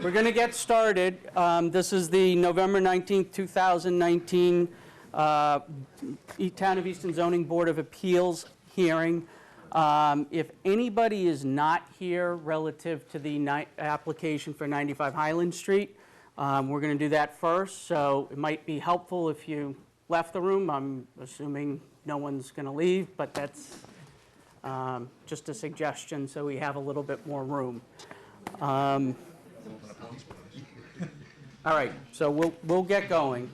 We're going to get started. This is the November 19th, 2019 Town of Easton Zoning Board of Appeals hearing. If anybody is not here relative to the application for 95 Highland Street, we're going to do that first. So it might be helpful if you left the room. I'm assuming no one's going to leave, but that's just a suggestion so we have a little bit more room. All right, so we'll get going.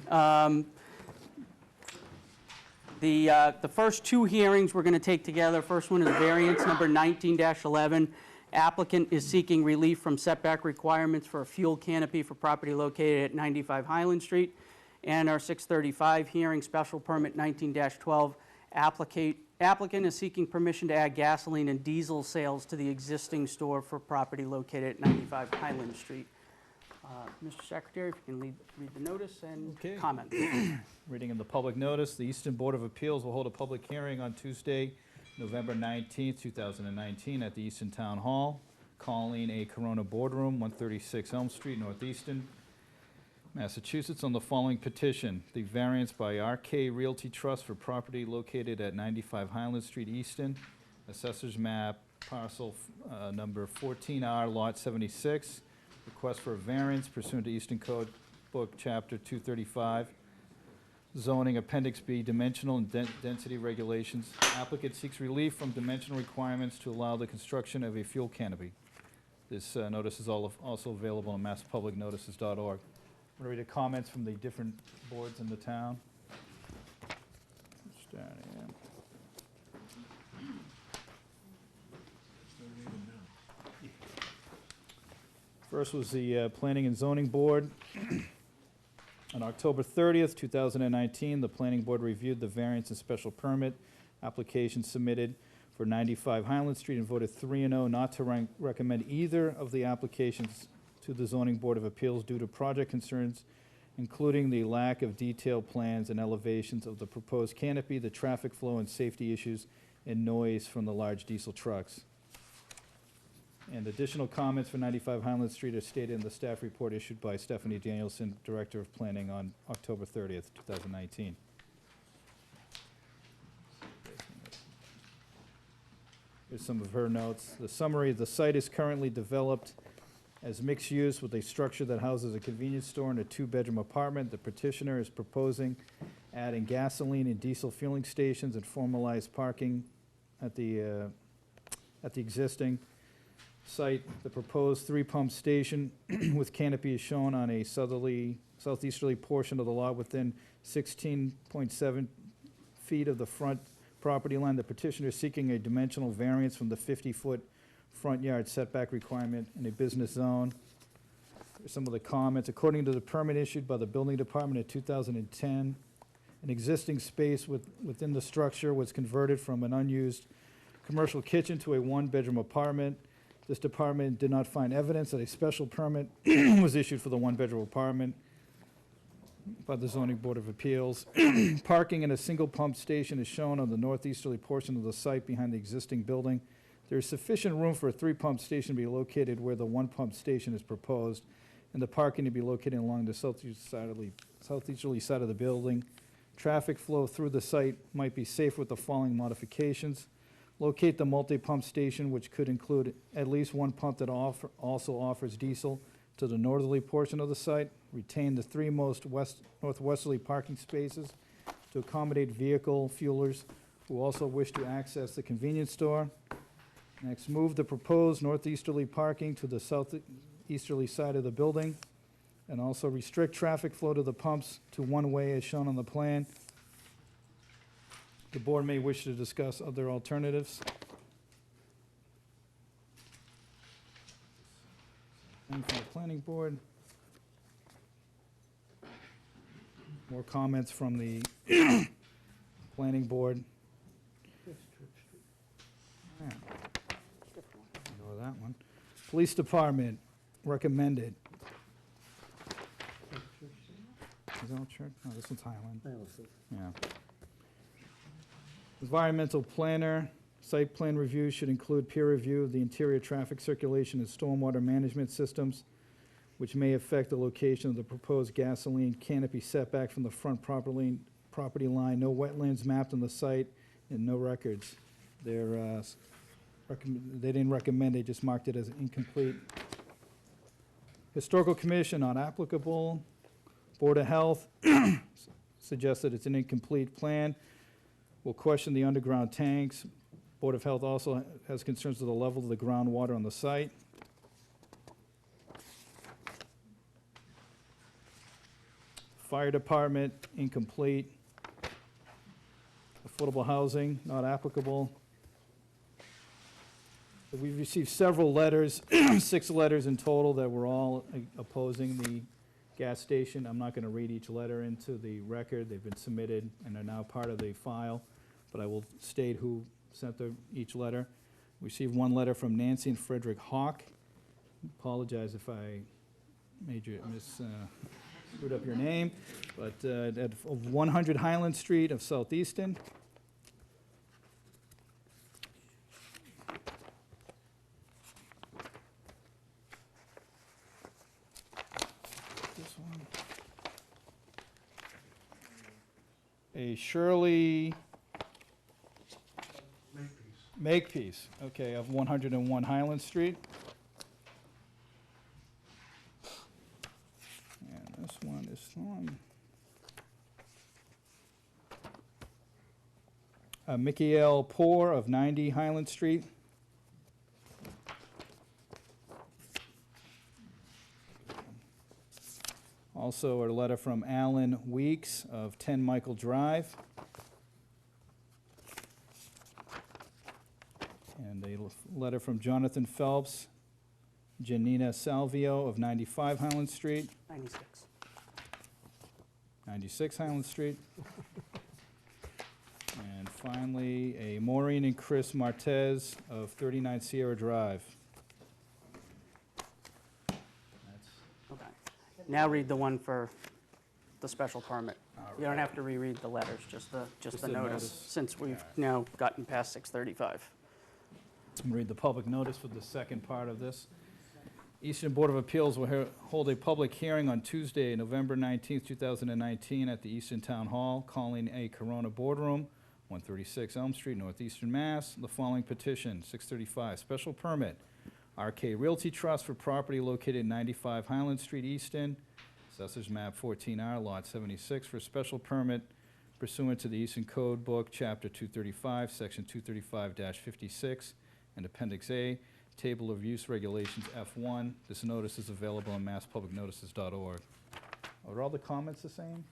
The first two hearings we're going to take together. First one is variance number 19-11. Applicant is seeking relief from setback requirements for a fuel canopy for property located at 95 Highland Street. And our 635 hearing, special permit 19-12. Applicant is seeking permission to add gasoline and diesel sales to the existing store for property located at 95 Highland Street. Mr. Secretary, if you can read the notice and comment. Reading of the public notice, the Easton Board of Appeals will hold a public hearing on Tuesday, November 19th, 2019 at the Easton Town Hall, Colleen A. Corona Boardroom, 136 Elm Street, Northeastern, Massachusetts, on the following petition. The variance by RK Realty Trust for property located at 95 Highland Street, Easton, Assessor's Map, parcel number 14R, Lot 76. Request for a variance pursuant to Easton Code Book Chapter 235, Zoning Appendix B, Dimensional and Density Regulations. Applicant seeks relief from dimensional requirements to allow the construction of a fuel canopy. This notice is also available on masspublicnotices.org. I'm going to read the comments from the different boards in the town. Starting in. First was the Planning and Zoning Board. On October 30th, 2019, the Planning Board reviewed the variance and special permit application submitted for 95 Highland Street and voted 3-0 not to recommend either of the applications to the Zoning Board of Appeals due to project concerns, including the lack of detailed plans and elevations of the proposed canopy, the traffic flow and safety issues, and noise from the large diesel trucks. And additional comments for 95 Highland Street are stated in the staff report issued by Stephanie Danielson, Director of Planning, on October 30th, 2019. Here's some of her notes. The summary: the site is currently developed as mixed use with a structure that houses a convenience store and a 2-bedroom apartment. The petitioner is proposing adding gasoline and diesel fueling stations and formalized parking at the existing site. The proposed 3-pump station with canopy is shown on a southeasterly portion of the lot within 16.7 feet of the front property line. The petitioner is seeking a dimensional variance from the 50-foot front yard setback requirement in a business zone. Here's some of the comments. According to the permit issued by the Building Department in 2010, an existing space within the structure was converted from an unused commercial kitchen to a 1-bedroom apartment. This department did not find evidence that a special permit was issued for the 1-bedroom apartment by the Zoning Board of Appeals. Parking in a single pump station is shown on the northeasterly portion of the site behind the existing building. There is sufficient room for a 3-pump station to be located where the 1-pump station is proposed, and the parking to be located along the southeasterly side of the building. Traffic flow through the site might be safe with the following modifications. Locate the multi-pump station, which could include at least one pump that also offers diesel, to the northerly portion of the site. Retain the 3 most northwesterly parking spaces to accommodate vehicle fuelers who also wish to access the convenience store. Next, move the proposed northeasterly parking to the southeasterly side of the building, and also restrict traffic flow to the pumps to one way as shown on the plan. The board may wish to discuss other alternatives. And from the planning board. More comments from the planning board. Yeah. Go with that one. Police department recommended. Is that church? No, this one's Highland. Yeah. Environmental planner Site plan review should include peer review of the interior traffic circulation and stormwater management systems, which may affect the location of the proposed gasoline canopy setback from the front property line. No wetlands mapped on the site and no records. They didn't recommend, they just marked it as incomplete. Historical Commission, not applicable. Board of Health suggested it's an incomplete plan. We'll question the underground tanks. Board of Health also has concerns with the level of the groundwater on the site. Fire Department, incomplete. Affordable housing, not applicable. We've received several letters, 6 letters in total, that were all opposing the gas station. I'm not going to read each letter into the record. They've been submitted and are now part of the file, but I will state who sent each letter. We received 1 letter from Nancy and Frederick Hawk. Apologize if I made you screwed up your name, but at 100 Highland Street of Southeastern. This one. A Shirley Makepeace, okay, of 101 Highland Street. And this one is from Michael Poor of 90 Highland Street. Also a letter from Alan Weeks of 10 Michael Drive. And a letter from Jonathan Phelps, Janina Salvio of 95 Highland Street. 96 Highland Street. And finally, a Maureen and Chris Martez of 39 Sierra Drive. Okay. Now read the one for the special permit. You don't have to reread the letters, just the the notice, notice. since we've now gotten past 6:35. I'm going to read the public notice for the second part of this. Easton Board of Appeals will hold a public hearing on Tuesday, November 19th, 2019, at the Easton Town Hall, calling a Corona Boardroom, 136 Elm Street, Northeastern Mass. The following petition, 635, special permit, RK Realty Trust for property located 95 Highland Street, Easton, Assessors Map 14R, Lot 76, for special permit pursuant to the Easton Code Book, Chapter 235, Section 235-56, and Appendix A, Table of Use Regulations F1. This notice is available on masspublicnotices.org. Are all the comments the same?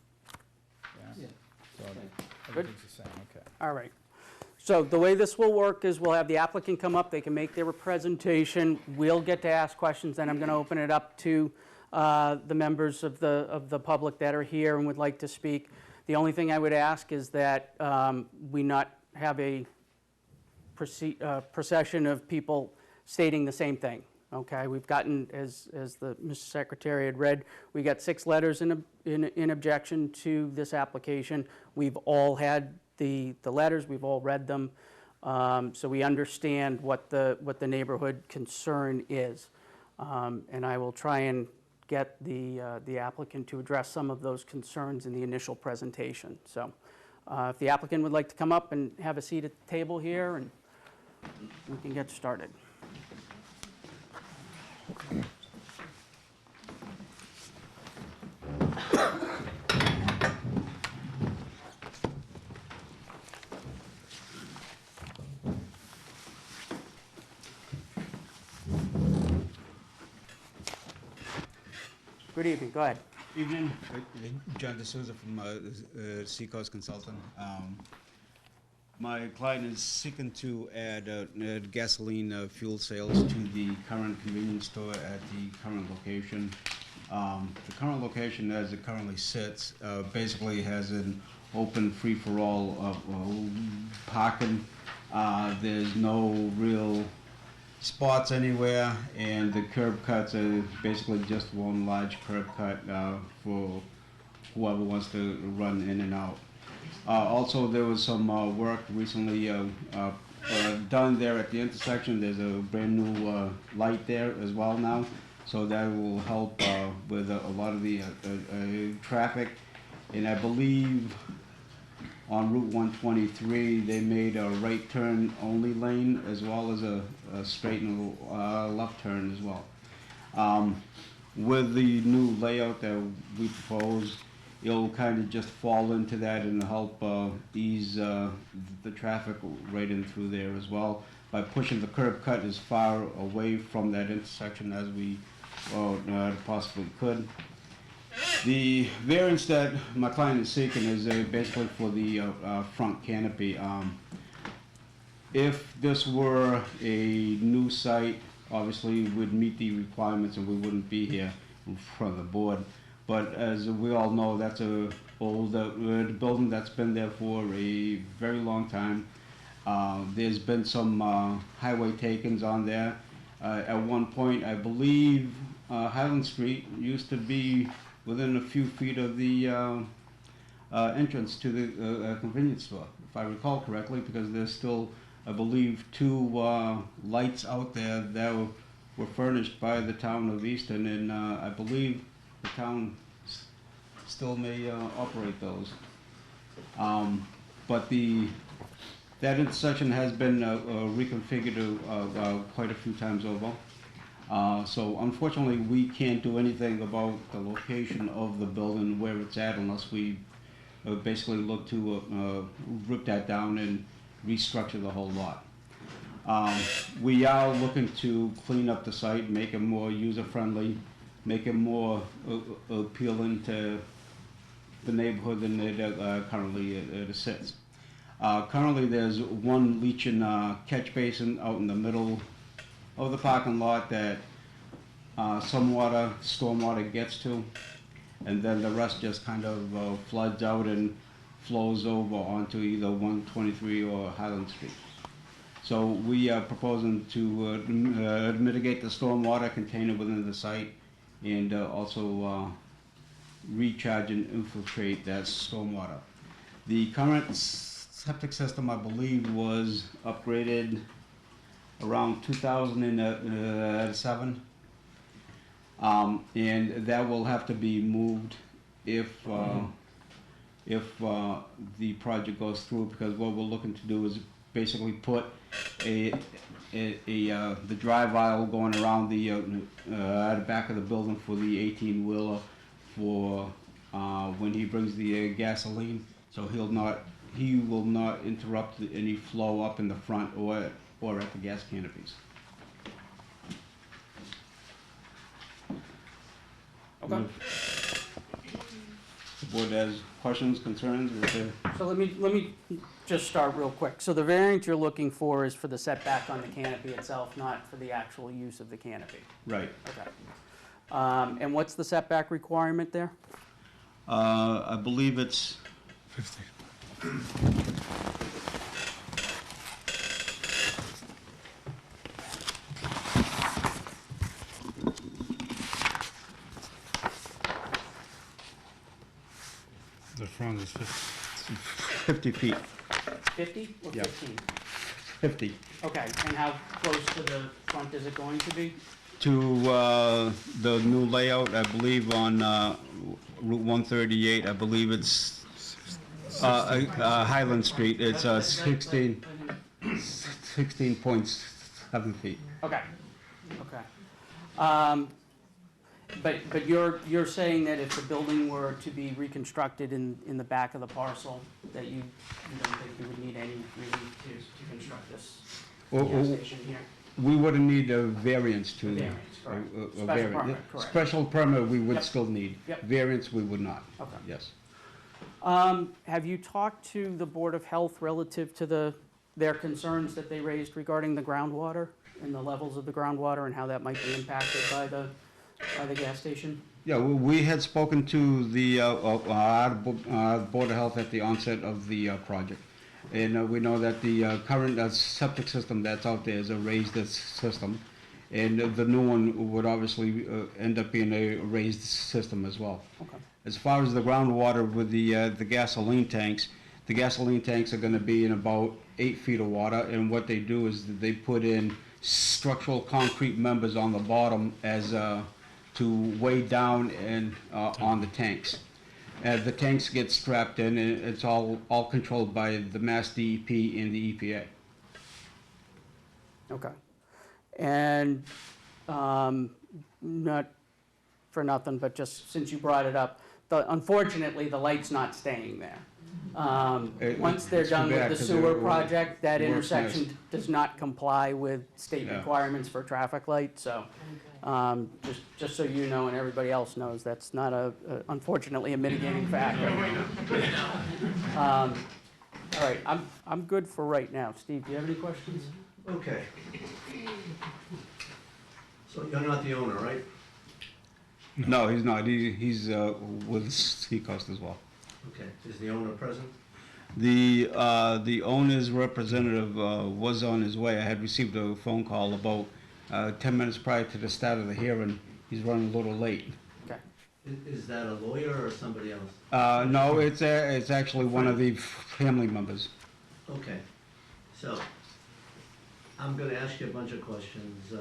Yeah. So everything's the same, okay. All right. So the way this will work is we'll have the applicant come up, they can make their presentation, we'll get to ask questions, then I'm going to open it up to the members of the public that are here and would like to speak. The only thing I would ask is that we not have a procession of people stating the same thing, okay? We've gotten, as the Mr. Secretary had read, we got 6 letters in objection to this application. We've all had the letters, we've all read them, so we understand what the neighborhood concern is. And I will try and get the applicant to address some of those concerns in the initial presentation. So if the applicant would like to come up and have a seat at the table here, and we can get started. Good evening, go ahead. Evening, John D'Souza from Seacoast Consultant. My client is seeking to add gasoline fuel sales to the current convenience store at the current location. The current location, as it currently sits, basically has an open free-for-all parking. There's no real spots anywhere, and the curb cuts are basically just one large curb cut for whoever wants to run in and out. Also, there was some work recently done there at the intersection. There's a brand-new light there as well now, so that will help with a lot of the traffic. And I believe on Route 123, they made a right turn only lane as well as a straight and left turn as well. With the new layout that we proposed, it'll kind of just fall into that and help ease the traffic right in through there as well by pushing the curb cut as far away from that intersection as we possibly could. The variance that my client is seeking is basically for the front canopy. If this were a new site, obviously we'd meet the requirements and we wouldn't be here in front of the board. But as we all know, that's a old building that's been there for a very long time. There's been some highway takings on there. At one point, I believe Highland Street used to be within a few feet of the entrance to the convenience store, if I recall correctly, because there's still, I believe, 2 lights out there that were furnished by the town of Easton, and I believe the town still may operate those. But that intersection has been reconfigured quite a few times over. So unfortunately, we can't do anything about the location of the building, where it's at, unless we basically look to rip that down and restructure the whole lot. We are looking to clean up the site, make it more user-friendly, make it more appealing to the neighborhood than it currently sits. Currently, there's one leaching catch basin out in the middle of the parking lot that some stormwater gets to, and then the rest just kind of floods out and flows over onto either 123 or Highland Street. So we are proposing to mitigate the stormwater container within the site and also recharge and infiltrate that stormwater. The current septic system, I believe, was upgraded around 2007, and that will have to be moved if the project goes through, because what we're looking to do is basically put the drive aisle going around the back of the building for the 18-wheeler for when he brings the gasoline, so he will not interrupt any flow up in the front or at the gas canopies. Okay. The board has questions, concerns, or is there? So let me just start real quick. So the variance you're looking for is for the setback on the canopy itself, not for the actual use of the canopy? Right. Okay. And what's the setback requirement there? I believe it's 50. The front is 50 feet. 50 or Yeah. 15? 50. Okay, and how close to the front is it going to be? To the new layout, I believe on Route 138, I believe it's Highland Street, it's 16.7 feet. Okay, okay. But you're saying that if the building were to be reconstructed in the back of the parcel, that you don't think you would need any relief to construct this gas station here? We wouldn't need a variance to. Variance, correct. a Special variance. permit, correct. Special permit we would Yep. still need. Yep. Variance we would not. Okay. Yes. Have you talked to the Board of Health relative to their concerns that they raised regarding the groundwater and the levels of the groundwater and how that might be impacted by the gas station? Yeah, we had spoken to the Board of Health at the onset of the project. And we know that the current septic system that's out there is a raised system. And the new one would obviously end up being a raised system as well. Okay. As far as the groundwater with the gasoline tanks, The gasoline tanks are gonna be in about 8 feet of water, and what they do is that they put in structural concrete members on the bottom as, to weigh down and, on the tanks. The tanks get strapped in, and it's all controlled by the Mass DEP and the EPA. Okay. And not for nothing, but just since you brought it up, unfortunately, the light's not staying there. Once they're It's too done with bad, the 'cause sewer it project, that works nice. intersection does not comply with state Yeah. requirements for traffic light, so just so you know and everybody else knows, that's not unfortunately a mitigating factor. All right, I'm good for right now. Steve, do you have any questions? Okay. So you're not the owner, right? No, he's not. He's with Seacoast as well. Okay. Is the owner present? The owner's representative was on his way. I had received a phone call about 10 minutes prior to the start of the hearing. He's running a little late. Okay. Is that a lawyer or somebody else? No, it's actually one of the family members. Okay. So, I'm gonna ask you a bunch of questions.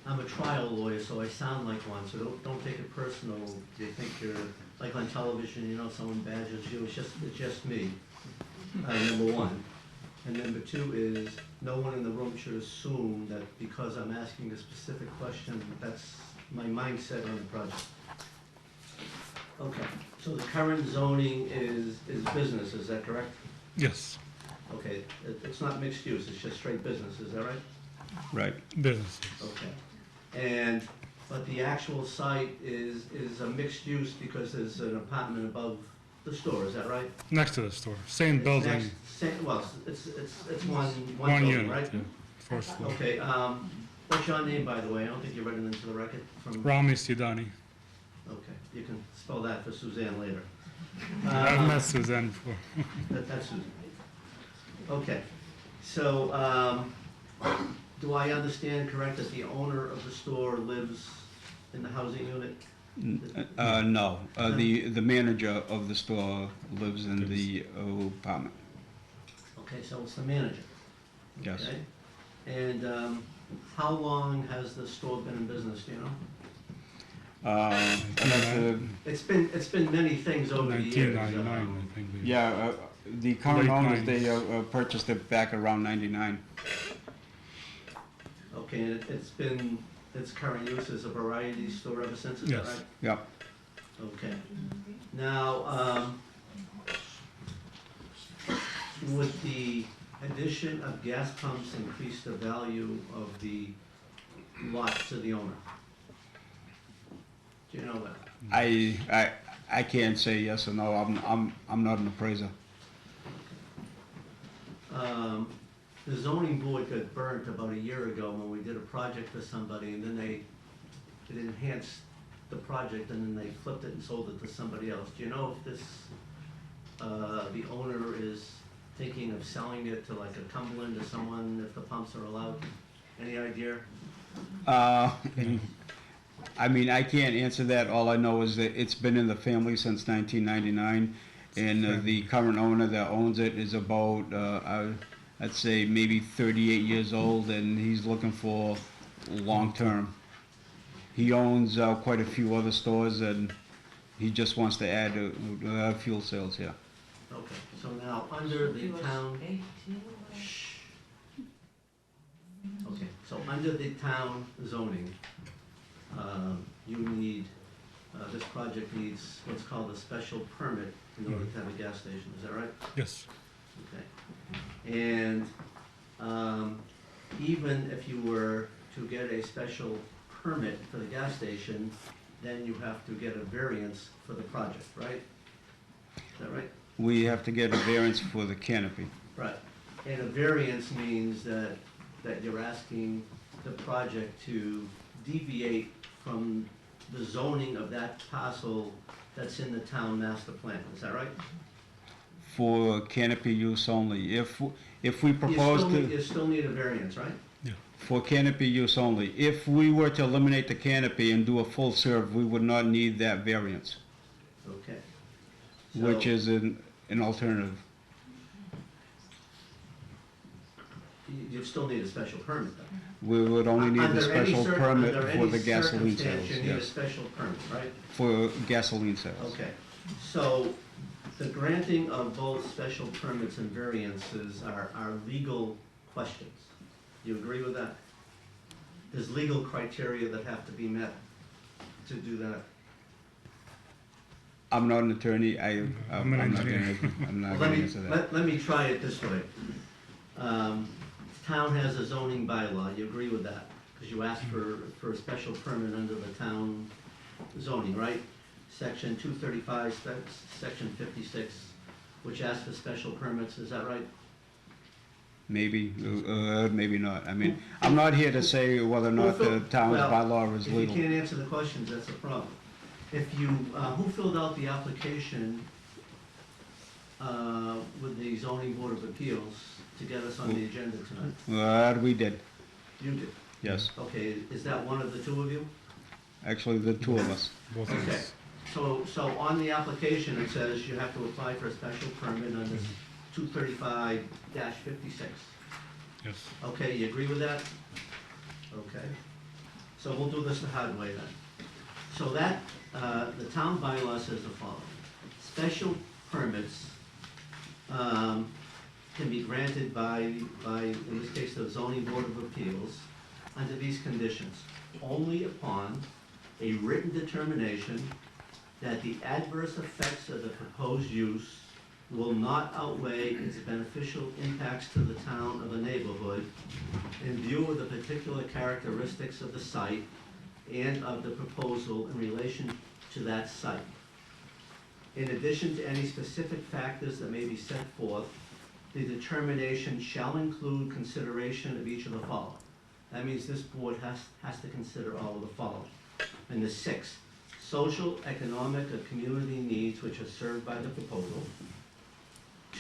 I'm a trial lawyer, so I sound like one, so don't take it personal. They think you're, like on television, you know, someone badgers you, it's just me, number one. And number two is, no one in the room should assume that because I'm asking a specific question, that's my mindset on the project. Okay, so the current zoning is business, is that correct? Yes, Okay, it's not mixed use, it's just straight business, is that right? Right. Okay. businesses. But the actual site is a mixed use because there's an apartment above the store, is that right? Next to the store, same It's building, next- Well, it's one one building, unit, right? yeah, first floor. Okay, what's your name, by the way? I don't think you're writing into the record from, Rami Sidani. okay, you can spell that for Suzanne later. I've met Suzanne before. That's Susan. Okay, so, do I understand correct that the owner of the store lives in the housing unit? No, the manager of the store lives in the apartment. Okay, so it's the manager. Yes. Okay. And how long has the store been in business, do you know? It's been many things over the years. 1999, I think. Yeah, the current Late owners, they 90s. purchased it back around '99. Okay, and it's been, its current use as a variety store ever since, is that Yes. right? Yep. Okay. Now, would the addition of gas pumps increase the value of the lot to the owner? Do you know that? I can't say yes or no. I'm not an appraiser. The zoning board got burnt about a year ago when we did a project for somebody, and then it enhanced the project, and then they flipped it and sold it to somebody else. Do you know if this, the owner is thinking of selling it to like a Cumberland or someone, if the pumps are allowed? Any idea? I mean, I can't answer that. All I know is that it's been in the family since 1999, and the current owner that owns it is about, I'd say maybe 38 years old, and he's looking for long-term. He owns quite a few other stores, and he just wants to add fuel sales here. Okay, so now, under the town... Shh. Okay, so under the town zoning, you need, this project needs what's called a special permit in order to have a gas station, is that right? Yes, Okay. And even if you were to get a special permit for the gas station, then you have to get a variance for the project, right? Is that right? We have to get a variance for the canopy. Right. And a variance means that you're asking the project to deviate from the zoning of that parcel that's in the town master plan, is that right? For canopy use only. If we propose to... You still need a variance, right? For canopy use only. If we were to eliminate the canopy and do a full serve, we would not need that variance, Okay. which So- is an an alternative. You'd still need a special permit then. We would only need the Under any special permit under for any the gasoline circumstance, sales, you need a yes, special permit, right? for gasoline sales. Okay, so the granting of both special permits and variances are legal questions. You agree with that? There's legal criteria that have to be met to do that. I'm not an attorney, I'm an engineer. I'm not Well, getting into that. let me try it this way. Town has a zoning bylaw, you agree with that? Because you asked for a special permit under the town zoning, right? Section 235, section 56, which asks for special permits, is that right? Maybe, maybe not. I mean, I'm not here to say whether or not the town's Well, bylaw is If you legal. can't answer the questions, that's a problem. If you, who filled out the application with the zoning board of appeals to get us on the agenda tonight? We did, You did. yes. Okay, is that one of the two of you? Actually, the two of us. Both of Okay. us. So on the application, it says you have to apply for a special permit under 235-56. Yes. Okay, you agree with that? Okay. So we'll do this the hard way then. So that, the town bylaw says the following. Special permits can be granted by, in this case, the zoning board of appeals, under these conditions. Only upon a written determination that the adverse effects of the proposed use will not outweigh its beneficial impacts to the town of a neighborhood in view of the particular characteristics of the site and of the proposal in relation to that site. In addition to any specific factors that may be set forth, the determination shall include consideration of each of the following. That means this board has to consider all of the following. And the sixth, social, economic, or community needs which are served by the proposal.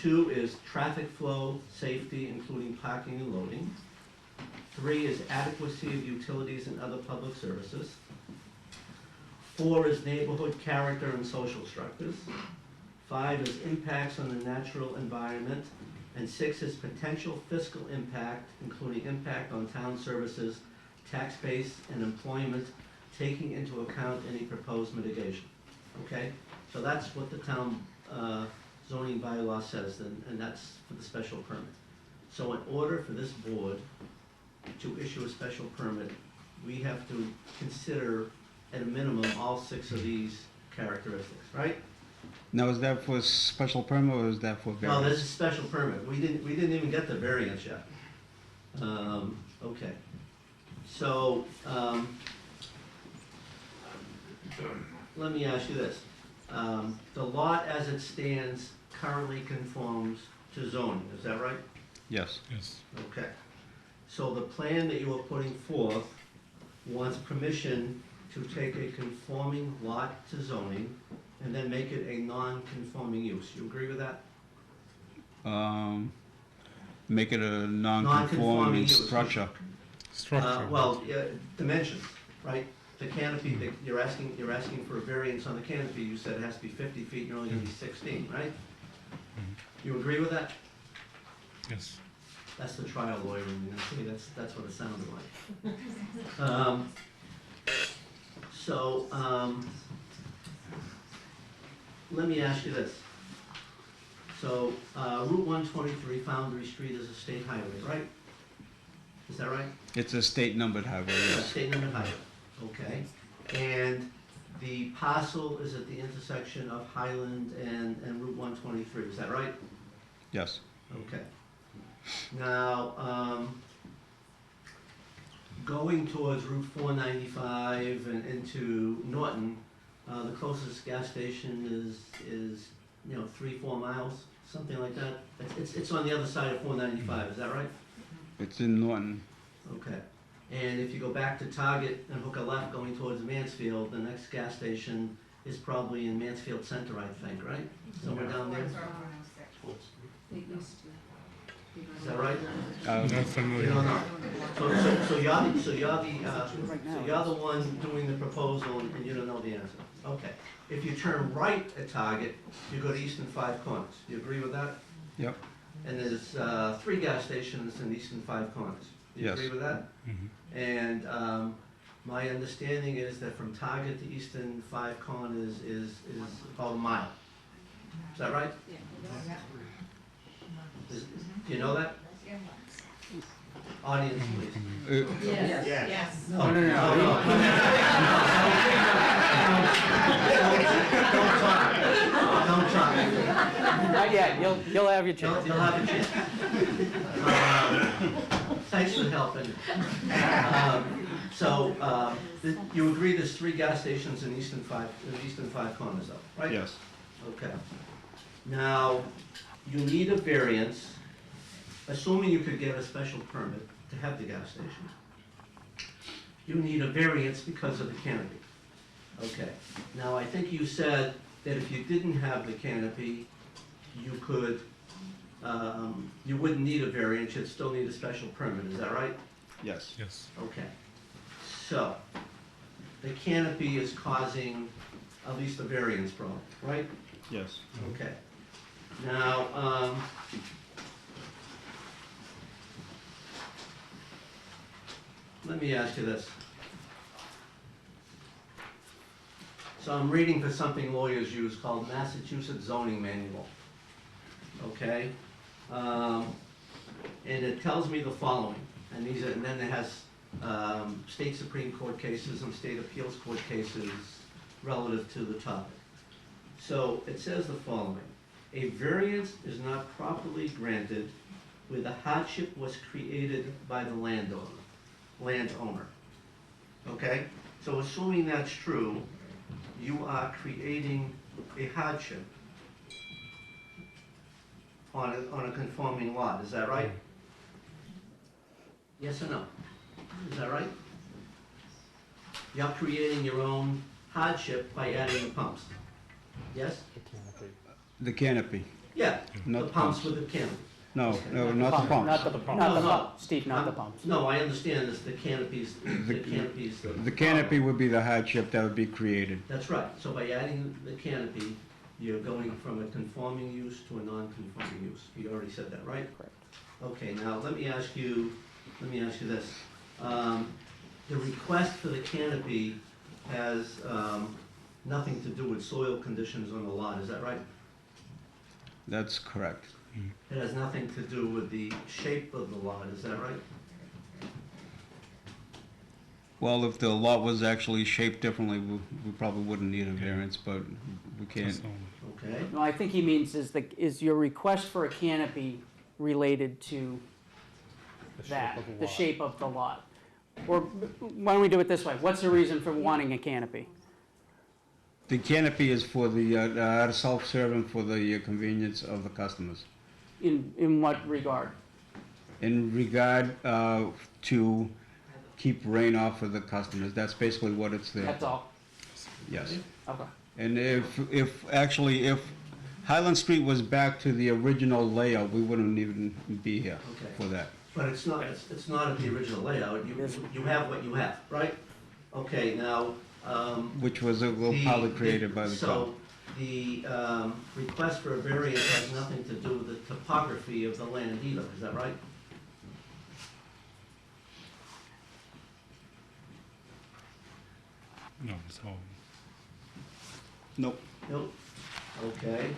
2 is traffic flow, safety, including parking and loading. 3 is adequacy of utilities and other public services. 4 is neighborhood character and social structures. 5 is impacts on the natural environment. And 6 is potential fiscal impact, including impact on town services, tax base, and employment, taking into account any proposed mitigation. Okay? So that's what the town zoning bylaw says, and that's for the special permit. So in order for this board to issue a special permit, we have to consider at a minimum all 6 of these characteristics, right? Now, is that for special permit or is that for No, this variance? is special permit. We didn't even get the variance yet. Okay. So, let me ask you this. The lot as it stands currently conforms to zoning, is that right? Yes, Yes. Okay. So the plan that you are putting forth wants permission to take a conforming lot to zoning and then make it a non-conforming use. You agree with that? make it a Non-conforming non-conforming use. structure. Structure. Well, dimensions, right? The canopy, you're asking for a variance on the canopy, you said it has to be 50 feet, you're only gonna be 16, right? You agree with that? Yes. That's the trial lawyer in me, see, that's what it sounded like. Let me ask you this. So, Route 123 Foundry Street is a state highway, right? Is that right? It's a state numbered highway, yes. State number highway, okay. And the parcel is at the intersection of Highland and Route 123, is that right? Yes. Okay. Now, going towards Route 495 and into Norton, the closest gas station is 3-4 miles, something like that. It's on the other side of 495, is that right? It's in Norton. Okay. And if you go back to Target and hook a left going towards Mansfield, the next gas station is probably in Mansfield Center, I think, right? Somewhere down there. Is that right? Not You familiar. don't know. So you're the one doing the proposal and you don't know the answer. Okay. If you turn right at Target, you go to Easton Five Corners. Do you agree with that? Yep, And there's 3 gas stations in Easton Five Corners. Do you Yes. agree with that? Mhm. And my understanding is that from Target to Easton Five Corners is about a mile. Is that right? Do you know that? Audience, please. Yes. No, Don't talk. Not yet, you'll have your chance. You'll have a chance. Thanks for helping. You agree there's 3 gas stations in Easton Five Corners, though, right? yes, Okay. Now, you need a variance, assuming you could get a special permit to have the gas station. You need a variance because of the canopy. Okay. Now, I think you said that if you didn't have the canopy, you could, you wouldn't need a variance, you'd still need a special permit, is that right? yes, Yes. Okay. So, the canopy is causing at least a variance problem, right? yes. Okay. Now, let me ask you this. So I'm reading for something lawyers use called Massachusetts Zoning Manual. Okay? And it tells me the following, and then it has state Supreme Court cases and state appeals court cases relative to the topic. So it says the following: a variance is not properly granted where the hardship was created by the landowner. Okay? So assuming that's true, you are creating a hardship on a conforming lot, is that right? Yes or no? Is that right? You're creating your own hardship by adding the pumps. Yes? The canopy, Yeah, Not the the pumps pumps. with the canopy. no, Okay. no, not the pumps. Not the pumps, Steve, not the pumps. No, I understand this, the canopies, The canopy would be the hardship that would be created. That's right, so by adding the canopy, you're going from a conforming use to a non-conforming use. You already said that, right? Correct. Okay, now let me ask you this. The request for the canopy has nothing to do with soil conditions on the lot, is that right? That's correct. It has nothing to do with the shape of the lot, is that right? Well, if the lot was actually shaped differently, we probably wouldn't need a variance, but we can't. That's all. Okay, No, I think he means is your request for a canopy related to that, the shape of the lot? Or why don't we do it this way? What's the reason for wanting a canopy? The canopy is for the self-serving for the convenience of the customers. In what regard? In regard to keep rain off of the customers, that's basically what it's there. That's all? Yes. Okay. And if Highland Street was back to the original layout, we wouldn't even be here Okay. for that. but it's not at the original layout, you have what you have, right? Okay, now, Which was probably created by the So, town. the request for a variance has nothing to do with the topography of the land either, is that right? No, it's all. Nope. Nope. Okay.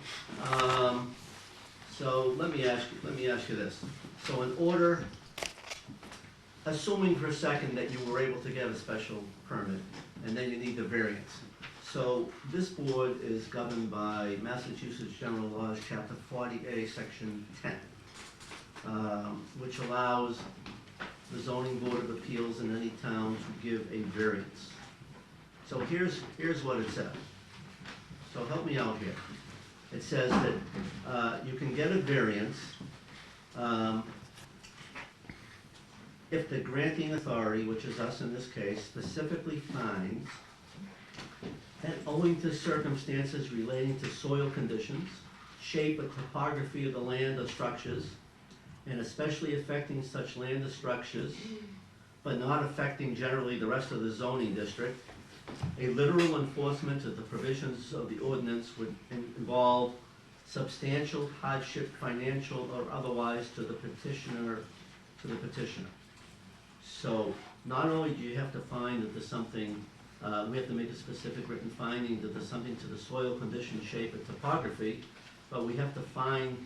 So let me ask you this. So in order, assuming for a second that you were able to get a special permit, and then you need the variance. So this board is governed by Massachusetts General Laws, Chapter 40A, Section 10, which allows the zoning board of appeals in any town to give a variance. So here's what it says. So help me out here. It says that you can get a variance if the granting authority, which is us in this case, specifically finds that owing to circumstances relating to soil conditions, shape or topography of the land or structures, and especially affecting such land or structures, but not affecting generally the rest of the zoning district. A literal enforcement of the provisions of the ordinance would involve substantial hardship, financial or otherwise, to the petitioner. So not only do you have to find that there's something, we have to make a specific written finding that there's something to the soil condition, shape, and topography, but we have to find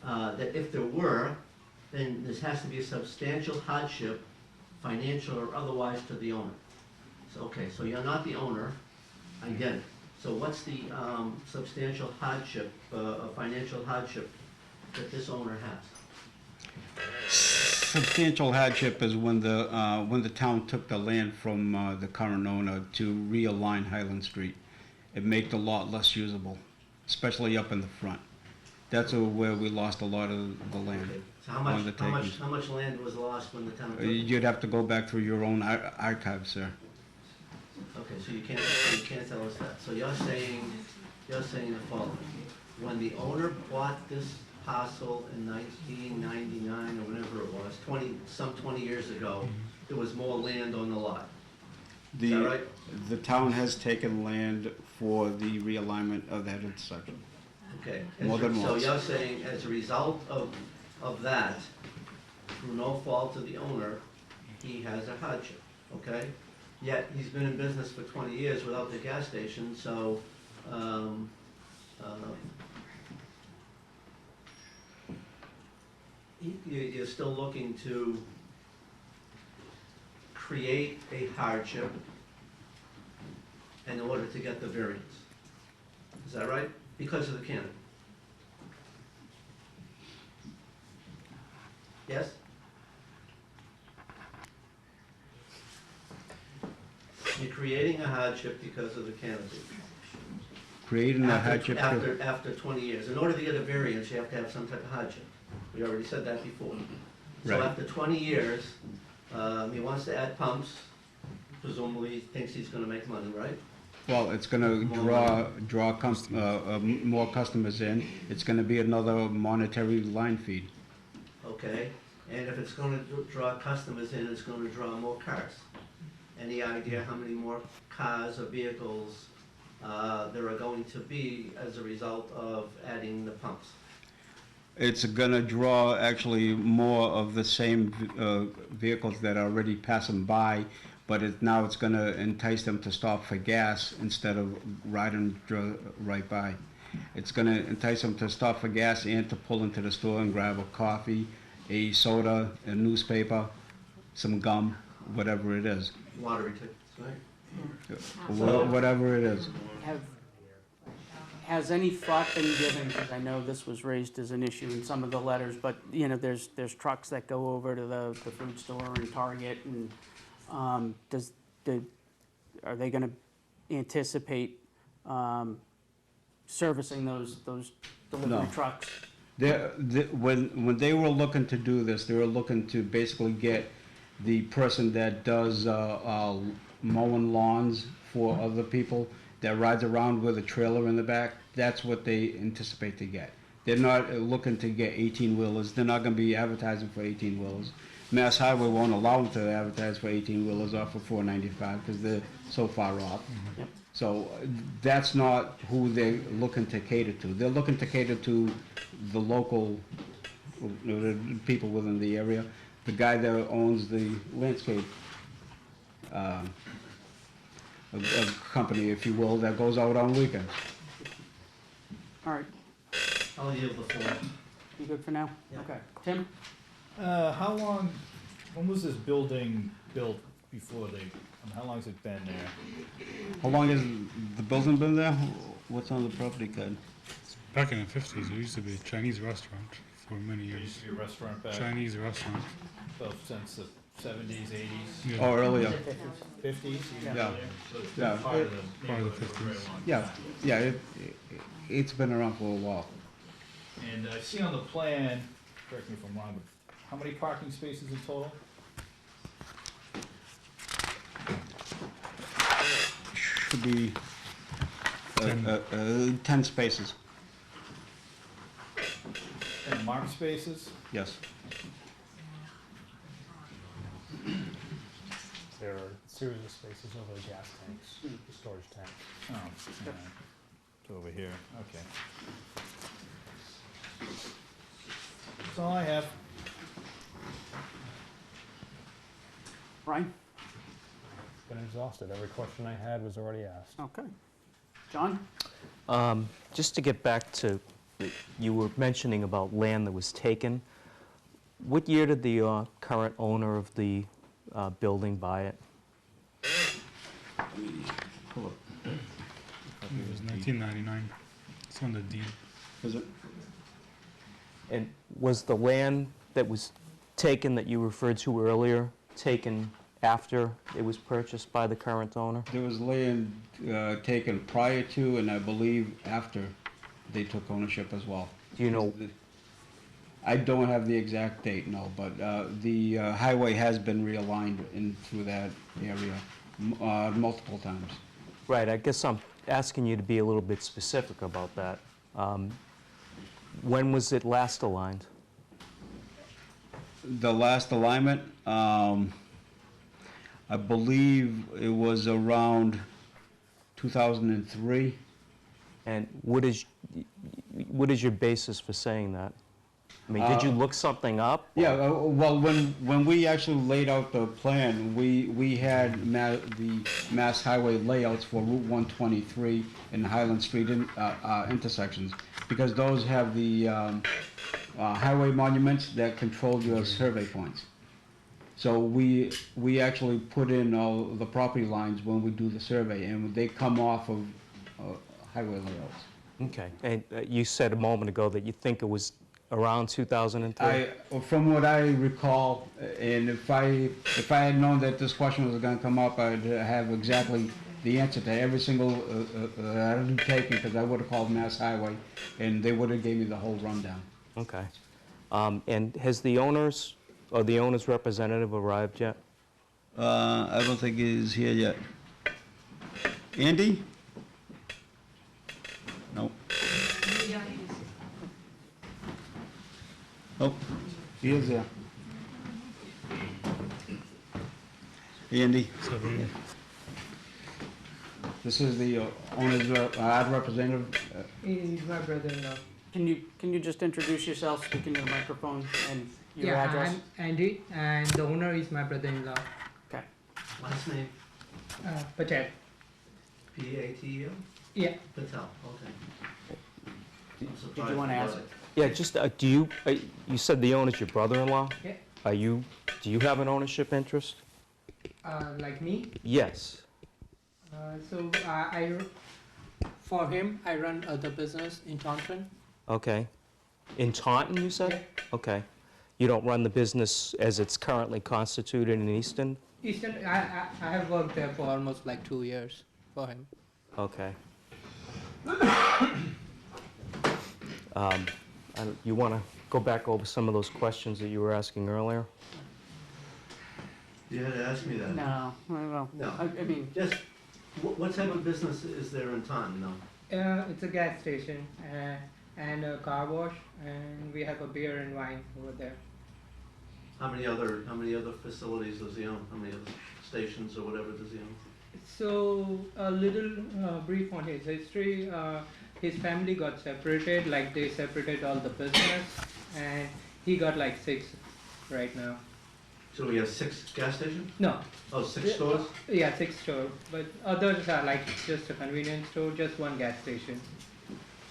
that if there were, then this has to be a substantial hardship, financial or otherwise, to the owner. So, okay, so you're not the owner, I get it. So what's the substantial hardship, financial hardship that this owner has? Substantial hardship is when the town took the land from the current owner to realign Highland Street. It made the lot less usable, especially up in the front. That's where we lost a lot of the land. Okay, so on the takings. how much land was lost when the town took it? You'd have to go back through your own archives, sir. Okay, so you can't tell us that. So you're saying the following. When the owner bought this parcel in 1999 or whenever it was, 20 years ago, there was more land on the lot. Is that right? The town has taken land for the realignment of that intersection. Okay. More than So once. you're saying as a result of that, through no fault of the owner, he has a hardship, okay? Yet he's been in business for 20 years without the gas station, so you're still looking to create a hardship in order to get the variance. Is that right? Because of the canopy. Yes? You're creating a hardship because of the canopy. Creating a hardship. After 20 years. In order to get a variance, you have to have some type of hardship. We already said that before. So Right. after 20 years, he wants to add pumps. Presumably, he thinks he's gonna make money, right? Well, it's gonna draw more customers in. It's gonna be another monetary line feed. Okay, and if it's gonna draw customers in, it's gonna draw more cars. Any idea how many more cars or vehicles there are going to be as a result of adding the pumps? It's gonna draw actually more of the same vehicles that are already passing by, but now it's gonna entice them to stop for gas instead of riding right by. It's gonna entice them to stop for gas and to pull into the store and grab a coffee, a soda, a newspaper, some gum, whatever it is. Lottery tickets, right? Whatever it is. Has any thought been given, because I know this was raised as an issue in some of the letters, but, you know, there's trucks that go over to the food store and Target, and are they gonna anticipate servicing those delivery No. trucks? When they were looking to do this, they were looking to basically get the person that does mowing lawns for other people, that rides around with a trailer in the back. That's what they anticipate to get. They're not looking to get 18-wheelers. They're not going to be advertising for 18-wheelers. Mass Highway won't allow them to advertise for 18-wheelers off of 495 because they're so far off. Yep. So that's not who they're looking to cater to. They're looking to cater to the local the people within the area. The guy that owns the landscape a company, if you will, that goes out on weekends. All right, I'll yield the floor. you good for now? Yeah. Okay. Tim? When was this building built before how long has it been there? How long has the building been there? What's on the property card? Back in the 50s, there used to be a Chinese restaurant for many There years. used to be a restaurant back, Chinese restaurant. well, since the 70s, 80s, Yeah. Oh, earlier. 50s, even Yeah. earlier. So it's been Yeah. part of the Part of the neighborhood for a very 50s. long time. Yeah, it's been around for a while. And I see on the plan, correct me if I'm wrong, but how many parking spaces in total? Should be 10 spaces, 10 marked spaces? yes. series of spaces over the gas tanks, the storage tank. Oh, all right. It's over here, okay. That's all I have. Brian? Been exhausted. Every question I had was already asked. Okay. John? Just to get back to, you were mentioning about land that was taken. What year did the current owner of the building buy it? Pull up. It was 1999. It's on the deed. Is it? And was the land that was taken, that you referred to earlier, taken after it was purchased by the current owner? There was land taken prior to, and I believe after they took ownership as well. Do you know, I don't have the exact date, no, but the highway has been realigned in through that area multiple times. right, I guess I'm asking you to be a little bit specific about that. When was it last aligned? The last alignment, I believe it was around 2003. And what is your basis for saying that? I mean, did you look something up? Yeah, well, when we actually laid out the plan, we had the Mass Highway layouts for Route 123 and Highland Street intersections, because those have the highway monuments that control your survey points. So we actually put in all the property lines when we do the survey, and they come off of highway layouts. Okay, and you said a moment ago that you think it was around 2003? From what I recall, and if I had known that this question was going to come up, I'd have exactly the answer to every single undertaking, because I would have called Mass Highway, and they would have gave me the whole rundown. Okay. And has the owners, or the owner's representative arrived yet? I don't think he's here yet. Andy? Nope. Nope. He is there. Andy, So, this is the owner's representative. He's my brother-in-law. Can you just introduce yourself, speak into the microphone, and your Yeah, address? I'm Andy, and the owner is my brother-in-law, Okay. Last name, Patel. P-A-T-E-L? Yeah. Patel, okay. I'm Did surprised you want to you ask? got it. Yeah, just, do you, you said the owner's your brother-in-law? Yeah. Do you have an ownership interest? Like me. Yes. So for him, I run the business in Taunton. Okay. In Taunton, you said? Yeah. Okay. You don't run the business as it's currently constituted in Easton? Easton, I have worked there for almost like 2 years for him. Okay. You want to go back over some of those questions that you were asking earlier? You had to ask me that. No, well, No. I mean, Just, what type of business is there in Taunton, no? It's a gas station and a car wash, and we have a beer and wine over there. How many other facilities does he own? How many other stations or whatever does he own? So a little brief on his history. His family got separated, like they separated all the business, and he got like 6 right now. So we have 6 gas stations? No. Oh, 6 stores? Yeah, 6 stores, but others are like just a convenience store, just 1 gas station.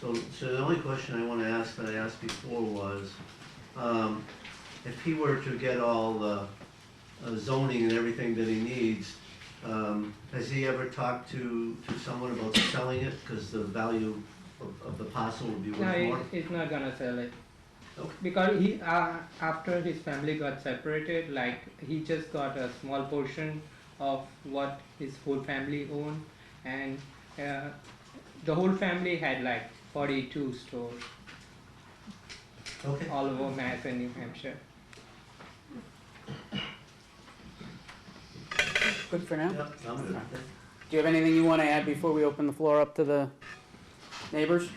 So the only question I want to ask that I asked before was, if he were to get all the zoning and everything that he needs, has he ever talked to someone about selling it? Because the value of the parcel would be No, worth more? he's not gonna sell it. Okay. Because he, after his family got separated, like he just got a small portion of what his whole family owned, and the whole family had like 42 stores Okay. all over Mass and New Hampshire. good for now. Yep, I'm good. Do you have anything you want to add before we open the floor up to the neighbors?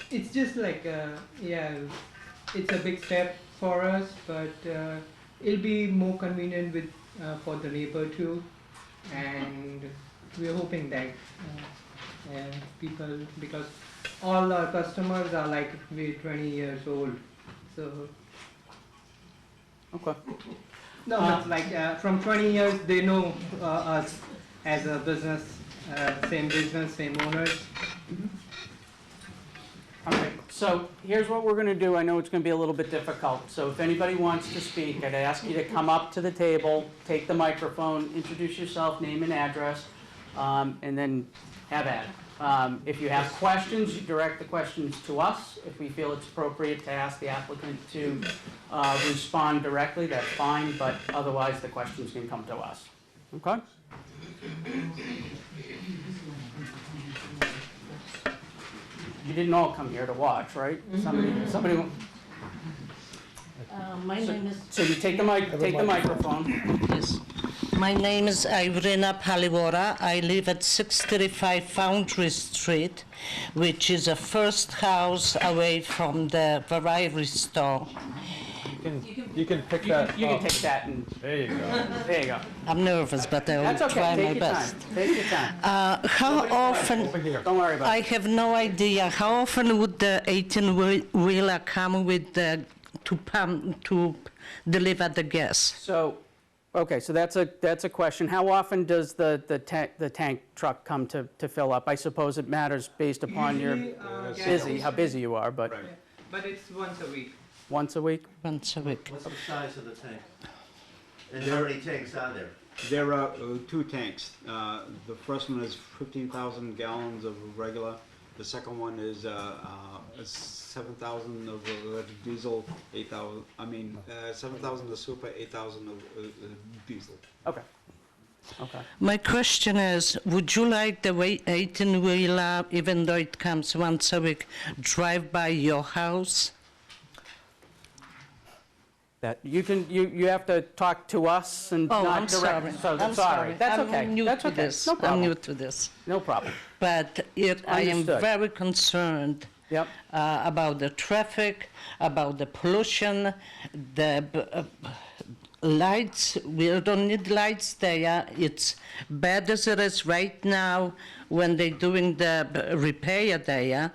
It's just like, yeah, it's a big step for us, but it'll be more convenient with for the neighbor too, and we're hoping that people, because all our customers are like we're 20 years old, so Okay. no, it's like from 20 years they know us as a business, same owners. All right, so here's what we're gonna do. I know it's gonna be a little bit difficult, so if anybody wants to speak, I'd ask you to come up to the table, take the microphone, introduce yourself, name and address, and then have at it. If you have questions, you direct the questions to us. If we feel it's appropriate to ask the applicant to respond directly, that's fine, but otherwise the questions can come to us. Okay? You didn't all come here to watch, right? Somebody. My name is, So you take the microphone. yes. My name is Irina Palivora. I live at 635 Foundry Street, which is the first house away from the variety store. You can pick that You can up. take that and, There you go. there you go. I'm nervous, but I will That's okay, try my take your time, best. take your time. How often, Over here. Don't worry about I it. have no idea, how often would the 18-wheeler come with the, to deliver the gas? So, okay, so that's a question. How often does the tank truck come to fill up? I suppose it matters based upon your Usually, how busy you are, but but it's once a week. once a week? Once a week. What's the size of the tank? And how many tanks are there? There are two tanks. The first one is 15,000 gallons of regular. The second one is 7,000 of electric diesel, 7,000 of super, 8,000 of diesel. Okay, okay. My question is, would you like the 18-wheeler, even though it comes once a week, drive by your house? You have to talk to us and Oh, not I'm direct. sorry. So I'm sorry. That's okay. I'm new That's to okay. this. No I'm problem. new to this. No problem. But I am Understood. very concerned Yep. about the traffic, about the pollution, the lights. We don't need lights there. It's bad as it is right now when they're doing the repair there.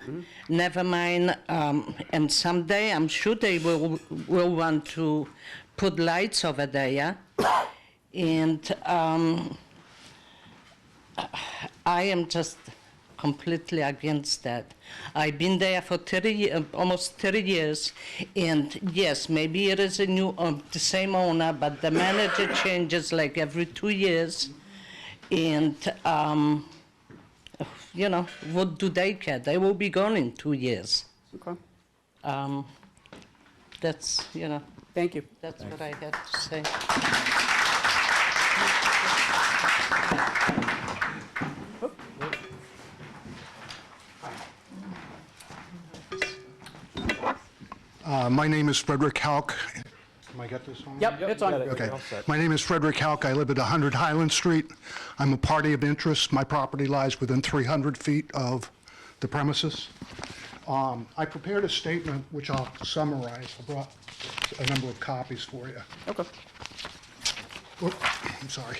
Never mind, and someday I'm sure they will want to put lights over there. And I am just completely against that. I've been there for almost 30 years, and yes, maybe it is a new, the same owner, but the manager changes like every 2 years, and what do they care? They will be gone in 2 years. Okay. That's, Thank you. that's what I had to say. My name is Frederick Hauk. Can I get this on? Yep, it's on. Okay. My name is Frederick Hauk. I live at 100 Highland Street. I'm a party of interest. My property lies within 300 feet of the premises. I prepared a statement which I'll summarize. I brought a number of copies for you. Okay. I'm sorry.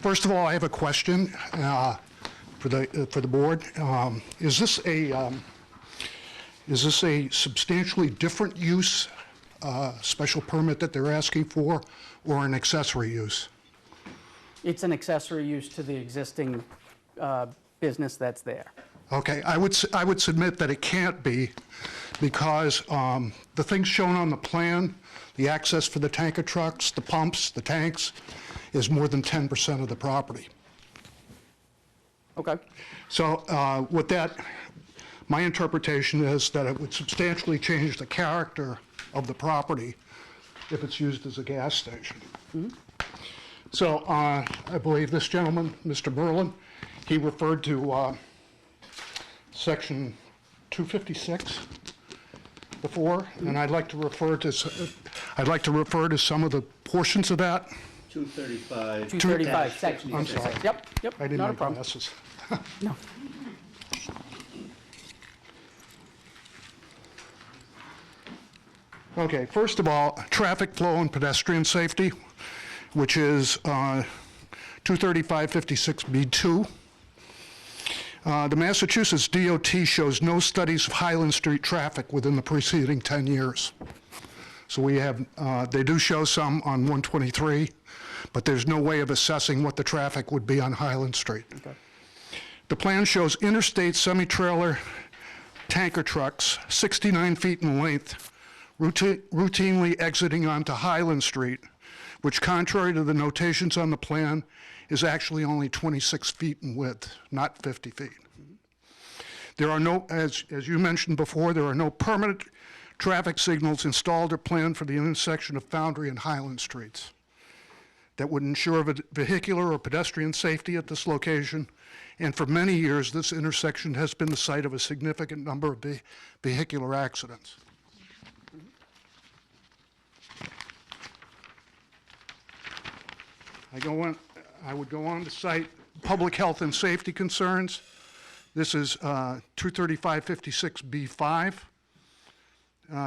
First of all, I have a question for the board. Is this a substantially different use special permit that they're asking for, or an accessory use? It's an accessory use to the existing business that's there. Okay, I would submit that it can't be, because the things shown on the plan, the access for the tanker trucks, the pumps, the tanks, is more than 10% of the property. Okay. So with that, my interpretation is that it would substantially change the character of the property if it's used as a gas station. So I believe this gentleman, Mr. Berlin, he referred to section 256 before, and I'd like to refer to some of the portions of that. 235. 235, section I'm 236. sorry. Yep, I didn't not a have problem. glasses. No. Okay, first of all, traffic flow and pedestrian safety, which is 23556B2. The Massachusetts DOT shows no studies of Highland Street traffic within the preceding 10 years. So we have, they do show some on 123, but there's no way of assessing what the traffic would be on Highland Street. Okay. The plan shows interstate semi-trailer tanker trucks, 69 feet in length, routinely exiting onto Highland Street, which, contrary to the notations on the plan, is actually only 26 feet in width, not 50 feet. There are no, as you mentioned before, there are no permanent traffic signals installed or planned for the intersection of Foundry and Highland Streets that would ensure vehicular or pedestrian safety at this location. And for many years, this intersection has been the site of a significant number of vehicular accidents. I would go on to cite public health and safety concerns. This is 23556B5.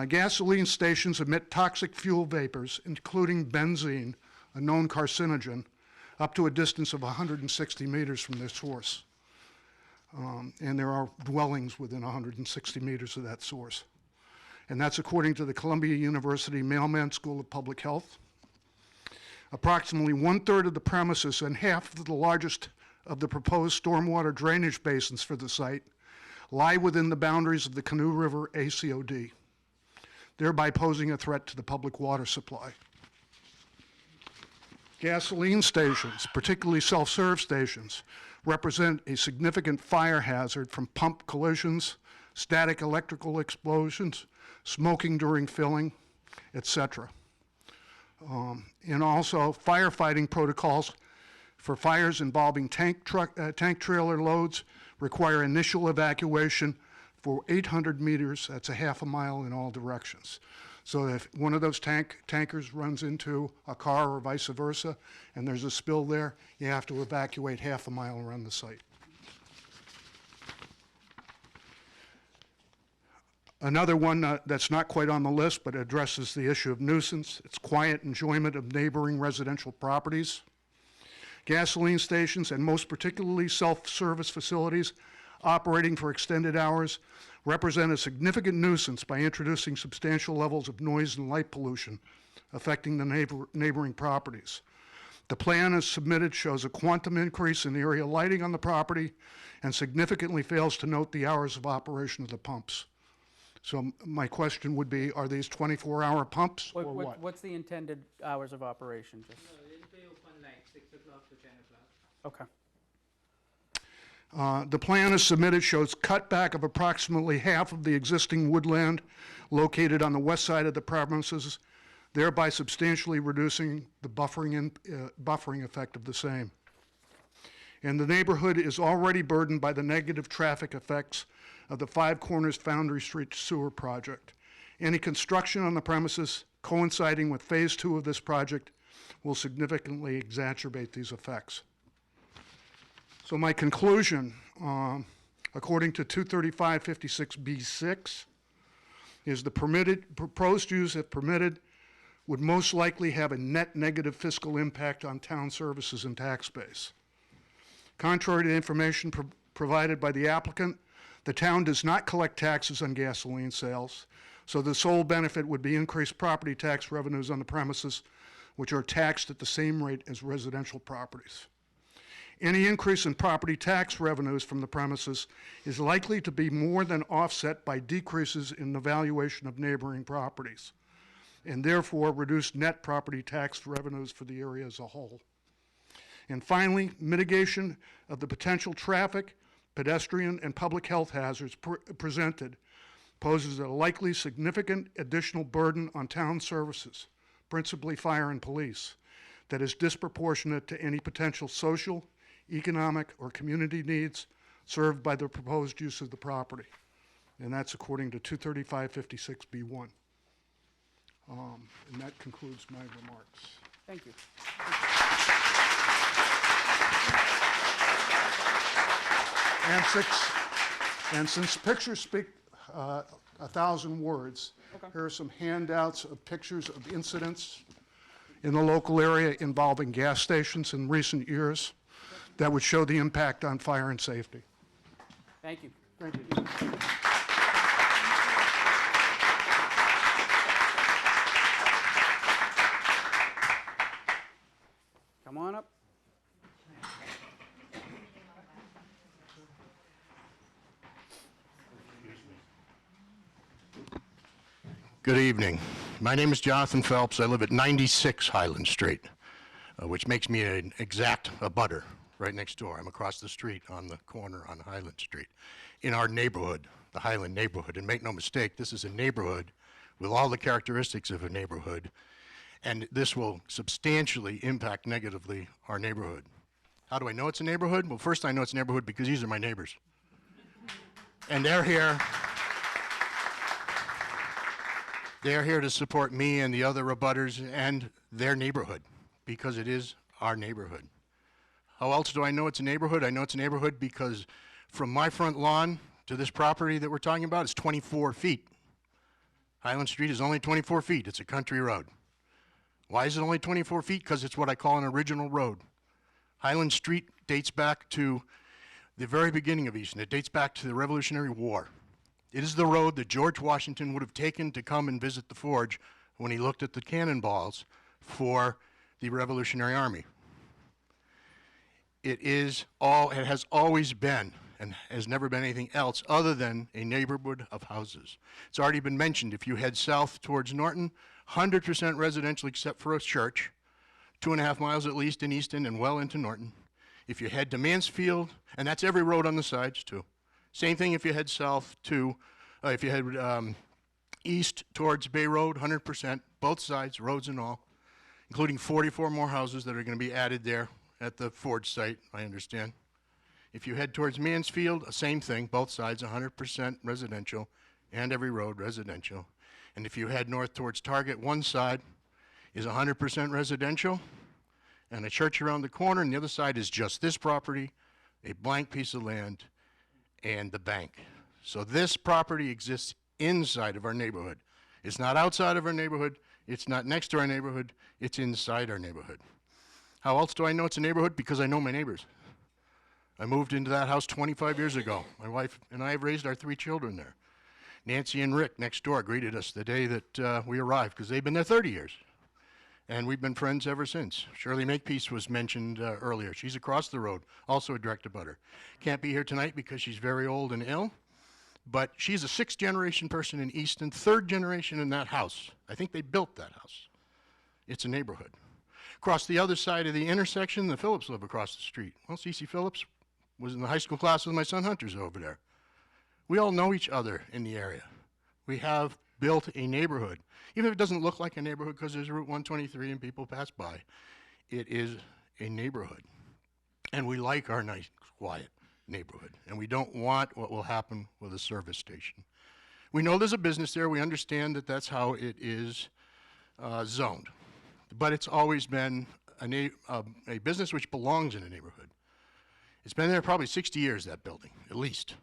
Gasoline stations emit toxic fuel vapors, including benzene, a known carcinogen, up to a distance of 160 meters from their source. And there are dwellings within 160 meters of that source. And that's according to the Columbia University Mailman School of Public Health. Approximately 1/3 of the premises and half of the largest of the proposed stormwater drainage basins for the site lie within the boundaries of the Canoe River ACOD, thereby posing a threat to the public water supply. Gasoline stations, particularly self-serve stations, represent a significant fire hazard from pump collisions, static electrical explosions, smoking during filling, etc. And also firefighting protocols for fires involving tank trailer loads require initial evacuation for 800 meters, that's a half a mile in all directions. So if one of those tankers runs into a car or vice versa, and there's a spill there, you have to evacuate half a mile around the site. Another one that's not quite on the list, but addresses the issue of nuisance. It's quiet enjoyment of neighboring residential properties. Gasoline stations, and most particularly self-service facilities operating for extended hours, represent a significant nuisance by introducing substantial levels of noise and light pollution affecting the neighboring properties. The plan as submitted shows a quantum increase in area lighting on the property and significantly fails to note the hours of operation of the pumps. So my question would be, are these 24-hour pumps or what? What's the intended hours of operation? Just It'll be open like 6 o'clock to 10 o'clock. okay. The plan as submitted shows cutback of approximately half of the existing woodland located on the west side of the premises, thereby substantially reducing the buffering effect of the same. And the neighborhood is already burdened by the negative traffic effects of the Five Corners Foundry Street sewer project. Any construction on the premises coinciding with phase 2 of this project will significantly exacerbate these effects. So my conclusion, according to 23556B6, is the proposed use, if permitted, would most likely have a net negative fiscal impact on town services and tax base. Contrary to information provided by the applicant, the town does not collect taxes on gasoline sales, so the sole benefit would be increased property tax revenues on the premises, which are taxed at the same rate as residential properties. Any increase in property tax revenues from the premises is likely to be more than offset by decreases in the valuation of neighboring properties, and therefore reduced net property tax revenues for the area as a whole. And finally, mitigation of the potential traffic, pedestrian, and public health hazards presented poses a likely significant additional burden on town services, principally fire and police, that is disproportionate to any potential social, economic, or community needs served by the proposed use of the property. And that's according to 23556B1. And that concludes my remarks. Thank you. And since pictures speak 1,000 words. Okay. Here are some handouts of pictures of incidents in the local area involving gas stations in recent years that would show the impact on fire and safety. Thank you. Thank you. Come on up. Good evening. My name is Jonathan Phelps. I live at 96 Highland Street, which makes me an exact abutter right next door. I'm across the street on the corner on Highland Street in our neighborhood, the Highland neighborhood. And make no mistake, this is a neighborhood with all the characteristics of a neighborhood, and this will substantially impact negatively our neighborhood. How do I know it's a neighborhood? Well, first I know it's a neighborhood because these are my neighbors. And they're here. They're here to support me and the other abutters and their neighborhood, because it is our neighborhood. How else do I know it's a neighborhood? I know it's a neighborhood because from my front lawn to this property that we're talking about is 24 feet. Highland Street is only 24 feet. It's a country road. Why is it only 24 feet? Because it's what I call an original road. Highland Street dates back to the very beginning of Easton. It dates back to the Revolutionary War. It is the road that George Washington would have taken to come and visit the forge when he looked at the cannonballs for the Revolutionary Army. It has always been and has never been anything else other than a neighborhood of houses. It's already been mentioned, if you head south towards Norton, 100% residential except for a church, 2.5 miles at least in Easton and well into Norton. If you head to Mansfield, and that's every road on the sides too. Same thing if you head south to, if you head east towards Bay Road, 100%, both sides, roads and all, including 44 more houses that are going to be added there at the Ford site, I understand. If you head towards Mansfield, same thing, both sides, 100% residential, and every road residential. And if you head north towards Target, one side is 100% residential, and a church around the corner, and the other side is just this property, a blank piece of land, and the bank. So this property exists inside of our neighborhood. It's not outside of our neighborhood, it's not next to our neighborhood, it's inside our neighborhood. How else do I know it's a neighborhood? Because I know my neighbors. I moved into that house 25 years ago. My wife and I have raised our 3 children there. Nancy and Rick next door greeted us the day that we arrived because they've been there 30 years. And we've been friends ever since. Shirley Makepeace was mentioned earlier. She's across the road, also a direct abutter. Can't be here tonight because she's very old and ill, but she's a 6th generation person in Easton, 3rd generation in that house. I think they built that house. It's a neighborhood. Across the other side of the intersection, the Phillips live across the street. Well, Cece Phillips was in the high school class with my son Hunter's over there. We all know each other in the area. We have built a neighborhood. Even if it doesn't look like a neighborhood because there's Route 123 and people pass by, it is a neighborhood. And we like our nice, quiet neighborhood. And we don't want what will happen with a service station. We know there's a business there. We understand that that's how it is zoned. But it's always been a business which belongs in a neighborhood. It's been there probably 60 years, that building, at least.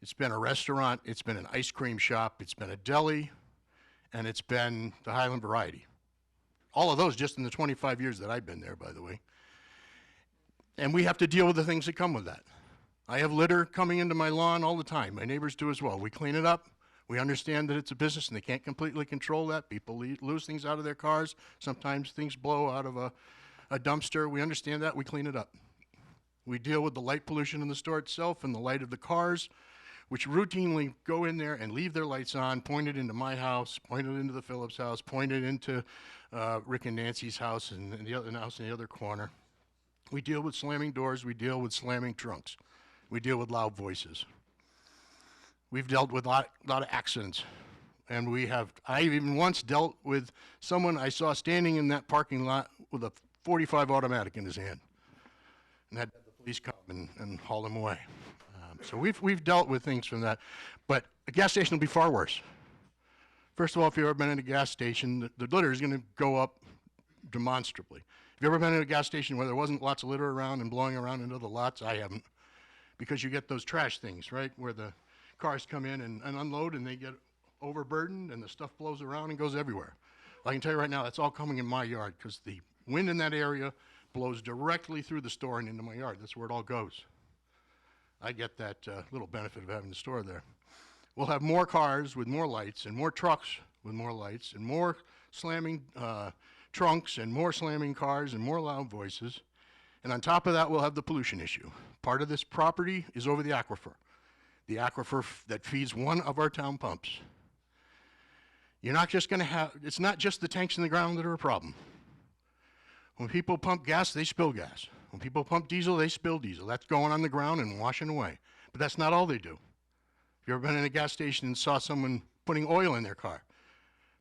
It's been a restaurant, it's been an ice cream shop, it's been a deli, and it's been the Highland Variety. All of those just in the 25 years that I've been there, by the way. And we have to deal with the things that come with that. I have litter coming into my lawn all the time. My neighbors do as well. We clean it up. We understand that it's a business and they can't completely control that. People lose things out of their cars. Sometimes things blow out of a dumpster. We understand that. We clean it up. We deal with the light pollution in the store itself and the light of the cars, which routinely go in there and leave their lights on, pointed into my house, pointed into the Phillips house, pointed into Rick and Nancy's house and the other house in the other corner. We deal with slamming doors. We deal with slamming trunks. We deal with loud voices. We've dealt with a lot of accidents. And I even once dealt with someone I saw standing in that parking lot with a .45 automatic in his hand. And had the police come and haul him away. So we've dealt with things from that. But a gas station will be far worse. First of all, if you've ever been in a gas station, the litter is going to go up demonstrably. Have you ever been in a gas station where there wasn't lots of litter around and blowing around into the lots? I haven't. Because you get those trash things, right, where the cars come in and unload and they get overburdened and the stuff blows around and goes everywhere. I can tell you right now, that's all coming in my yard because the wind in that area blows directly through the store and into my yard. That's where it all goes. I get that little benefit of having the store there. We'll have more cars with more lights and more trucks with more lights and more slamming trunks and more slamming cars and more loud voices. And on top of that, we'll have the pollution issue. Part of this property is over the aquifer that feeds one of our town pumps. You're not just going to have, it's not just the tanks in the ground that are a problem. When people pump gas, they spill gas. When people pump diesel, they spill diesel. That's going on the ground and washing away. But that's not all they do. If you've ever been in a gas station and saw someone putting oil in their car,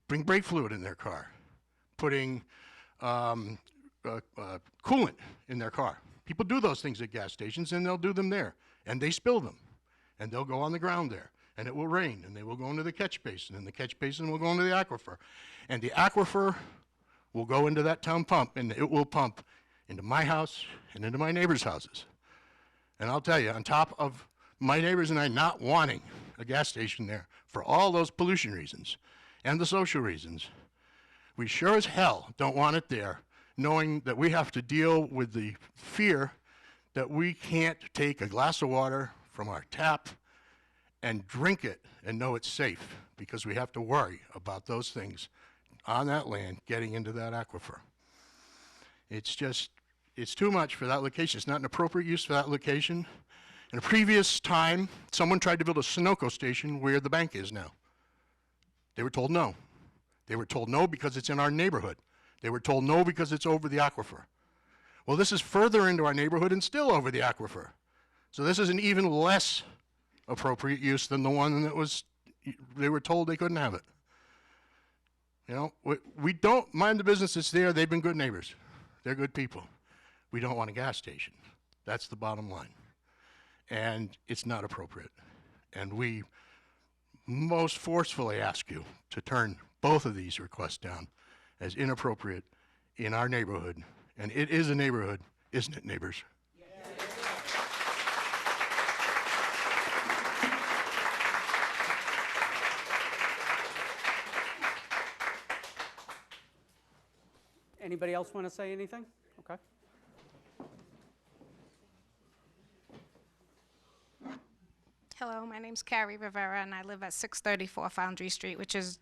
putting brake fluid in their car, putting coolant in their car. People do those things at gas stations and they'll do them there. And they spill them. And they'll go on the ground there. And it will rain and they will go into the catch basin. And the catch basin will go into the aquifer. And the aquifer will go into that town pump and it will pump into my house and into my neighbors' houses. And I'll tell you, on top of my neighbors and I not wanting a gas station there for all those pollution reasons and the social reasons, we sure as hell don't want it there, knowing that we have to deal with the fear that we can't take a glass of water from our tap and drink it and know it's safe because we have to worry about those things on that land getting into that aquifer. It's just, it's too much for that location. It's not an appropriate use for that location. In a previous time, someone tried to build a Sunoco station where the bank is now. They were told no. They were told no because it's in our neighborhood. They were told no because it's over the aquifer. Well, this is further into our neighborhood and still over the aquifer. So this is an even less appropriate use than the one that was, they were told they couldn't have it. You know, we don't mind the business that's there. They've been good neighbors. They're good people. We don't want a gas station. That's the bottom line. And it's not appropriate. And we most forcefully ask you to turn both of these requests down as inappropriate in our neighborhood. And it is a neighborhood, isn't it, neighbors? Anybody else want to say anything? Okay. Hello, my name's Carrie Rivera, and I live at 634 Foundry Street, which is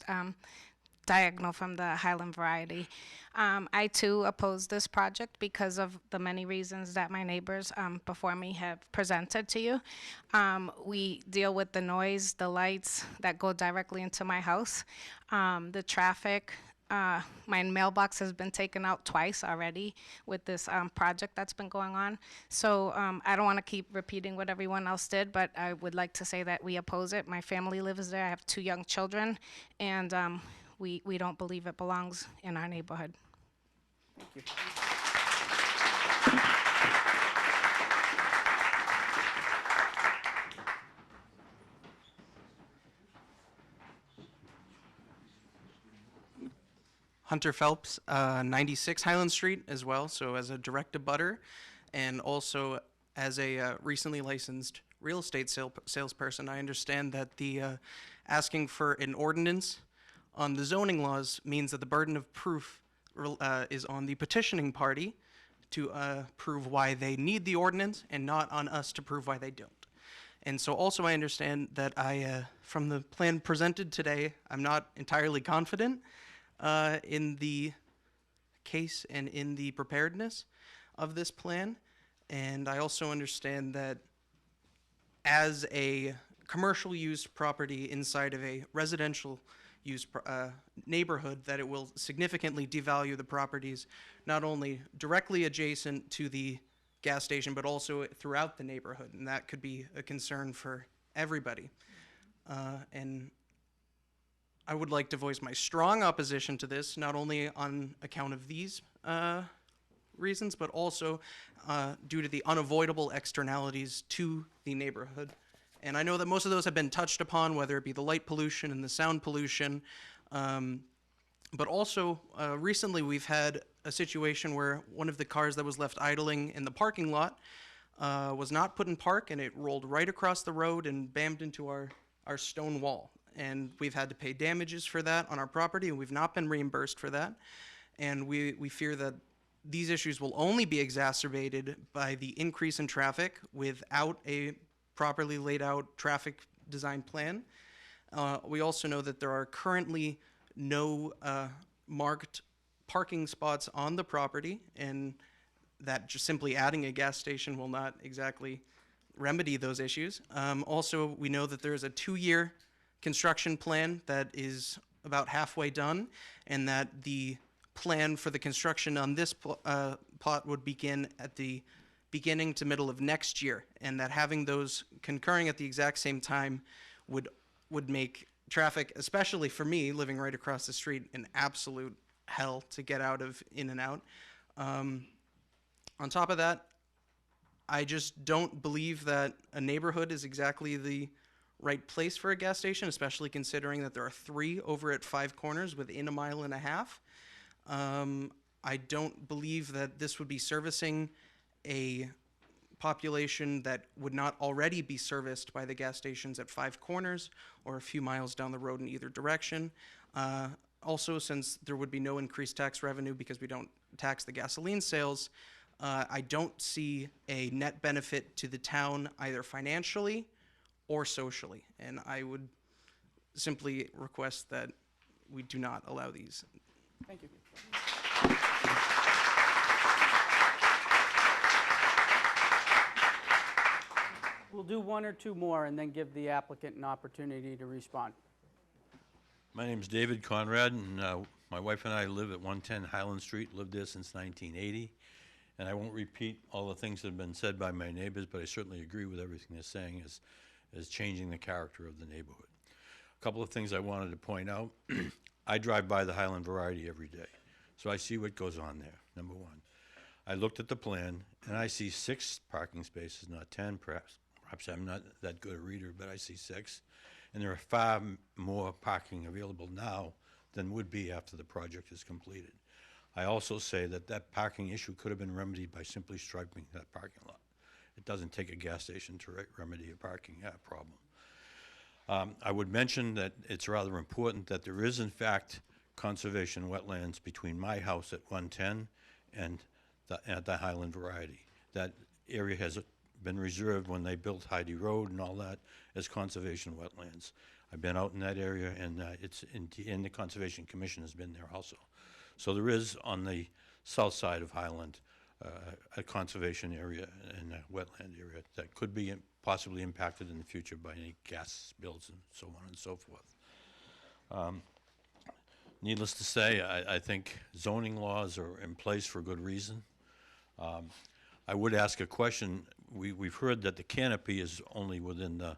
diagonal from the Highland Variety. I, too, oppose this project because of the many reasons that my neighbors before me have presented to you. We deal with the noise, the lights that go directly into my house, the traffic. My mailbox has been taken out twice already with this project that's been going on. So I don't want to keep repeating what everyone else did, but I would like to say that we oppose it. My family lives there. I have 2 young children, and we don't believe it belongs in our neighborhood. Thank you. Hunter Phelps, 96 Highland Street as well, so as a direct abutter, and also as a recently licensed real estate salesperson, I understand that the asking for an ordinance on the zoning laws means that the burden of proof is on the petitioning party to prove why they need the ordinance and not on us to prove why they don't. And so also I understand that from the plan presented today, I'm not entirely confident in the case and in the preparedness of this plan. And I also understand that as a commercial use property inside of a residential use neighborhood, that it will significantly devalue the properties not only directly adjacent to the gas station, but also throughout the neighborhood. And that could be a concern for everybody. And I would like to voice my strong opposition to this, not only on account of these reasons, but also due to the unavoidable externalities to the neighborhood. And I know that most of those have been touched upon, whether it be the light pollution and the sound pollution. But also, recently we've had a situation where one of the cars that was left idling in the parking lot was not put in park, and it rolled right across the road and bammed into our our stone wall. And we've had to pay damages for that on our property, and we've not been reimbursed for that. And we fear that these issues will only be exacerbated by the increase in traffic without a properly laid out traffic design plan. We also know that there are currently no marked parking spots on the property, and that just simply adding a gas station will not exactly remedy those issues. Also, we know that there is a 2-year construction plan that is about halfway done, and that the plan for the construction on this plot would begin at the beginning to middle of next year, and that having those concurring at the exact same time would make traffic, especially for me living right across the street, an absolute hell to get out of, in and out. On top of that, I just don't believe that a neighborhood is exactly the right place for a gas station, especially considering that there are 3 over at 5 corners within a mile and a half. I don't believe that this would be servicing a population that would not already be serviced by the gas stations at 5 corners or a few miles down the road in either direction. Also, since there would be no increased tax revenue because we don't tax the gasoline sales, I don't see a net benefit to the town either financially or socially. And I would simply request that we do not allow these. Thank you. We'll do 1 or 2 more and then give the applicant an opportunity to respond. My name's David Conrad, and my wife and I live at 110 Highland Street, lived there since 1980. And I won't repeat all the things that have been said by my neighbors, but I certainly agree with everything they're saying as changing the character of the neighborhood. A couple of things I wanted to point out. I drive by the Highland Variety every day, so I see what goes on there, number one. I looked at the plan, and I see 6 parking spaces, not 10 perhaps. Perhaps I'm not that good a reader, but I see 6. And there are far more parking available now than would be after the project is completed. I also say that that parking issue could have been remedied by simply striping that parking lot. It doesn't take a gas station to remedy a parking problem. I would mention that it's rather important that there is, in fact, conservation wetlands between my house at 110 and the Highland Variety. That area has been reserved when they built Heidi Road and all that as conservation wetlands. I've been out in that area, and the Conservation Commission has been there also. So there is, on the south side of Highland, a conservation area and a wetland area that could be possibly impacted in the future by any gas spills and so on and so forth. Needless to say, I think zoning laws are in place for good reason. I would ask a question. We've heard that the canopy is only within the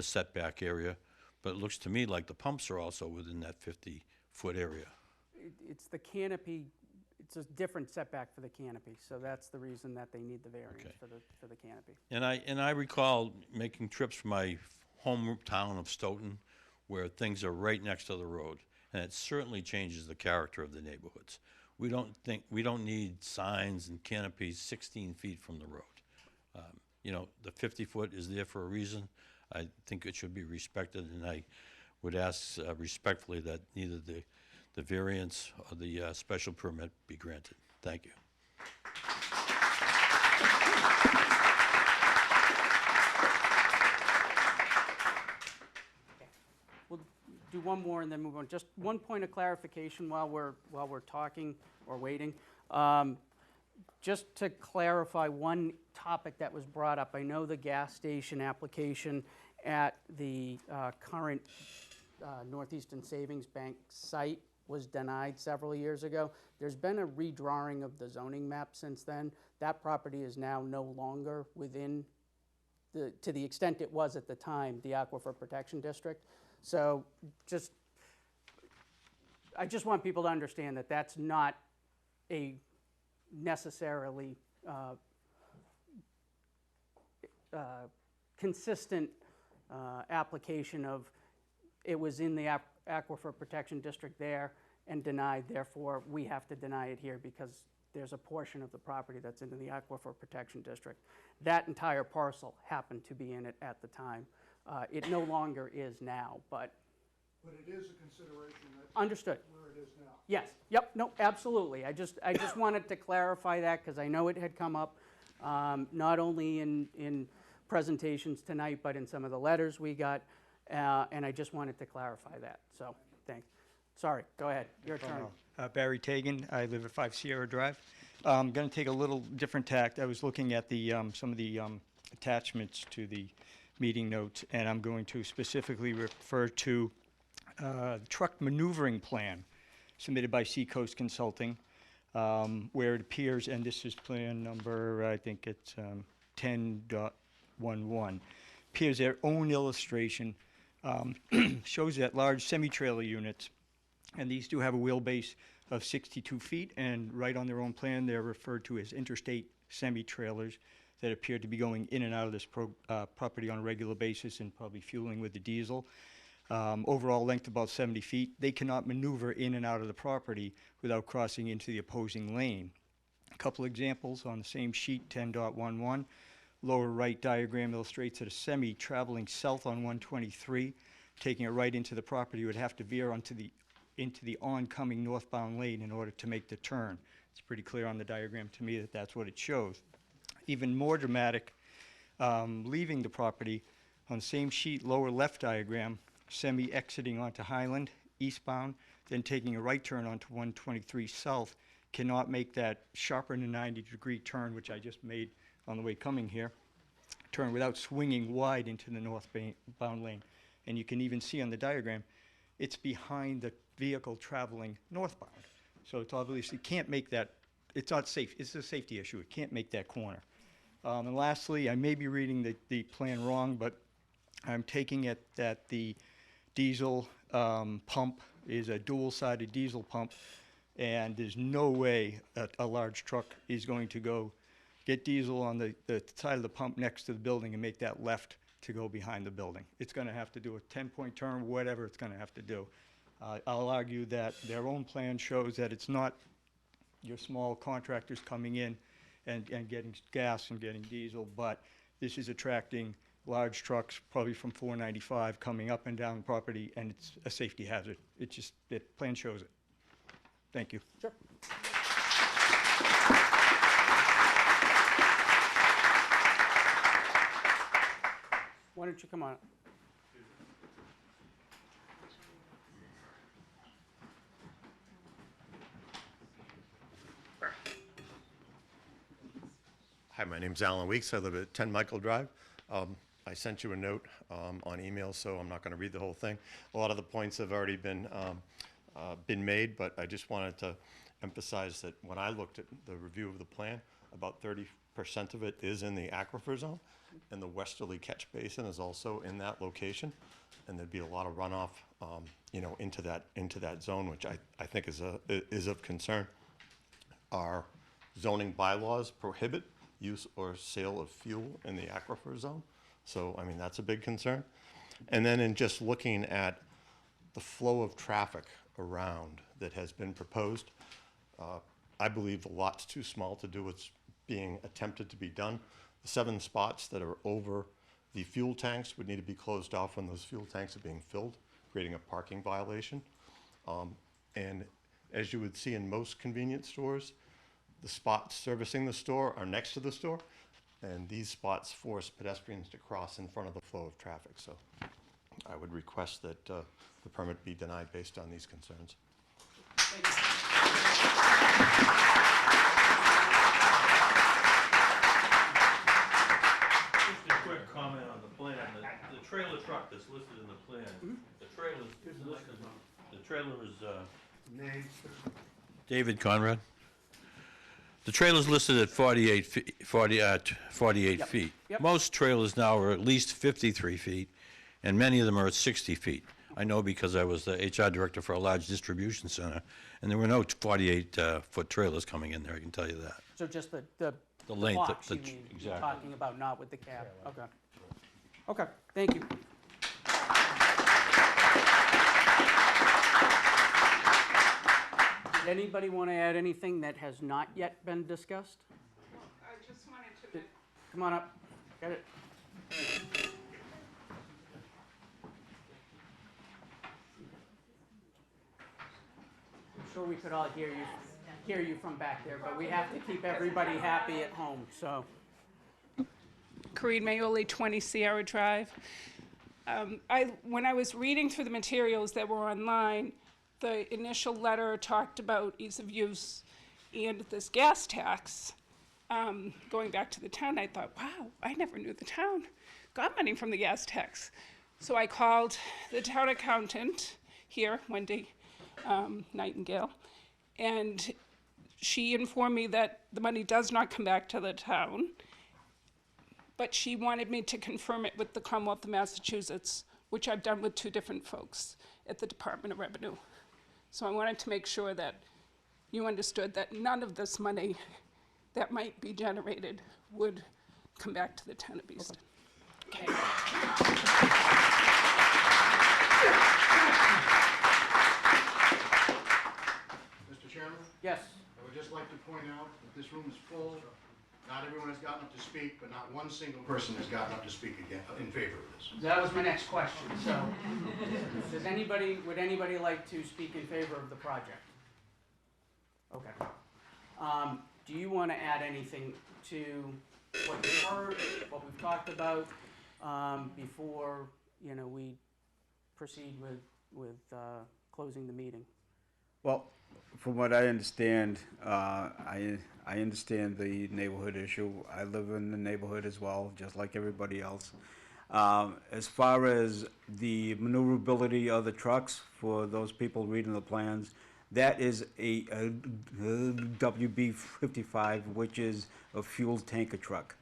setback area, but it looks to me like the pumps are also within that 50-foot area. It's the canopy, it's a different setback for the canopy, so that's the reason that they need the variance for the canopy. And I recall making trips from my hometown of Stoughton, where things are right next to the road, and it certainly changes the character of the neighborhoods. We don't need signs and canopies 16 feet from the road. You know, the 50-foot is there for a reason. I think it should be respected, and I would ask respectfully that neither the variance or the special permit be granted. Thank you. We'll do 1 more and then move on. Just 1 point of clarification while we're talking or waiting. Just to clarify one topic that was brought up, I know the gas station application at the current Northeastern Savings Bank site was denied several years ago. There's been a redrawing of the zoning map since then. That property is now no longer within, to the extent it was at the time, the Aquifer Protection District. So I just want people to understand that that's not a necessarily consistent application of it was in the Aquifer Protection District there and denied, therefore we have to deny it here because there's a portion of the property that's in the Aquifer Protection District. That entire parcel happened to be in it at the time. It no longer is now, but But it is a consideration that's understood. where it is now. Yes, yep, no, absolutely. I just wanted to clarify that because I know it had come up, not only in presentations tonight, but in some of the letters we got, and I just wanted to clarify that, so, thanks. Sorry, go ahead, your turn. Barry Tagan, I live at 5 Sierra Drive. I'm going to take a little different tact. I was looking at the, some of the attachments to the meeting notes, and I'm going to specifically refer to the truck maneuvering plan submitted by Seacoast Consulting, where it appears, and this is plan number, I think it's 10.11, appears their own illustration, shows that large semi-trailer units, and these do have a wheelbase of 62 feet, and right on their own plan, they're referred to as interstate semi-trailers that appear to be going in and out of this property on a regular basis and probably fueling with the diesel. Overall length about 70 feet. They cannot maneuver in and out of the property without crossing into the opposing lane. A couple examples on the same sheet, 10.11. Lower right diagram illustrates that a semi traveling south on 123, taking it right into the property, would have to veer into the oncoming northbound lane in order to make the turn. It's pretty clear on the diagram to me that that's what it shows. Even more dramatic, leaving the property on the same sheet, lower left diagram, semi exiting onto Highland eastbound, then taking a right turn onto 123 south, cannot make that sharper than 90-degree turn, which I just made on the way coming here, turn without swinging wide into the northbound lane. And you can even see on the diagram, it's behind the vehicle traveling northbound. So it's obviously can't make that, it's not safe, it's a safety issue, it can't make that corner. And lastly, I may be reading the plan wrong, but I'm taking it that the diesel pump is a dual-sided diesel pump, and there's no way that a large truck is going to go get diesel on the side of the pump next to the building and make that left to go behind the building. It's going to have to do a 10-point turn, whatever it's going to have to do. I'll argue that their own plan shows that it's not your small contractors coming in and getting gas and getting diesel, but this is attracting large trucks, probably from 495, coming up and down the property, and it's a safety hazard. It's just, the plan shows it. Thank you. Sure. Why don't you come on? Hi, my name's Alan Weeks. I live at 10 Michael Drive. I sent you a note on email, so I'm not going to read the whole thing. A lot of the points have already been made, but I just wanted to emphasize that when I looked at the review of the plan, about 30% of it is in the aquifer zone, and the westerly catch basin is also in that location, and there'd be a lot of runoff, into that zone, which I think is of concern. Our zoning bylaws prohibit use or sale of fuel in the aquifer zone. So, I mean, that's a big concern. And then in just looking at the flow of traffic around that has been proposed, I believe the lot's too small to do what's being attempted to be done. The 7 spots that are over the fuel tanks would need to be closed off when those fuel tanks are being filled, creating a parking violation. And as you would see in most convenience stores, the spots servicing the store are next to the store, and these spots force pedestrians to cross in front of the flow of traffic. So I would request that the permit be denied based on these concerns. Just a quick comment on the plan. The trailer truck that's listed in the plan, the trailer is David Conrad. The trailer's listed at 48 feet. Yep. Most trailers now are at least 53 feet, and many of them are at 60 feet. I know because I was the HR director for a large distribution center, and there were no 48-foot trailers coming in there, I can tell you that. So just the length, box, you mean, you're exactly. talking about, not with the cab? Okay. Okay, thank you. Did anybody want to add anything that has not yet been discussed? I just wanted to. Come on up. Get it. sure we could all hear you from back there, but we have to keep everybody happy at home, so. Corinne Mayoli, 20 Sierra Drive. When I was reading through the materials that were online, the initial letter talked about ease of use and this gas tax. Going back to the town, I thought, wow, I never knew the town got money from the gas tax. So I called the town accountant here, Wendy Nightingale, and she informed me that the money does not come back to the town, but she wanted me to confirm it with the Commonwealth of Massachusetts, which I've done with 2 different folks at the Department of Revenue. So I wanted to make sure that you understood that none of this money that might be generated would come back to the town of Easton. Okay. Mr. Chairman? Yes. I would just like to point out that this room is full. Not everyone has gotten up to speak, but not one single person has gotten up to speak again in favor of this. That was my next question, so, would anybody like to speak in favor of the project? Okay. Do you want to add anything to what you've heard, what we've talked about, before, we proceed with closing the meeting? Well, from what I understand, I understand the neighborhood issue. I live in the neighborhood as well, just like everybody else. As far as the maneuverability of the trucks, for those people reading the plans, that is a WB55, which is a fuel tanker truck.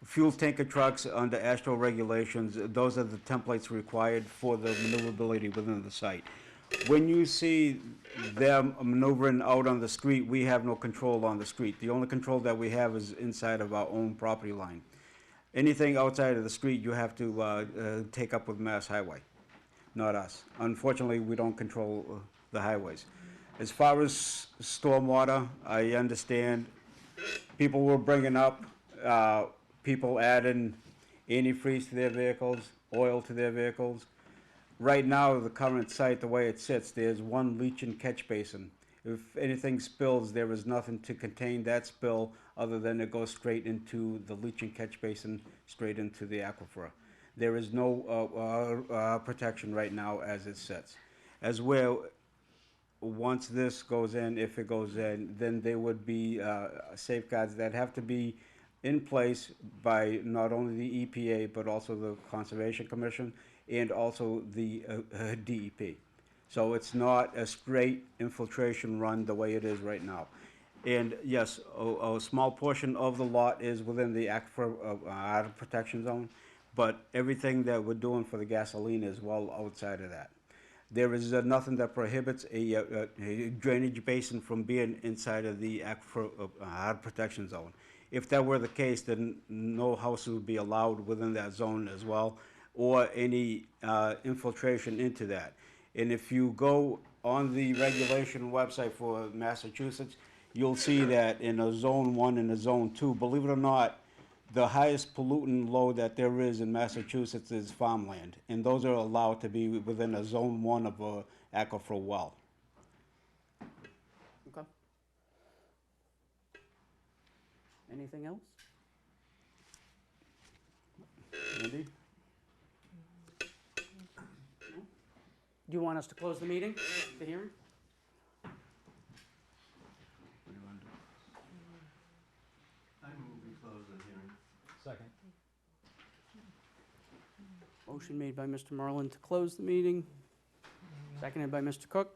Fuel tanker trucks under ASTRO regulations, those are the templates required for the maneuverability within the site. When you see them maneuvering out on the street, we have no control on the street. The only control that we have is inside of our own property line. Anything outside of the street, you have to take up with Mass Highway, not us. Unfortunately, we don't control the highways. As far as stormwater, I understand people were bringing up people adding antifreeze to their vehicles, oil to their vehicles. Right now, the current site, the way it sits, there's one leach and catch basin. If anything spills, there is nothing to contain that spill other than it goes straight into the leach and catch basin, straight into the aquifer. There is no protection right now as it sits. As well, once this goes in, if it goes in, then there would be safeguards that have to be in place by not only the EPA, but also the Conservation Commission and also the DEP. So it's not a straight infiltration run the way it is right now. And yes, a small portion of the lot is within the aquifer protection zone, but everything that we're doing for the gasoline is well outside of that. There is nothing that prohibits a drainage basin from being inside of the aquifer protection zone. If that were the case, then no house would be allowed within that zone as well, or any infiltration into that. And if you go on the regulation website for Massachusetts, you'll see that in a Zone 1 and a Zone 2, believe it or not, the highest pollutant load that there is in Massachusetts is farmland, and those are allowed to be within a Zone 1 of a aquifer well. Okay. Anything else? Andy? No? Do you want us to close the meeting, the hearing? I move we close the hearing. Second. Motion made by Mr. Merlin to close the meeting, seconded by Mr. Cook.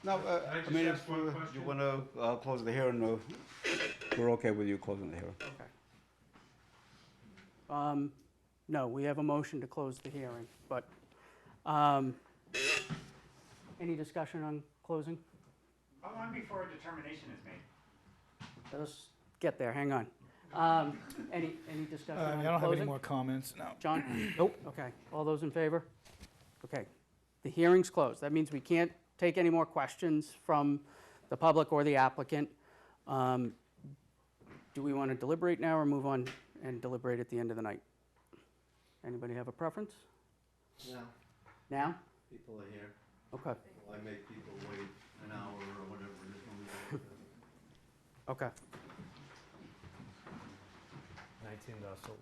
No, I mean, if you want to close the hearing, we're okay with you closing the hearing. Okay. No, we have a motion to close the hearing, but any discussion on closing? How long before a determination is made? Let us get there, hang on. Any discussion on I closing? don't have any more comments, no. John? Nope. Okay, all those in favor? Okay, the hearing's closed. That means we can't take any more questions from the public or the applicant. Do we want to deliberate now or move on and deliberate at the end of the night? Anybody have a preference? Now, Now? people are here. Okay. I make people wait an hour or whatever it is when we go. Okay. 19, so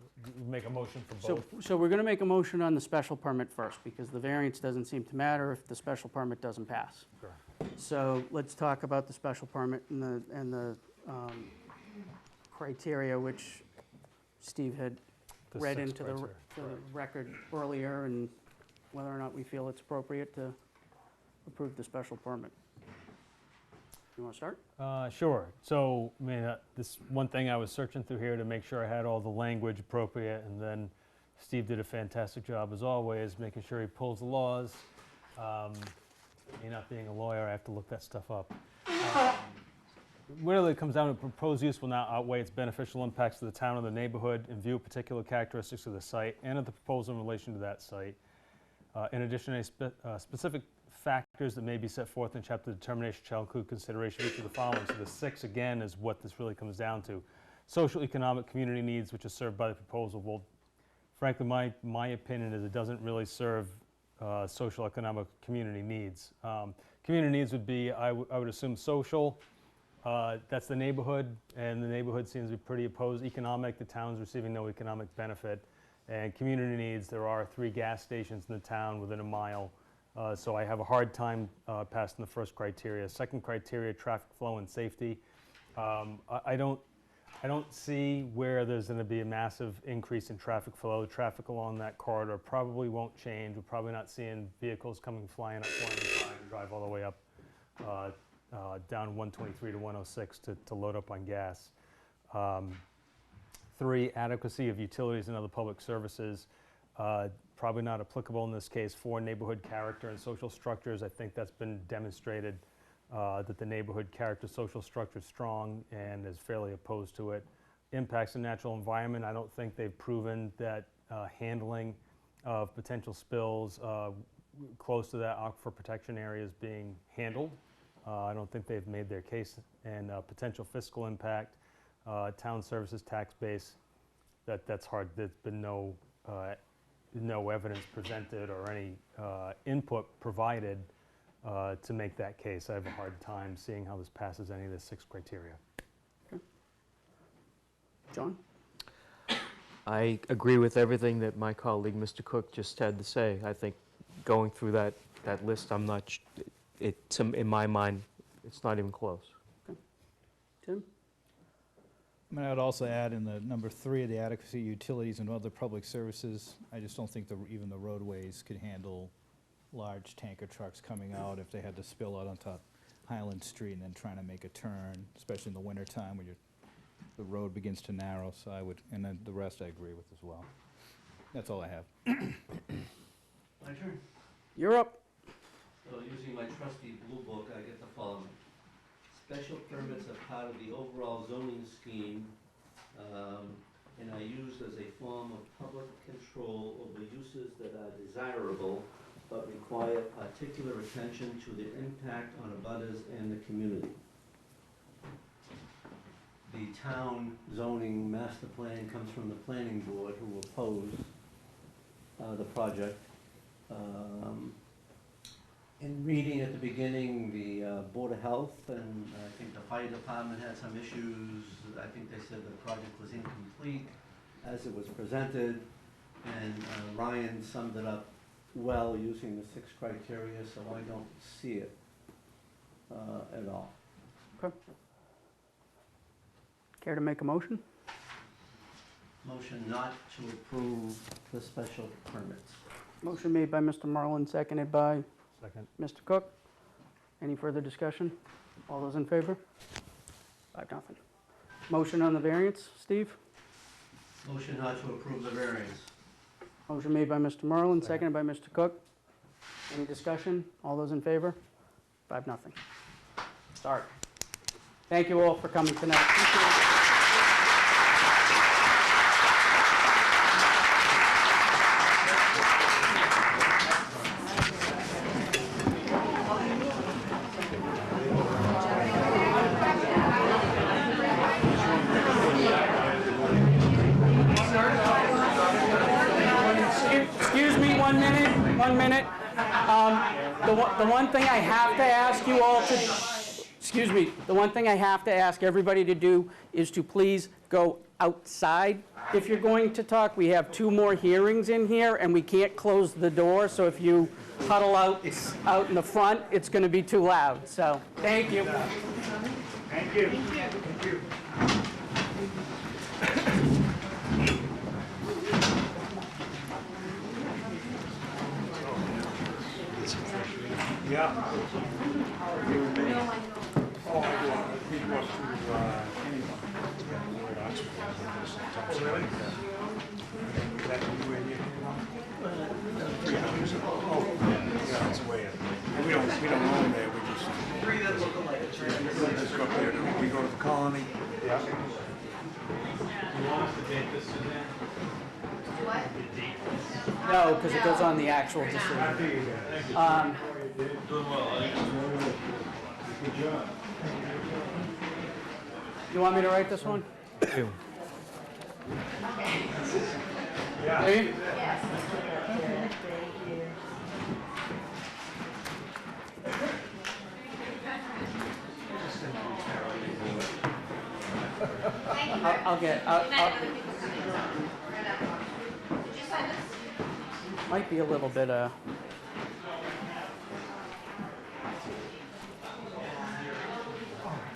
make a motion for So, both? so we're going to make a motion on the special permit first, because the variance doesn't seem to matter if the special permit doesn't pass. Sure. So let's talk about the special permit and the criteria which Steve had The read 6 into the criteria. to the record earlier, and whether or not we feel it's appropriate to approve the special permit. You want to start? Sure. So, I mean, this one thing I was searching through here to make sure I had all the language appropriate, and then Steve did a fantastic job, as always, making sure he pulls the laws. Me not being a lawyer, I have to look that stuff up. Really, it comes down to proposed use will not outweigh its beneficial impacts to the town or the neighborhood in view of particular characteristics of the site and of the proposal in relation to that site. In addition, any specific factors that may be set forth in chapter determination shall include consideration of each of the following. So the 6, again, is what this really comes down to. Social, economic, community needs, which is served by the proposal. Well, frankly, my opinion is it doesn't really serve social, economic, community needs. Community needs would be, I would assume, social. That's the neighborhood, and the neighborhood seems to be pretty opposed. Economic, the town's receiving no economic benefit. And community needs, there are 3 gas stations in the town within a mile. So I have a hard time passing the first criteria. Second criteria, traffic flow and safety. I don't see where there's going to be a massive increase in traffic flow. Traffic along that corridor probably won't change. We're probably not seeing vehicles coming flying up 105 and drive all the way up down 123 to 106 to load up on gas. 3, adequacy of utilities and other public services. Probably not applicable in this case. 4, neighborhood character and social structures. I think that's been demonstrated that the neighborhood character, social structure is strong and is fairly opposed to it. Impacts the natural environment. I don't think they've proven that handling of potential spills close to that aquifer protection area is being handled. I don't think they've made their case. And potential fiscal impact, town services tax base. That's hard. There's been no evidence presented or any input provided to make that case. I have a hard time seeing how this passes any of the 6 criteria. Okay. John? I agree with everything that my colleague, Mr. Cook, just had to say. I think going through that list, I'm not, in my mind, it's not even close. Okay. Tim? I mean, I would also add in the number 3, the adequacy of utilities and other public services. I just don't think even the roadways could handle large tanker trucks coming out if they had to spill out onto Highland Street and then trying to make a turn, especially in the wintertime when the road begins to narrow. So I would, and then the rest I agree with as well. That's all I have. My turn. You're up. So using my trusty blue book, I get the following. Special permits are part of the overall zoning scheme, and are used as a form of public control over uses that are desirable but require particular attention to the impact on abutters and the community. The town zoning master plan comes from the planning board, who opposed the project. In reading at the beginning, the Board of Health and I think the fire department had some issues. I think they said the project was incomplete as it was presented, and Ryan summed it up well using the 6 criteria, so I don't see it at all. Okay. Care to make a motion? Motion not to approve the special permits. Motion made by Mr. Merlin, seconded by Second. Mr. Cook. Any further discussion? All those in favor? 5-0. Motion on the variance, Steve? Motion not to approve the variance. Motion made by Mr. Merlin, seconded by Mr. Cook. Any discussion? All those in favor? 5-0. Start. Thank you all for coming tonight. Appreciate it. The one thing I have to ask you all to, excuse me, the one thing I have to ask everybody to do is to please go outside if you're going to talk. We have 2 more hearings in here, and we can't close the door, so if you huddle out in the front, it's going to be too loud. So, thank you. Thank you. Thank you. Yeah. Oh, I do. We go to anyone. Yeah, we're at Oxford. Oh, really? Is that you in here? 300. Oh, yeah, it's way up. We don't own there. We just. Three that look alike. We just go up there. We go to the colony. Yeah. You want us to date this, Suzanne? What? No, because it goes on the actual decision. You want me to write this one? Ew. Maybe? Might be a little bit,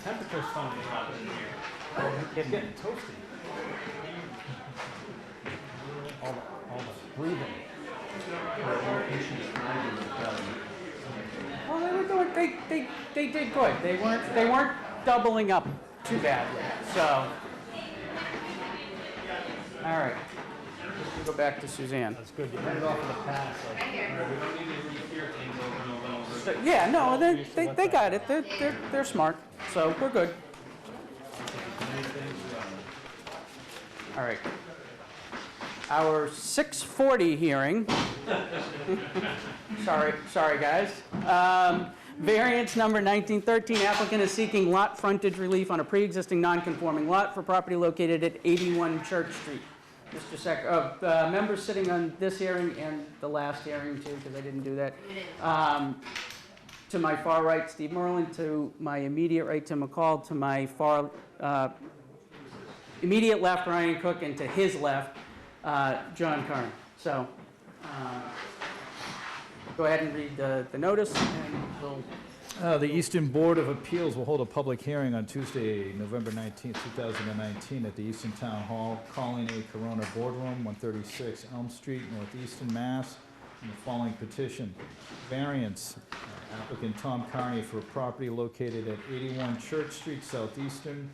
Temperature's funny. It's getting toasty. All the breathing. well, they were doing, they did good. They weren't doubling up too badly, so. All right. Go back to Suzanne. That's good. You headed off in the past. Like, we don't need to re-hear things over and over. So, yeah, no, they got it. They're smart, so we're good. All right. Our 6:40 hearing. sorry, guys. Variance number 1913, applicant is seeking lot frontage relief on a pre-existing non-conforming lot for property located at 81 Church Street. Mr. Members sitting on this hearing and the last hearing too, because I didn't do that. To my far right, Steve Merlin. To my immediate right, Tim McCall. To my far immediate left, Ryan Cook. And to his left, John Carn. So go ahead and read the notice, and we'll. The Easton Board of Appeals will hold a public hearing on Tuesday, November 19th, 2019, at the Easton Town Hall, calling a Corona Boardroom, 136 Elm Street, Northeastern, Mass. And the following petition: variance, applicant Tom Carney for a property located at 81 Church Street, Southeastern,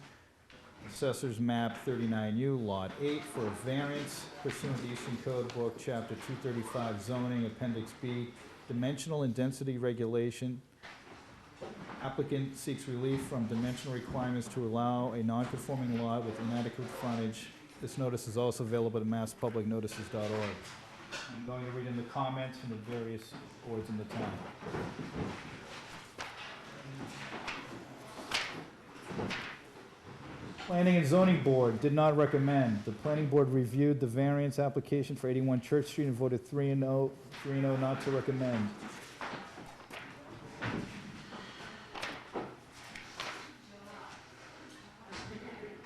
Assessors Map 39U, Lot 8, for a variance pursuant to Eastern Code Book, Chapter 235, Zoning, Appendix B, Dimensional and Density Regulation. Applicant seeks relief from dimensional requirements to allow a non-conforming lot with inadequate frontage. This notice is also available at masspublicnotices.org. I'm going to read in the comments from the various boards in the town. Planning and Zoning Board did not recommend. The Planning Board reviewed the variance application for 81 Church Street and voted 3-0 not to recommend.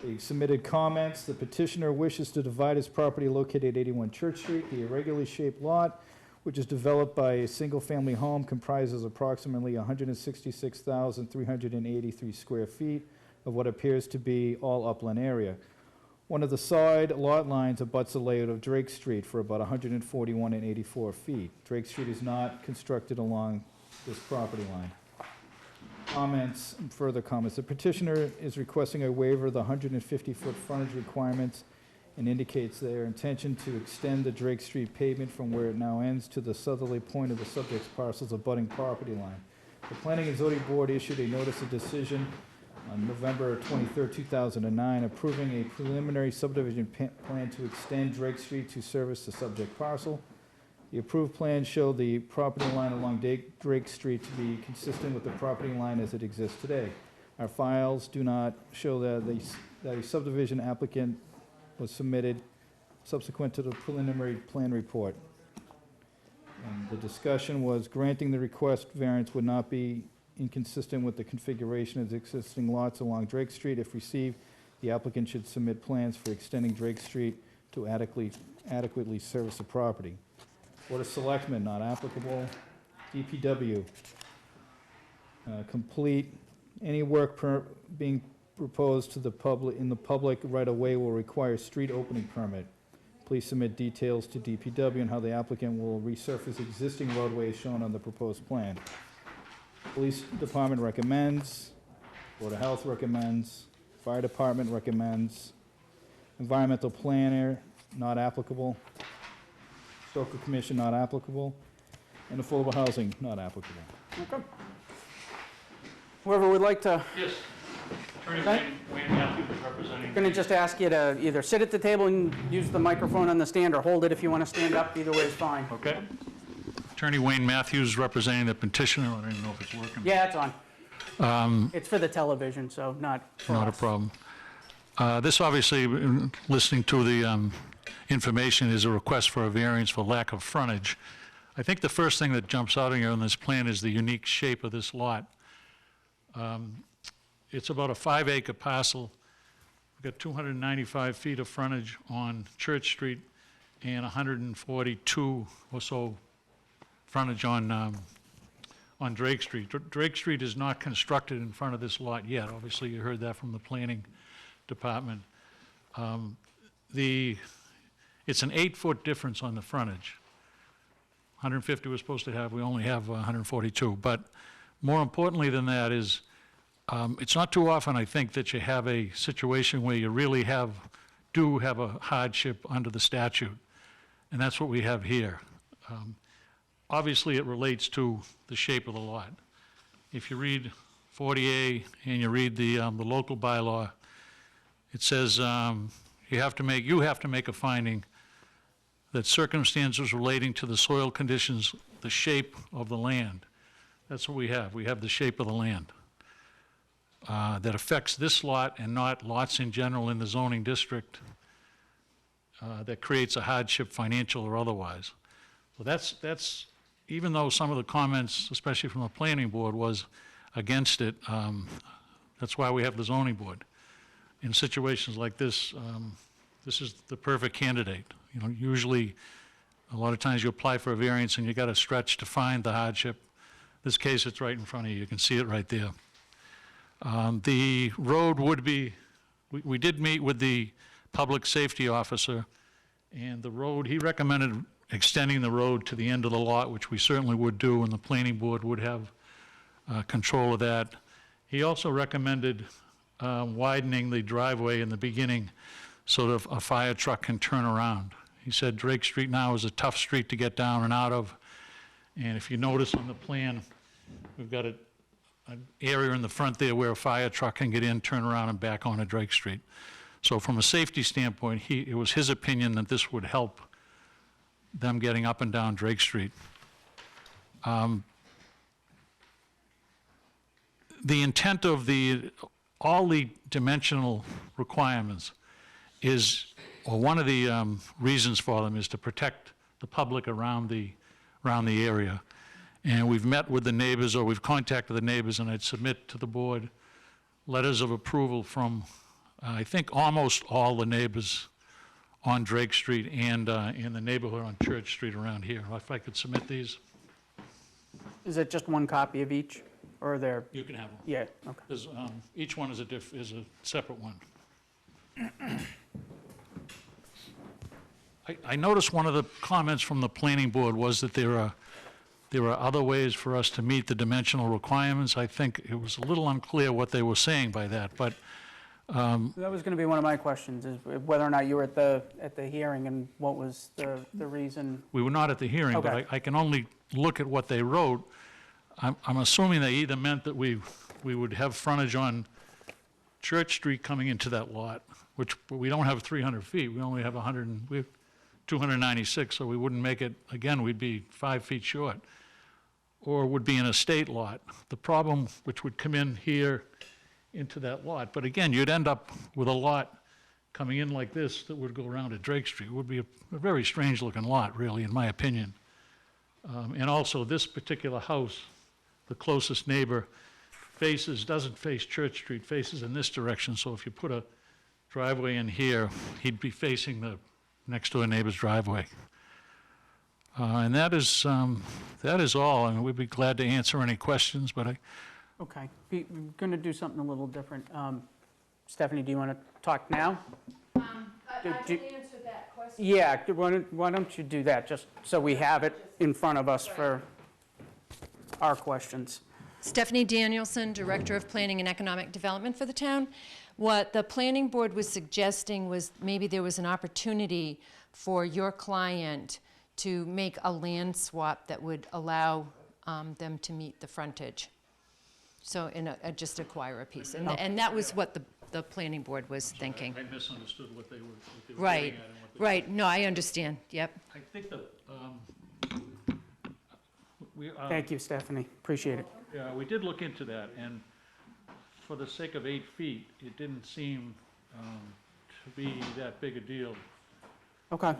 They submitted comments. The petitioner wishes to divide his property located at 81 Church Street. The irregularly shaped lot, which is developed by a single-family home, comprises approximately 166,383 square feet of what appears to be all upland area. One of the side lot lines abuts the layout of Drake Street for about 141 and 84 feet. Drake Street is not constructed along this property line. Comments, further comments. The petitioner is requesting a waiver of the 150-foot frontage requirements and indicates their intention to extend the Drake Street pavement from where it now ends to the southerly point of the subject's parcel's abutting property line. The Planning and Zoning Board issued a notice of decision on November 23, 2009, approving a preliminary subdivision plan to extend Drake Street to service the subject parcel. The approved plan showed the property line along Drake Street to be consistent with the property line as it exists today. Our files do not show that a subdivision applicant was submitted subsequent to the preliminary plan report. And the discussion was granting the request variance would not be inconsistent with the configuration of the existing lots along Drake Street. If received, the applicant should submit plans for extending Drake Street to adequately service the property. Board of Selectmen, not applicable. DPW, complete. Any work being proposed to the public, in the public right-of-way will require street opening permit. Please submit details to DPW on how the applicant will resurface existing roadways shown on the proposed plan. Police Department recommends. Board of Health recommends. Fire Department recommends. Environmental Planner, not applicable. Historical Commission, not applicable. And Affordable Housing, not applicable. Okay. Whoever would like to, Yes. Attorney Okay. Wayne Matthews is representing. I'm going to just ask you to either sit at the table and use the microphone on the stand, or hold it if you want to stand up. Either way is fine. Okay. Attorney Wayne Matthews representing the petitioner. I don't even know if it's working. Yeah, it's on. It's for the television, so not for Not a us. problem. This obviously, listening to the information, is a request for a variance for lack of frontage. I think the first thing that jumps out at you on this plan is the unique shape of this lot. It's about a 5-acre parcel. We've got 295 feet of frontage on Church Street and 142 or so frontage on Drake Street. Drake Street is not constructed in front of this lot yet. Obviously, you heard that from the planning department. It's an 8-foot difference on the frontage. 150 we're supposed to have, we only have 142. But more importantly than that is, it's not too often, I think, that you have a situation where you really do have a hardship under the statute. And that's what we have here. Obviously, it relates to the shape of the lot. If you read 40A and you read the local bylaw, it says you have to make a finding that circumstances relating to the soil conditions, the shape of the land. That's what we have. We have the shape of the land that affects this lot and not lots in general in the zoning district that creates a hardship, financial or otherwise. So that's even though some of the comments, especially from the planning board, was against it, that's why we have the zoning board. In situations like this, this is the perfect candidate. You know, usually, a lot of times you apply for a variance and you got to stretch to find the hardship. This case, it's right in front of you. You can see it right there. The road would be, we did meet with the public safety officer, and the road, he recommended extending the road to the end of the lot, which we certainly would do, and the planning board would have control of that. He also recommended widening the driveway in the beginning so that a fire truck can turn around. He said Drake Street now is a tough street to get down and out of, and if you notice on the plan, we've got an area in the front there where a fire truck can get in, turn around, and back onto Drake Street. So from a safety standpoint, it was his opinion that this would help them getting up and down Drake Street. The intent of all the dimensional requirements is, or one of the reasons for them is to protect the public around the area. And we've met with the neighbors, or we've contacted the neighbors, and I'd submit to the board letters of approval from, I think, almost all the neighbors on Drake Street and in the neighborhood on Church Street around here. If I could submit these. Is it just one copy of each, or are there? You can have them. Yeah, okay. There's, each one is a separate one. I noticed one of the comments from the planning board was that there are other ways for us to meet the dimensional requirements. I think it was a little unclear what they were saying by that, but That was going to be one of my questions, is whether or not you were at the hearing and what was the reason. we were not at the hearing, but Okay. I can only look at what they wrote. I'm assuming they either meant that we would have frontage on Church Street coming into that lot, which we don't have 300 feet. We only have 296, so we wouldn't make it, again, we'd be 5 feet short. Or would be an estate lot. The problem, which would come in here into that lot, but again, you'd end up with a lot coming in like this that would go around to Drake Street. It would be a very strange looking lot, really, in my opinion. And also, this particular house, the closest neighbor doesn't face Church Street, faces in this direction. So if you put a driveway in here, he'd be facing the next door neighbor's driveway. And that is all. I mean, we'd be glad to answer any questions, but Okay, we're going to do something a little different. Stephanie, do you want to talk now? I can answer that question. Yeah, why don't you do that, just so we have it in front of us for our questions. Stephanie Danielson, Director of Planning and Economic Development for the town. What the planning board was suggesting was maybe there was an opportunity for your client to make a land swap that would allow them to meet the frontage. So just acquire a piece. And that was what the planning board was thinking. I misunderstood what they were Right, getting at and what they right. No, I understand. Yep. I think that Thank you, Stephanie, appreciate it. yeah, we did look into that, and for the sake of 8 feet, it didn't seem to be that big a deal. Okay.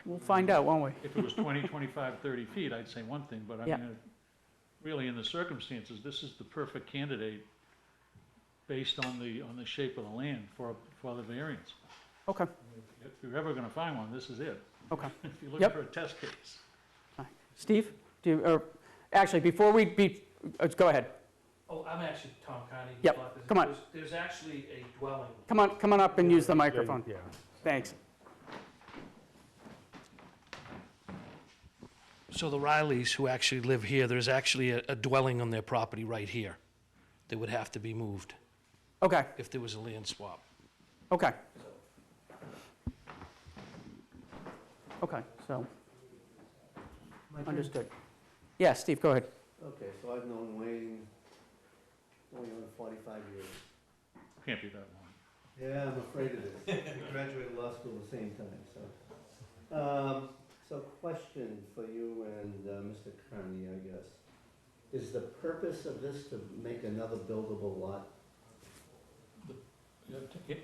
We'll find out, won't we? If it was 20, 25, 30 feet, I'd say one thing, but I Yeah. mean, really, in the circumstances, this is the perfect candidate based on the shape of the land for the variance. Okay. If you're ever gonna find one, this is it. Okay. If you're looking Yep. for a test case. Steve, actually, before we go ahead. Oh, I'm actually Tom Connie. Yep, come on. There's actually a dwelling. Come on up and use the microphone. Yeah. Thanks. So the Rileys who actually live here, there's actually a dwelling on their property right here that would have to be moved Okay, if there was a land swap. okay. Okay, so, understood. Yeah, Steve, go ahead. Okay, so I've known Wayne going on 45 years. Can't be that long. Yeah, I'm afraid it is. We graduated law school at the same time, so. So question for you and Mr. Carney, I guess. Is the purpose of this to make another buildable lot?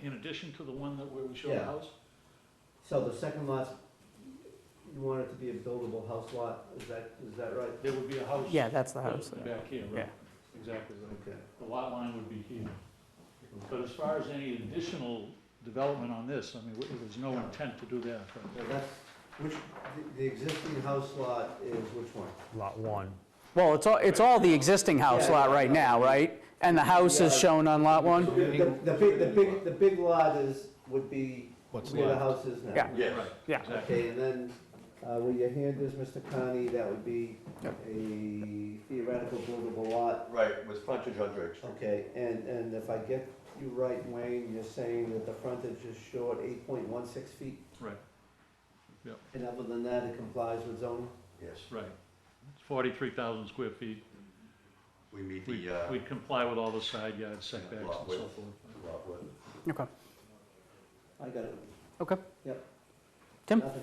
In addition to the one where we show the Yeah. house? So the second lot, you want it to be a buildable house lot, is that right? There would be a house. Yeah, that's the house. Back here, Yeah. right? Exactly right. Okay. The lot line would be here. But as far as any additional development on this, I mean, there's no intent to do that. So that's, the existing house lot is which one? Lot 1. Well, it's all the existing house lot right now, right? And the house is shown on lot 1? The big lot would be What's where the left? house is now. Yeah. Yes. Right. Yeah. Okay, and then, where your hand is, Mr. Connie, that would be a theoretical buildable lot. Right, with frontage on Drake Street. Okay, and if I get you right, Wayne, you're saying that the frontage is short 8.16 feet? Right. Yep. And other than that, it complies with zoning? Yes. Right. It's 43,000 square feet. We meet We comply with all the side yard setbacks and lot so width. forth. lot width. Okay, I got it. okay. Yep. Tim? Nothing.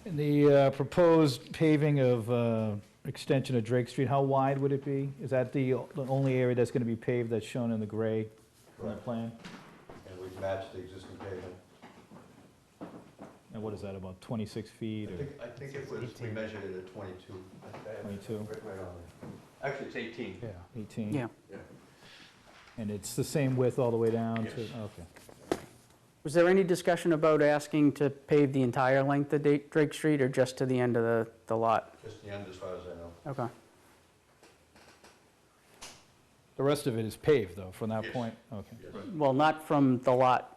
In the proposed paving of extension of Drake Street, how wide would it be? Is that the only area that's going to be paved that's shown in the gray on the plan? And we've matched the existing pavement. And what is that, about 26 feet or I think it was, we measured it at 22. 22? Right on there. Actually, it's 18. Yeah. 18? Yeah. Yeah. And it's the same width all the way down to, Yes. okay. Was there any discussion about asking to pave the entire length of Drake Street or just to the end of the lot? Just the end as far as I know. Okay. The rest of it is paved, though, from that Yes. point? Okay. Well, not from the lot.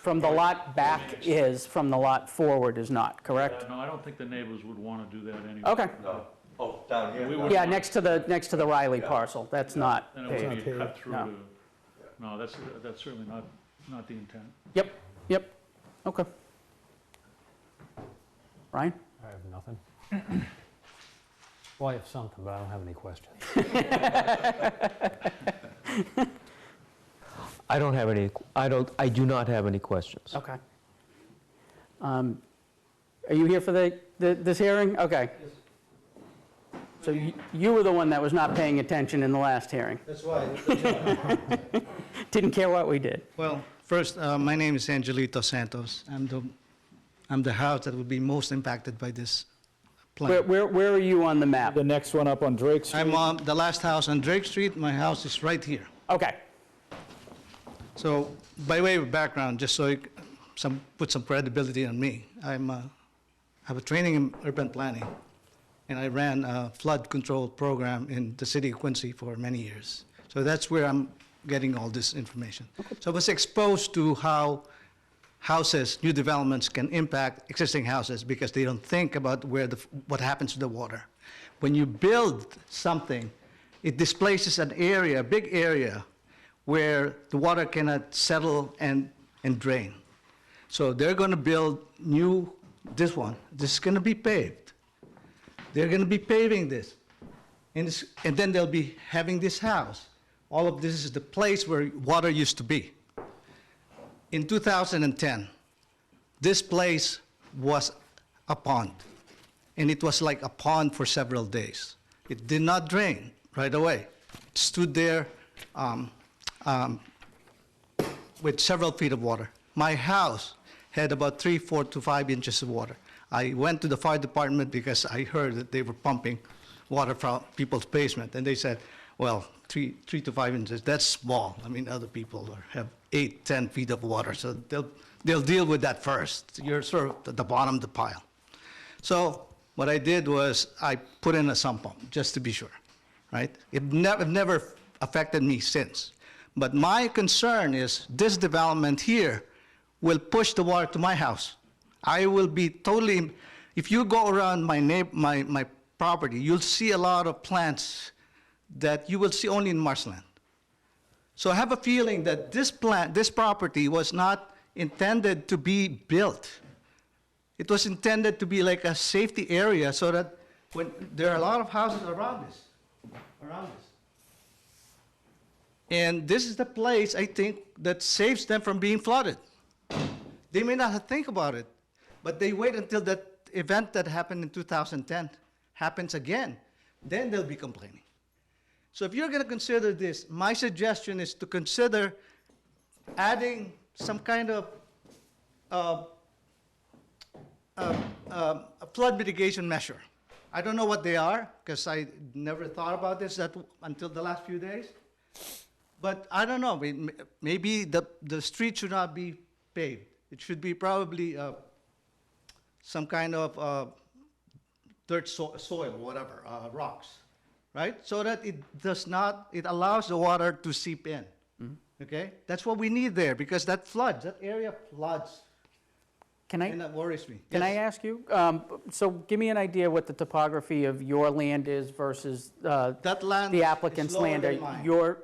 From the lot back is, from the lot forward is not, correct? No, I don't think the neighbors would want to do that anyway. Okay. No. Oh, down here? We would- Yeah, next to the Riley Yeah. parcel. That's not Then it would paved. be cut through No. to, no, that's certainly not the intent. Yep, yep. Okay. Ryan? I have nothing. Well, I have something, but I don't have any questions. I don't have any, I do not have any questions. Okay. Are you here for this hearing? Okay. So you were the one that was not paying attention in the last hearing. That's why. Didn't care what we did. Well, first, my name is Angelito Santos. I'm the house that would be most impacted by this plan. Where are you on the map? The next one up on Drake Street. I'm on the last house on Drake Street. My house is right here. Okay. So by way of background, just so put some credibility on me, I have a training in urban planning, and I ran a flood control program in the city of Quincy for many years. So that's where I'm getting all this information. So I was exposed to how houses, new developments can impact existing houses because they don't think about what happens to the water. When you build something, it displaces an area, a big area, where the water cannot settle and drain. So they're going to build this is going to be paved. They're going to be paving this. And then they'll be having this house. All of this is the place where water used to be. In 2010, this place was a pond. And it was like a pond for several days. It did not drain right away. It stood there with several feet of water. My house had about 4 to 5 inches of water. I went to the fire department because I heard that they were pumping water from people's basement. And they said, well, 3 to 5 inches, that's small. I mean, other people have 8, 10 feet of water, so they'll deal with that first. You're sort of at the bottom of the pile. So what I did was I put in a sump pump, just to be sure, right? It never affected me since. But my concern is this development here will push the water to my house. I will be totally, if you go around my property, you'll see a lot of plants that you will see only in marshland. So I have a feeling that this property was not intended to be built. It was intended to be like a safety area so that when there are a lot of houses around this. And this is the place, I think, that saves them from being flooded. They may not think about it, but they wait until that event that happened in 2010 happens again. Then they'll be complaining. So if you're going to consider this, my suggestion is to consider adding some kind of a flood mitigation measure. I don't know what they are, because I never thought about this until the last few days. But I don't know, maybe the street should not be paved. It should be probably some kind of dirt soil, whatever, rocks, right? So that it allows the water to seep in, okay? That's what we need there, because that area floods. And that worries me. Can I ask you? So give me an idea what the topography of your land is versus that land the applicant's is lower land. than mine.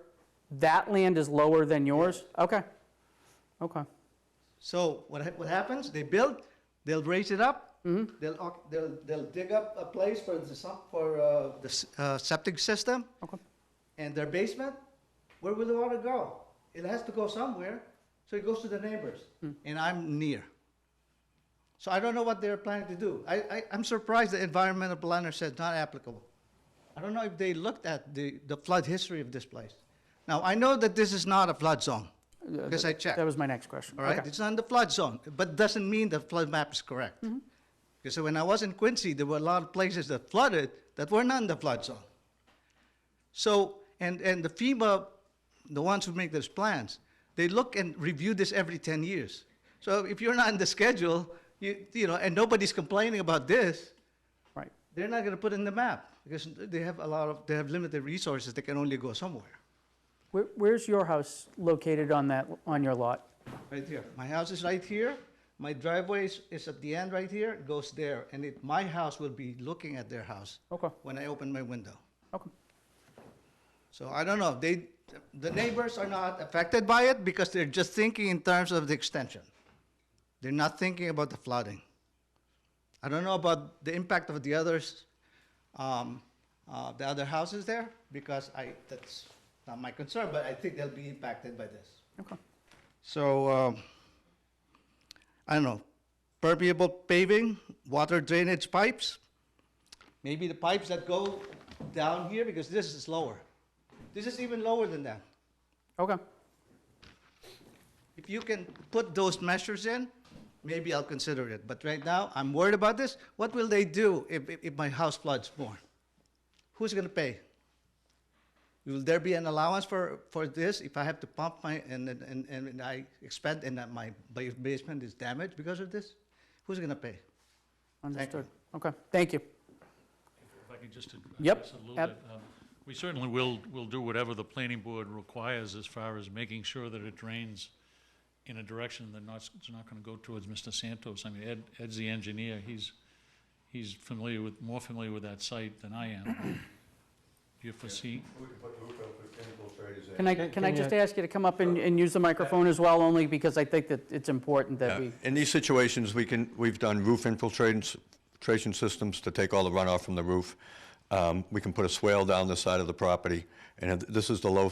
That land is lower than yours? Okay. Okay. So what happens? They build, they'll raise it up, they'll dig up a place for the septic system, and their basement. Where will the water go? It has to go somewhere, so it goes to the neighbors, and I'm near. So I don't know what they're planning to do. I'm surprised the environmental planner said not applicable. I don't know if they looked at the flood history of this place. Now, I know that this is not a flood zone, because I checked. That was my next question. All right, it's not in the flood zone, but doesn't mean the flood map is correct. Because when I was in Quincy, there were a lot of places that flooded that were not in the flood zone. So, and the FEMA, the ones who make those plans, they look and review this every 10 years. So if you're not in the schedule, you know, and nobody's complaining about this, right? They're not going to put in the map because they have limited resources. They can only go somewhere. Where's your house located on your lot? Right here. My house is right here. My driveway is at the end right here. It goes there, and my house will be looking at their house. When I open my window. Okay. So I don't know. The neighbors are not affected by it because they're just thinking in terms of the extension. They're not thinking about the flooding. I don't know about the impact of the others, the other houses there, because that's not my concern, but I think they'll be impacted by this. Okay. So, I don't know, permeable paving, water drainage pipes, maybe the pipes that go down here, because this is lower. This is even lower than that. Okay. If you can put those measures in, maybe I'll consider it. But right now, I'm worried about this. What will they do if my house floods more? Who's gonna pay? Will there be an allowance for this if I have to pump and I expend and that my basement is damaged because of this? Who's gonna pay? Understood. Okay, thank you. If I could just Yep. address a little Yep. bit. We certainly will do whatever the planning board requires as far as making sure that it drains in a direction that it's not gonna go towards Mr. Santos. I mean, Ed's the engineer. He's more familiar with that site than I am. Do you foresee? Can I just ask you to come up and use the microphone as well, only because I think that it's important that we... In these situations, we've done roof infiltration systems to take all the runoff from the roof. We can put a swale down the side of the property, and if this is the low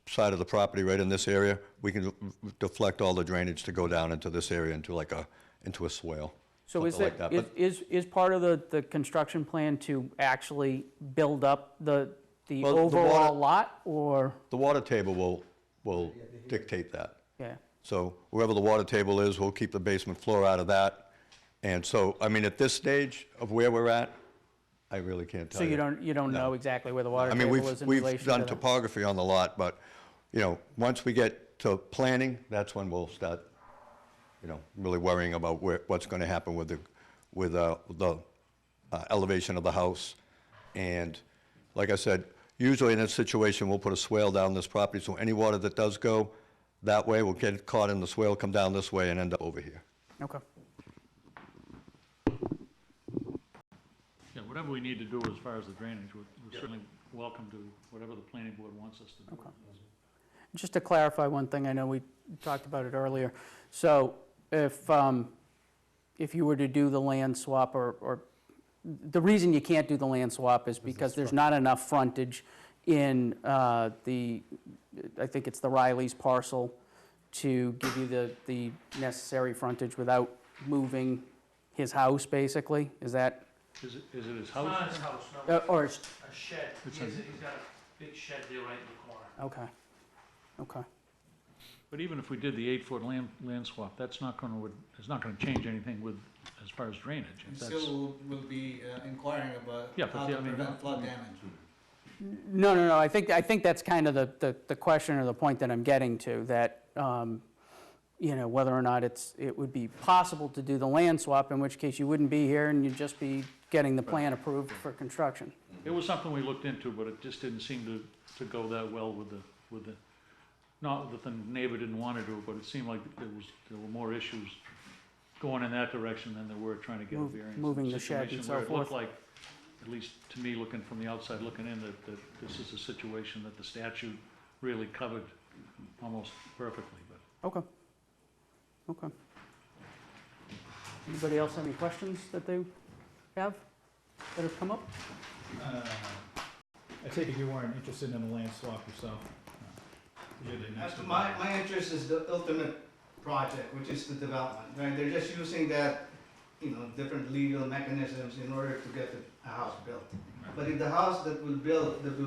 side of the property right in this area, we can deflect all the drainage to go down into this area into a swale. So is something like that. But is part of the construction plan to actually build up the Well, the overall water- lot, or? The water table will dictate that. Yeah. So wherever the water table is, we'll keep the basement floor out of that. And so, I mean, at this stage of where we're at, I really can't tell So you. you don't know exactly where the water I mean, table is in relation we've to done that? topography on the lot, but, once we get to planning, that's when we'll start, really worrying about what's going to happen with the elevation of the house. And like I said, usually in this situation, we'll put a swale down this property, so any water that does go that way will get caught in the swale, come down this way, and end up over here. Okay. Yeah, whatever we need to do as far as the drainage, we're certainly welcome to whatever the planning board wants us to do. Just to clarify one thing, I know we talked about it earlier. So if you were to do the land swap, or the reason you can't do the land swap is because there's not enough frontage in I think it's the Riley's parcel to give you the necessary frontage without moving his house, basically? Is that? Is it his It's house? not his house, no. Or A shed. He's got a big shed there right in the corner. Okay. Okay. But even if we did the 8-foot land swap, it's not gonna change anything as far as drainage. If that's- Still will be inquiring about Yeah, but how yeah, to I mean, prevent flood damage. No. I think that's kind of the question or the point that I'm getting to, that, whether or not it would be possible to do the land swap, in which case you wouldn't be here and you'd just be getting the plan approved for construction. It was something we looked into, but it just didn't seem to go that well with the, not that the neighbor didn't want to do it, but it seemed like there were more issues going in that direction than there were trying to get a variance. Moving the shed and Situation so where it looked forth. like, at least to me, looking from the outside, looking in, that this is a situation that the statute really covered almost perfectly, but. Okay. Anybody else have any questions that they have that have come up? I take it you weren't interested in a land swap yourself? You're the next one. My interest is the ultimate project, which is the development, right? They're just using that, different legal mechanisms in order to get a house built. But if the house that will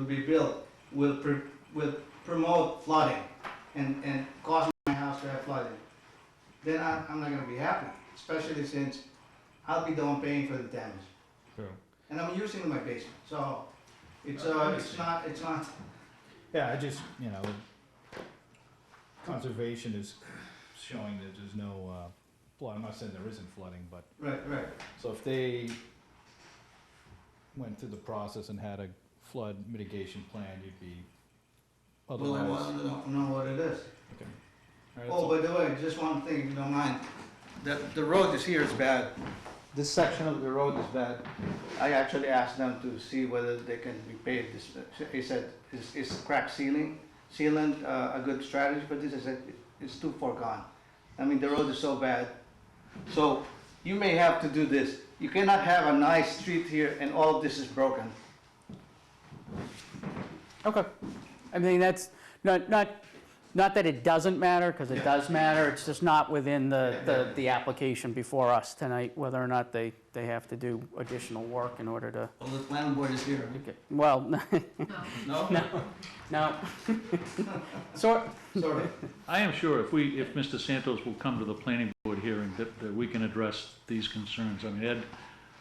be built will promote flooding and cause my house to have flooding, then I'm not gonna be happy, especially since I'll be the one paying for the damage. True. And I'm using my basement, so it's not. Yeah, I just, conservation is showing that there's no, I'm not saying there isn't flooding, but. Right. So if they went through the process and had a flood mitigation plan, you'd be Well, I otherwise. want to know what it is. Okay. All right, Oh, by the way, just one thing, if you don't mind. The road is bad. This section of the road is bad. I actually asked them to see whether they can be paved. He said, is crack sealant a good strategy for this? I said, it's too far gone. I mean, the road is so bad. So you may have to do this. You cannot have a nice street here and all of this is broken. Okay. I mean, that's not Not that it doesn't matter, because it does matter, it's just not within the application before us tonight, whether or not they have to do additional work in order to, Well, the planning board is here. well, No? no. So, Sort of. I am sure if Mr. Santos will come to the planning board hearing, that we can address these concerns. I mean,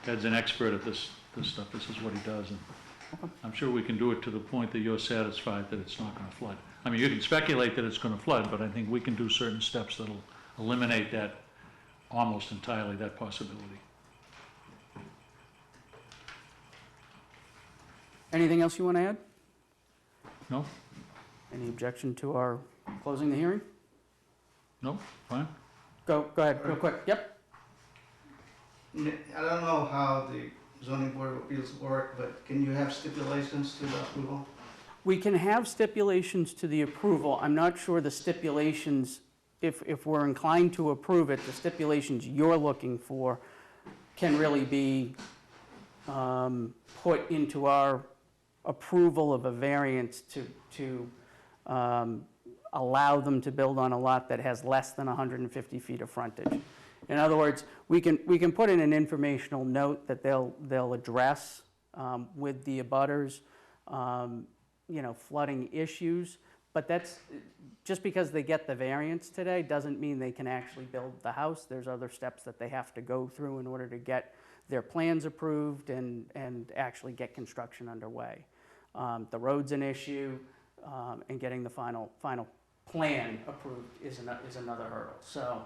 Ed's an expert at this stuff, this is what he does, and I'm sure we can do it to the point that you're satisfied that it's not gonna flood. I mean, you can speculate that it's gonna flood, but I think we can do certain steps that'll eliminate that, almost entirely, that possibility. anything else you want to add? No? Any objection to our closing the hearing? No? Fine? Go ahead, real quick, yep. I don't know how the zoning board of appeals work, but can you have stipulations to the approval? We can have stipulations to the approval. I'm not sure the stipulations, if we're inclined to approve it, the stipulations you're looking for can really be put into our approval of a variance to allow them to build on a lot that has less than 150 feet of frontage. In other words, we can put in an informational note that they'll address with the abutters, flooding issues, but that's, just because they get the variance today doesn't mean they can actually build the house. There's other steps that they have to go through in order to get their plans approved and actually get construction underway. The road's an issue, and getting the final plan approved is another hurdle, so.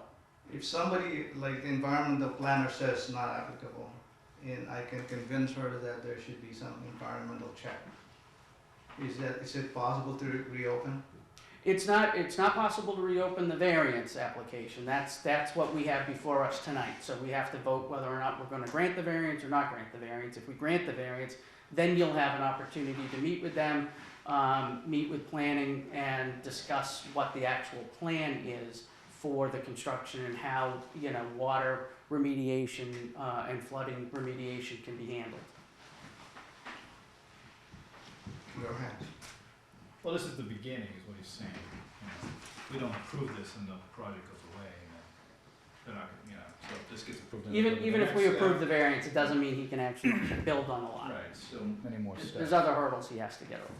If somebody, like the environmental planner says not applicable, and I can convince her that there should be some environmental check, is it possible to reopen? It's not possible to reopen the variance application. That's what we have before us tonight. So we have to vote whether or not we're going to grant the variance or not grant the variance. If we grant the variance, then you'll have an opportunity to meet with them, meet with planning, and discuss what the actual plan is for the construction and how, water remediation and flooding remediation can be handled. Go ahead. Well, this is the beginning, is what he's saying. We don't approve this and the project goes away, and they're not, so if this gets approved. Even if we approve the variance, it doesn't mean he can actually build on the lot. Right, still many more steps. There's other hurdles he has to get over.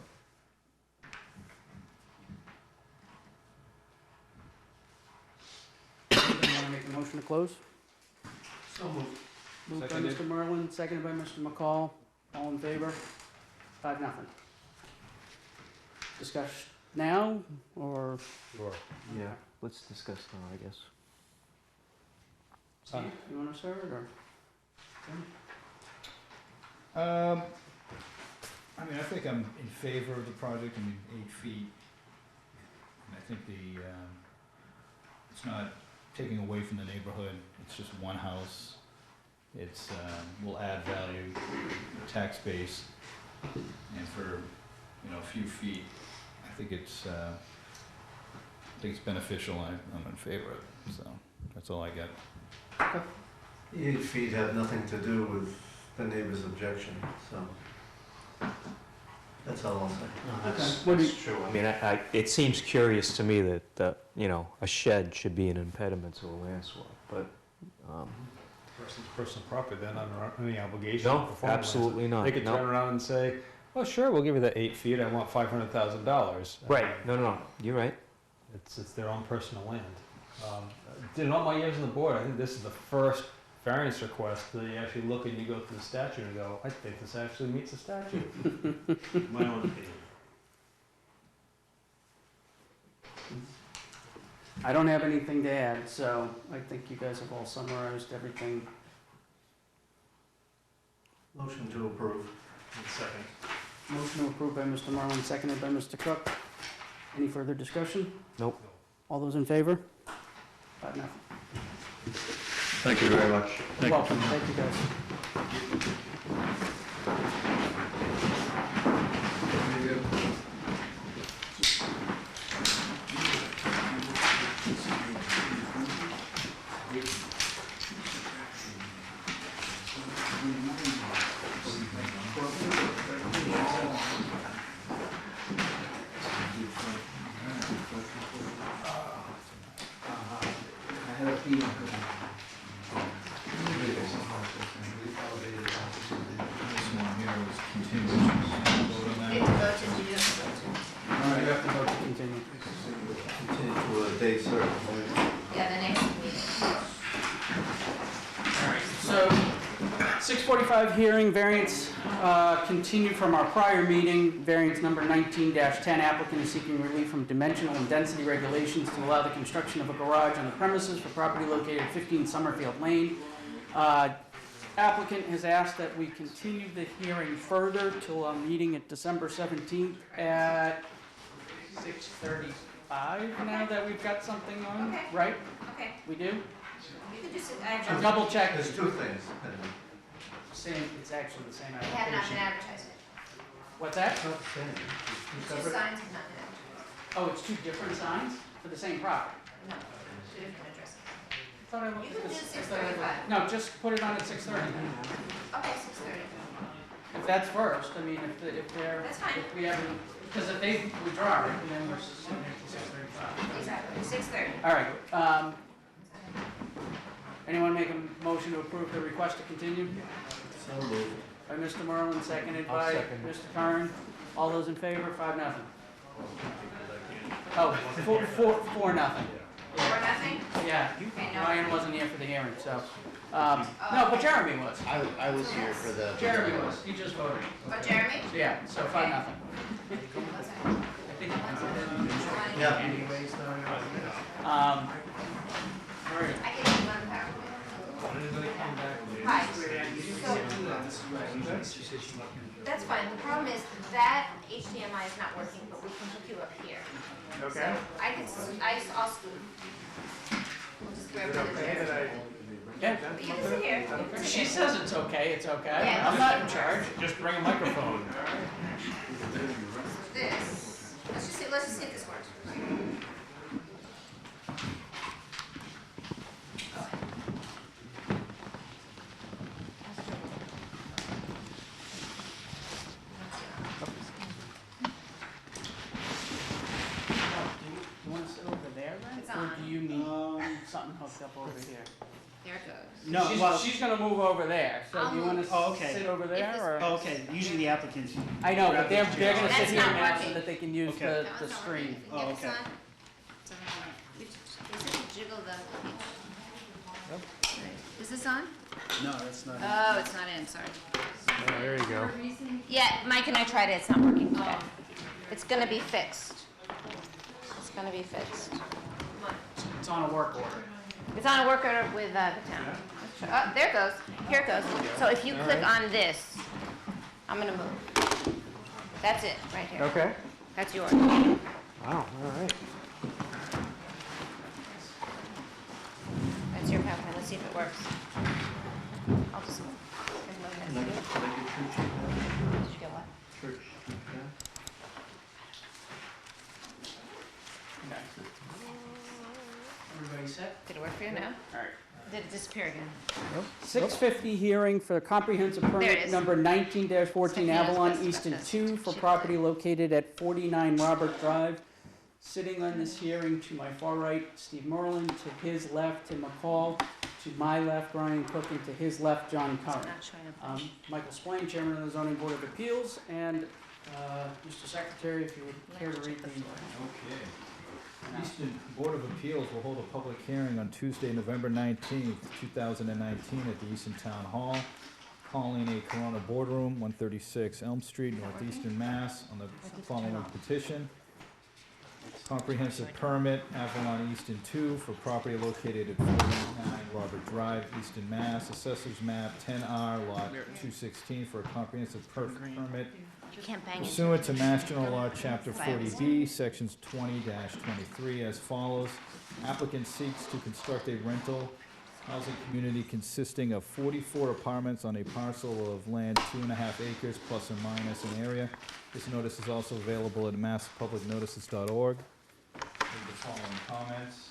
Anybody want to make a motion to close? So moved. Moved by Seconded. Mr. Merlin, seconded by Mr. McCall. All in favor? 5-0. Discuss now, or? Sure. Yeah, let's discuss now, I guess. Steve, you want to start, or? I think I'm in favor of the project. 8 feet. And I think it's not taking away from the neighborhood. It's just one house. It's, will add value, tax base, and for, a few feet, I think it's beneficial. I'm in favor of it, so that's all I got. The 8 feet have nothing to do with the neighbor's objection, so that's all I'll say. That's true. I mean, it seems curious to me that, a shed should be an impediment to a land swap, but, Personal property, they're not under any obligation No, to perform the land absolutely swap. not. They could No. turn around and say, "Oh, sure, we'll give you that 8 feet. I want $500,000." right, no, you're right. It's their own personal land. In all my years on the board, I think this is the first variance request that you actually look and you go through the statute and go, I think this actually meets the statute. My own opinion. I don't have anything to add, so I think you guys have all summarized everything. Motion to approve. Second. Motion approved by Mr. Marlin, seconded by Mr. Cook. Any further discussion? Nope. All those in favor? 5-0. Thank you very much. You're welcome, thank you guys. Drive hearing, variance continued from our prior meeting. Variance number 19-10, applicant is seeking relief from dimensional and density regulations to allow the construction of a garage on the premises for property located at 15 Sommerfeld Lane. Applicant has asked that we continue the hearing further till a meeting at December 17th at 6:35, now that we've got something on, Okay. right? Okay. We do? You could just, I'll double check. There's two things. Same, it's actually the same They have not been application. advertised. What's that? Two signs have not been advertised. Oh, it's two different signs for the same property? No, two different addresses. I thought I looked You at can do this. 6:35. No, just put it on at 6:30. Okay, 6:30. If that's first, I mean, if they're, That's fine. if we haven't, because if they withdraw it, then we're sitting here till 6:35. Exactly, 6:30. All right, anyone make a motion to approve the request to continue? So moved. By Mr. Merlin, seconded I'll by second. Mr. Curran. All those in favor, 5-0. Oh, 4-0. Or nothing? Yeah, Okay, no. Ryan wasn't here for the hearing, so, no, but Jeremy was. I was here for the. Jeremy was, he just voted. Oh, Jeremy? Yeah, so 5-0. I think Yeah. anyways, though. All right. I can leave on PowerPoint. Hi. So, that's fine. The problem is that HDMI is not working, but we can hook you up here. Okay. So I'll we'll just grab another chair. Yeah. But you can sit here. You can sit She here. says it's okay, it's okay. Yeah. I'm not in charge. Just bring a microphone. This. Let's just see if this works. Do you want to sit over there then? It's Or on. do you need something hooked up over here? There it goes. No, well, She's gonna move over there, so do you want to Oh, okay. sit over If there, this or? oh, okay, usually the applicants. I know, but they're gonna sit That's here not now so working. that they can use Okay. the That one's not working. screen. If you get this okay. on, it's on. You just jiggle the. Is this on? No, that's not. Oh, it's not in, sorry. Oh, there you go. Yeah, Mike and I tried it, it's not working today. It's gonna be fixed. It's gonna be fixed. It's on a work order. It's on a work order with the town. Oh, there it goes. Here it goes. So if you click on this, I'm gonna move. That's it, right here. Okay. That's yours. Wow, all right. That's your PowerPoint. Let's see if it works. I'll just move. There's no mess. Did you get what? Church. Everybody set? Did it work for you now? All right. Did it disappear again? 650 hearing for comprehensive There it permit is. number 19-14 Stephanie knows Avalon best Easton about this. 2 for She property does. located at 49 Robert Drive. Sitting on this hearing to my far right, Steve Merlin, to his left, Tim McCall, to my left, Ryan Cook, and to his left, John Curran. Not showing up. Michael Splain, Chairman of the Zoning Board of Appeals, and Mr. Secretary, if you would care to read the... Easton Board of Appeals will hold a public hearing on Tuesday, November 19th, 2019 at the Easton Town Hall, calling a Corona Boardroom, 136 Elm Street, Northeastern Mass, on the following petition. Comprehensive permit, Avalon Easton 2, for property located at 49 Robert Drive, Easton, Mass. Assessors map 10R, lot 216, for a comprehensive permit You can't bang it. pursuant to Mass General Law, Chapter 40B, Sections 20-23, as follows. Applicant seeks to construct a rental housing community consisting of 44 apartments on a parcel of land 2.5 acres plus or minus in area. This notice is also available at masspublicnotices.org. Read the following comments.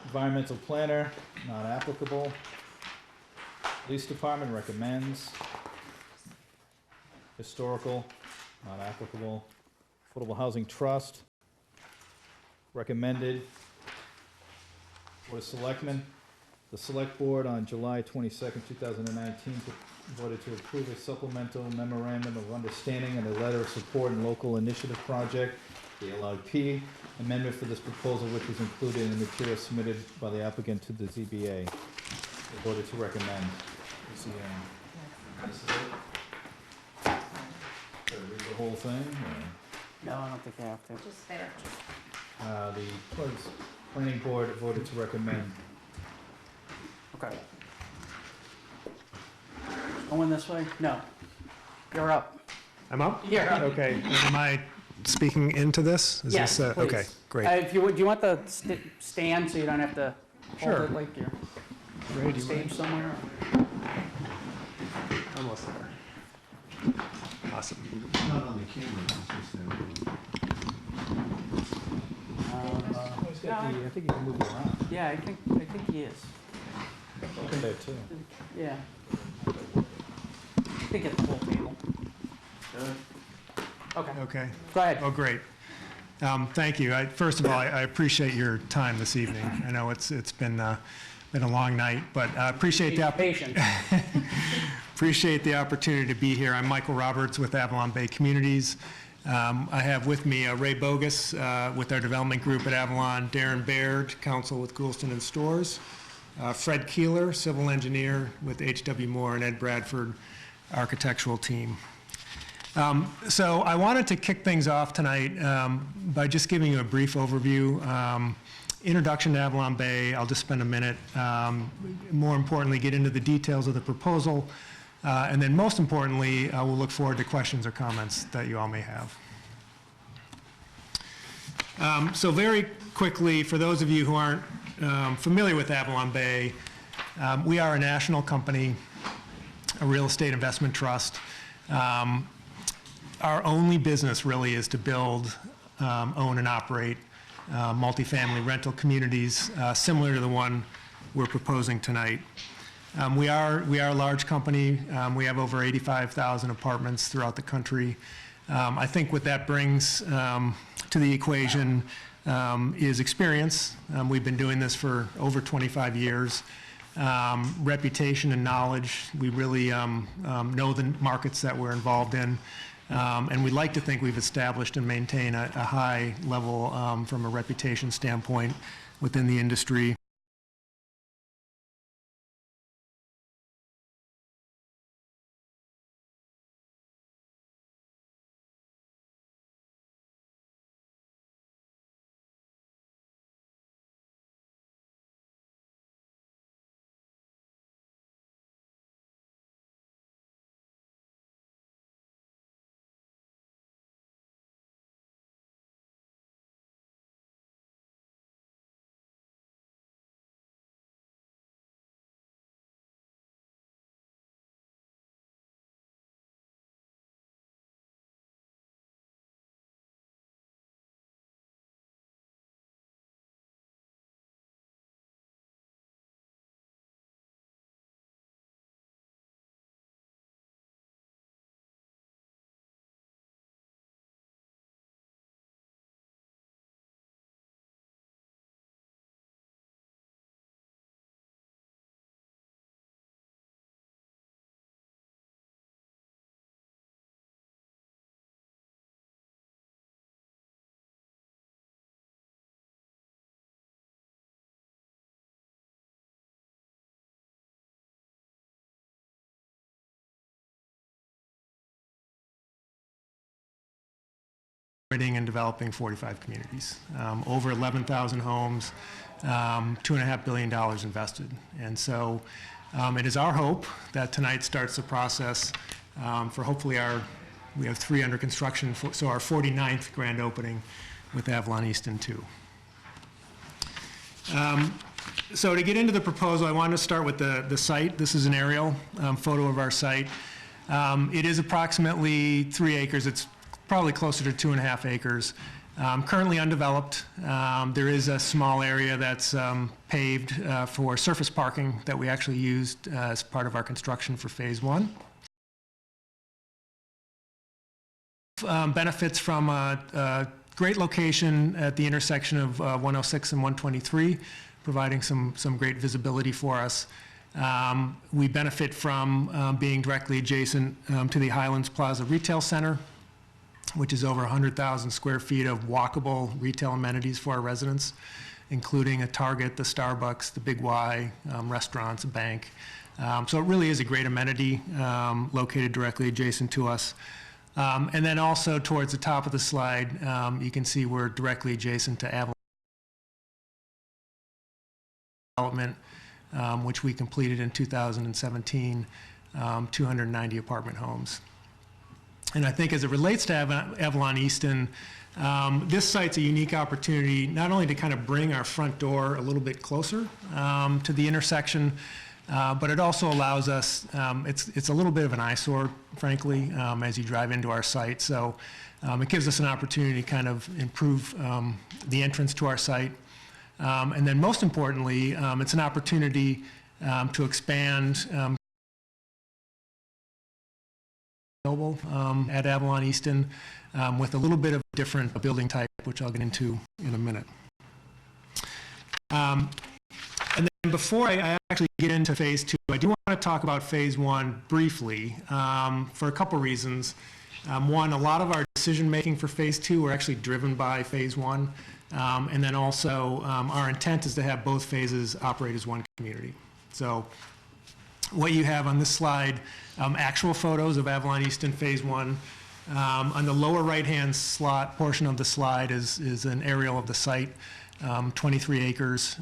Environmental planner, not applicable. Police department recommends. Historical, not applicable. Affordable Housing Trust, recommended. Board of Selectmen, the Select Board on July 22nd, 2019 voted to approve a supplemental memorandum of understanding and a letter of support and local initiative project, the LIP, amendment for this proposal which was included in the material submitted by the applicant to the ZBA. They voted to recommend. This is it. Should I read the whole thing? Or? No, I don't think they have to. Just there. The planning board voted to recommend. Okay. Going this way? No. You're up. I'm up? You're up. Okay. Am I speaking into this? Is Yes, this, please. okay, great. If you would, do you want the stand so you don't have to hold Sure. it like you're Ray, on do you stage mind? somewhere? Almost there. Awesome. Not on the camera, it's just there. I think you can move it around. Yeah, I think he is. Okay. There too. Yeah. I think it's the whole table. Okay. Okay. Go ahead. Oh, great. Thank you. First of all, I appreciate your time this evening. I know it's been a long night, but I appreciate the Patient. appreciate the opportunity to be here. I'm Michael Roberts with Avalon Bay Communities. I have with me Ray Bogus with our development group at Avalon, Darren Baird, counsel with Goulston and Stores, Fred Keeler, civil engineer with H.W. Moore, and Ed Bradford, architectural team. So I wanted to kick things off tonight by just giving you a brief overview. Introduction to Avalon Bay, I'll just spend a minute. More importantly, get into the details of the proposal. And then most importantly, we'll look forward to questions or comments that you all may have. So very quickly, for those of you who aren't familiar with Avalon Bay, we are a national company, a real estate investment trust. Our only business really is to build, own, and operate multifamily rental communities similar to the one we're proposing tonight. We are a large company. We have over 85,000 apartments throughout the country. I think what that brings to the equation is experience. We've been doing this for over 25 years. Reputation and knowledge. We really know the markets that we're involved in. And we'd like to think we've established and maintain a high level from a reputation standpoint within the industry. And developing 45 communities, over 11,000 homes, $2.5 billion invested. And so it is our hope that tonight starts the process for hopefully we have 3 under construction, so our 49th grand opening with Avalon Easton 2. So to get into the proposal, I wanted to start with the site. This is an aerial photo of our site. It is approximately 3 acres. It's probably closer to 2.5 acres. Currently undeveloped. There is a small area that's paved for surface parking that we actually used as part of our construction for phase 1. Benefits from a great location at the intersection of 106 and 123, providing some great visibility for us. We benefit from being directly adjacent to the Highlands Plaza Retail Center, which is over 100,000 square feet of walkable retail amenities for our residents, including a Target, the Starbucks, the Big Y, restaurants, a bank. So it really is a great amenity located directly adjacent to us. And then also towards the top of the slide, you can see we're directly adjacent to Avalon development, which we completed in 2017, 290 apartment homes. And I think as it relates to Avalon Easton, this site's a unique opportunity not only to kind of bring our front door a little bit closer to the intersection, but it also allows us, it's a little bit of an eyesore, frankly, as you drive into our site. So it gives us an opportunity to kind of improve the entrance to our site. And then most importantly, it's an opportunity to expand at Avalon Easton with a little bit of a different building type, which I'll get into in a minute. And then before I actually get into phase two, I do want to talk about phase one briefly for a couple reasons. One, a lot of our decision making for phase two were actually driven by phase one. And then also our intent is to have both phases operate as one community. So what you have on this slide, actual photos of Avalon Easton phase one. On the lower right-hand slot portion of the slide is an aerial of the site, 23 acres.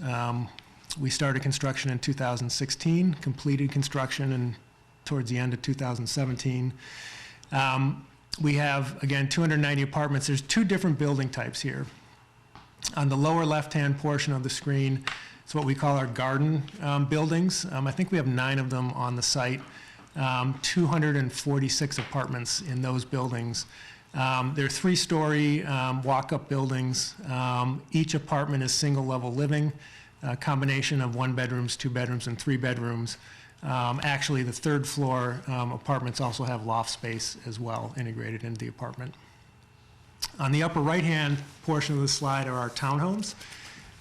We started construction in 2016, completed construction towards the end of 2017. We have, again, 290 apartments. There's two different building types here. On the lower left-hand portion of the screen, it's what we call our garden buildings. I think we have 9 of them on the site, 246 apartments in those buildings. They're 3-story walk-up buildings. Each apartment is single-level living, a combination of 1 bedrooms, 2 bedrooms, and 3 bedrooms. Actually, the 3rd floor apartments also have loft space as well integrated into the apartment. On the upper right-hand portion of the slide are our townhomes.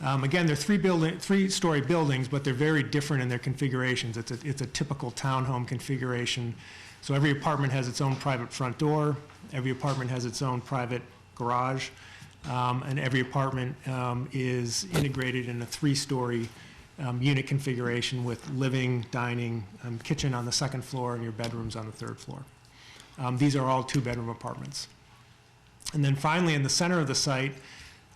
Again, they're 3-story buildings, but they're very different in their configurations. It's a typical townhome configuration. So every apartment has its own private front door. Every apartment has its own private garage. And every apartment is integrated in a 3-story unit configuration with living, dining, kitchen on the 2nd floor, and your bedrooms on the 3rd floor. These are all 2-bedroom apartments. And then finally, in the center of the site,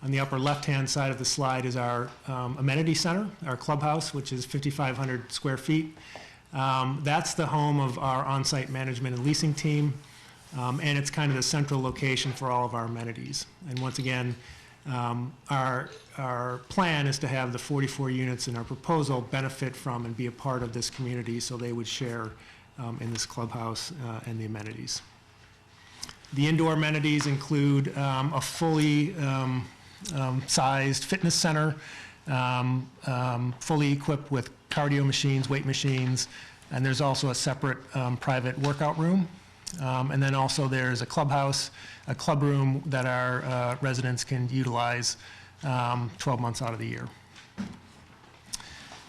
on the upper left-hand side of the slide is our amenity center, our clubhouse, which is 5,500 square feet. That's the home of our on-site management and leasing team, and it's kind of the central location for all of our amenities. And once again, our plan is to have the 44 units in our proposal benefit from and be a part of this community, so they would share in this clubhouse and the amenities. The indoor amenities include a fully sized fitness center, fully equipped with cardio machines, weight machines, and there's also a separate private workout room. And then also there's a clubhouse, a club room that our residents can utilize 12 months out of the year.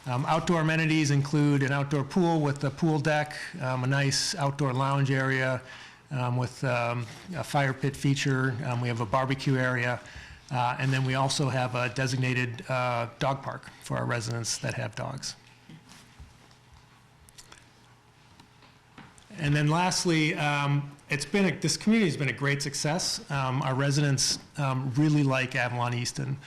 Outdoor amenities include an outdoor pool with a pool deck, a nice outdoor lounge area, with a fire pit feature. We have a barbecue area, and then we also have a designated dog park for our residents that have dogs. And then lastly, this community has been a great success. Our residents really like Avalon Easton.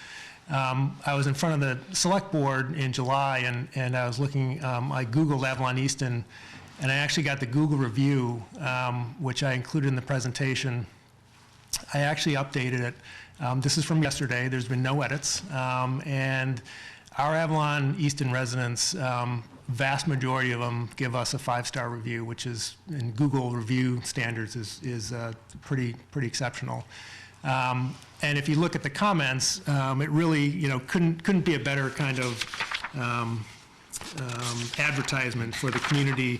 I was in front of the select board in July, and I was looking, I Googled Avalon Easton, and I actually got the Google review, which I included in the presentation. I actually updated it. This is from yesterday. There's been no edits. And our Avalon Easton residents, vast majority of them give us a 5-star review, which is, in Google review standards, is pretty exceptional. And if you look at the comments, it really, couldn't be a better kind of advertisement for the community.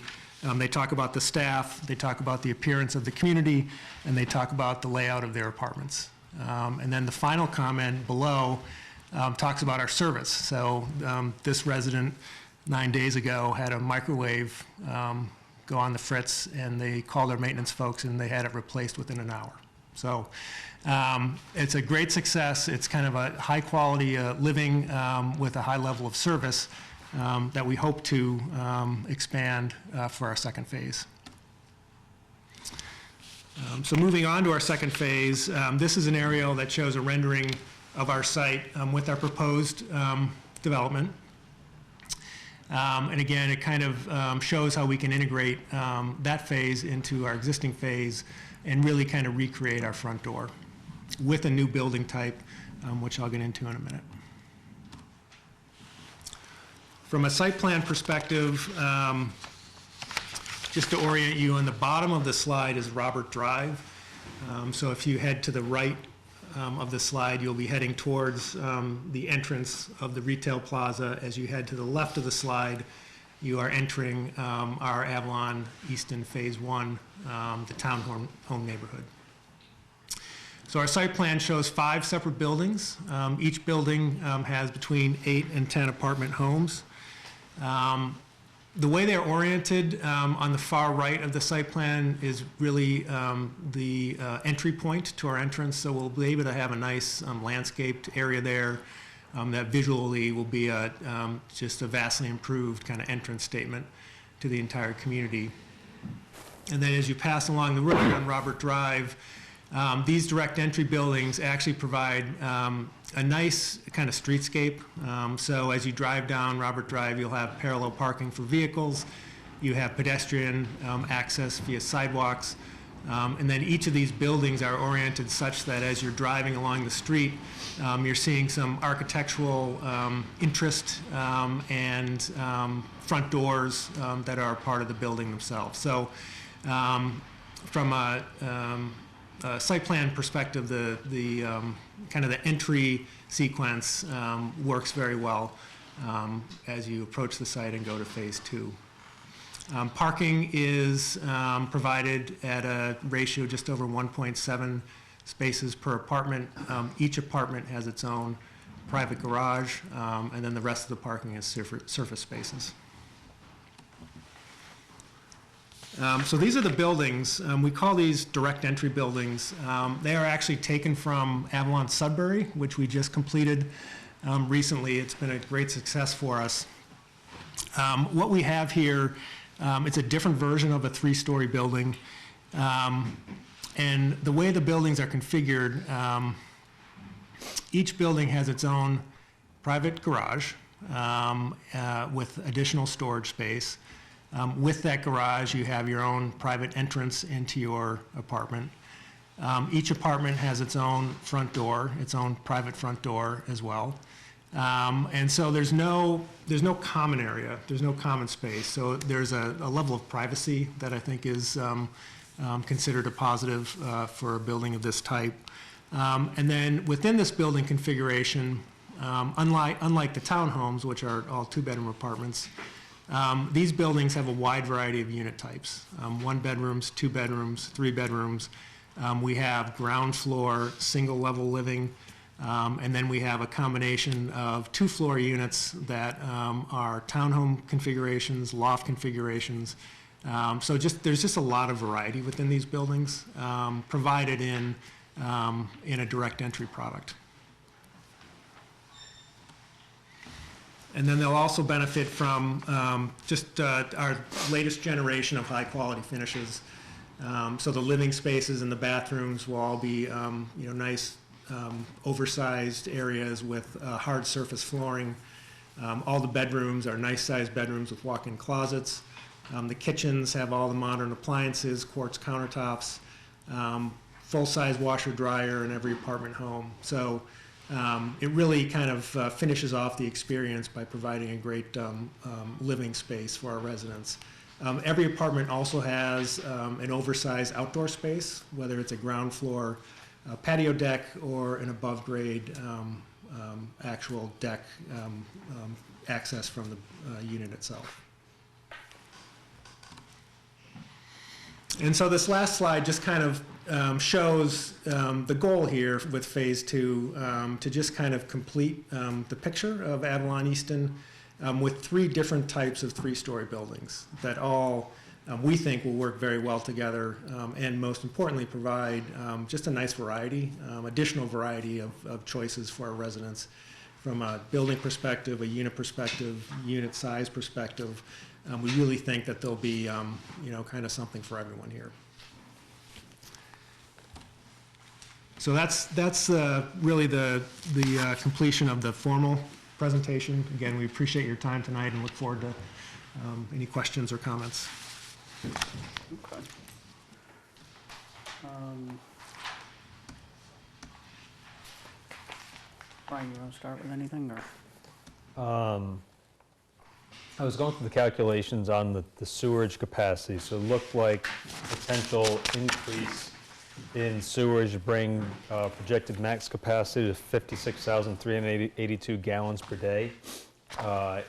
They talk about the staff, they talk about the appearance of the community, and they talk about the layout of their apartments. And then the final comment below talks about our service. So this resident 9 days ago had a microwave go on the fritz, and they called our maintenance folks, and they had it replaced within an hour. So it's a great success. It's kind of a high-quality living with a high level of service that we hope to expand for our second phase. So moving on to our second phase, this is an aerial that shows a rendering of our site with our proposed development. And again, it kind of shows how we can integrate that phase into our existing phase and really kind of recreate our front door with a new building type, which I'll get into in a minute. From a site plan perspective, just to orient you, on the bottom of the slide is Robert Drive. So if you head to the right of the slide, you'll be heading towards the entrance of the retail plaza. As you head to the left of the slide, you are entering our Avalon Easton Phase 1, the townhome neighborhood. So our site plan shows 5 separate buildings. Each building has between 8 and 10 apartment homes. The way they're oriented on the far right of the site plan is really the entry point to our entrance. So we'll be able to have a nice landscaped area there that visually will be just a vastly improved kind of entrance statement to the entire community. And then as you pass along the road on Robert Drive, these direct entry buildings actually provide a nice kind of streetscape. So as you drive down Robert Drive, you'll have parallel parking for vehicles. You have pedestrian access via sidewalks. And then each of these buildings are oriented such that as you're driving along the street, you're seeing some architectural interest and front doors that are part of the building themselves. So from a site plan perspective, the kind of the entry sequence works very well as you approach the site and go to phase 2. Parking is provided at a ratio just over 1.7 spaces per apartment. Each apartment has its own private garage, and then the rest of the parking is surface spaces. So these are the buildings. We call these direct entry buildings. They are actually taken from Avalon Sudbury, which we just completed recently. It's been a great success for us. What we have here, it's a different version of a 3-story building. And the way the buildings are configured, each building has its own private garage with additional storage space. With that garage, you have your own private entrance into your apartment. Each apartment has its own front door, its own private front door as well. And so there's no common area, there's no common space. So there's a level of privacy that I think is considered a positive for a building of this type. And then within this building configuration, unlike the townhomes, which are all 2-bedroom apartments, these buildings have a wide variety of unit types. 1 bedrooms, 2 bedrooms, 3 bedrooms. We have ground floor, single level living, and then we have a combination of 2-floor units that are townhome configurations, loft configurations. So there's just a lot of variety within these buildings provided in a direct entry product. And then they'll also benefit from just our latest generation of high-quality finishes. So the living spaces and the bathrooms will all be nice oversized areas with hard surface flooring. All the bedrooms are nice-sized bedrooms with walk-in closets. The kitchens have all the modern appliances, quartz countertops, full-size washer-dryer in every apartment home. So it really kind of finishes off the experience by providing a great living space for our residents. Every apartment also has an oversized outdoor space, whether it's a ground floor patio deck or an above-grade actual deck access from the unit itself. And so this last slide just kind of shows the goal here with phase 2 to just kind of complete the picture of Avalon Easton with 3 different types of 3-story buildings that all we think will work very well together, and most importantly provide just a nice variety, additional variety of choices for our residents from a building perspective, a unit perspective, unit size perspective. We really think that there'll be kind of something for everyone here. So that's really the completion of the formal presentation. Again, we appreciate your time tonight and look forward to any questions or comments. Okay. Brian, you want to start with anything, or? I was going through the calculations on the sewerage capacity, so it looked like potential increase in sewerage to bring projected max capacity to 56,382 gallons per day.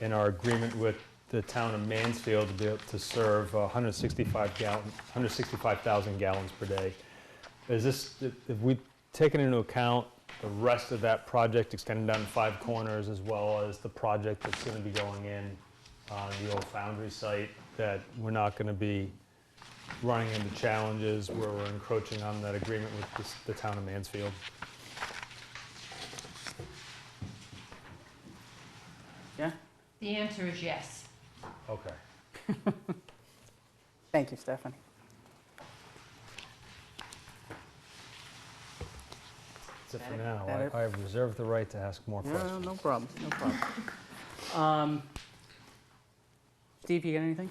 In our agreement with the town of Mansfield to be able to serve 165,000 gallons per day. Is this, have we taken into account the rest of that project extending down to 5 corners, as well as the project that's going to be going in on the old foundry site, that we're not going to be running into challenges where we're encroaching on that agreement with the town of Mansfield? Yeah? The answer is yes. Okay. Thank you, Stephanie. That's it for now. I have reserved the right to ask more questions. No problem, no problem. Steve, you got anything?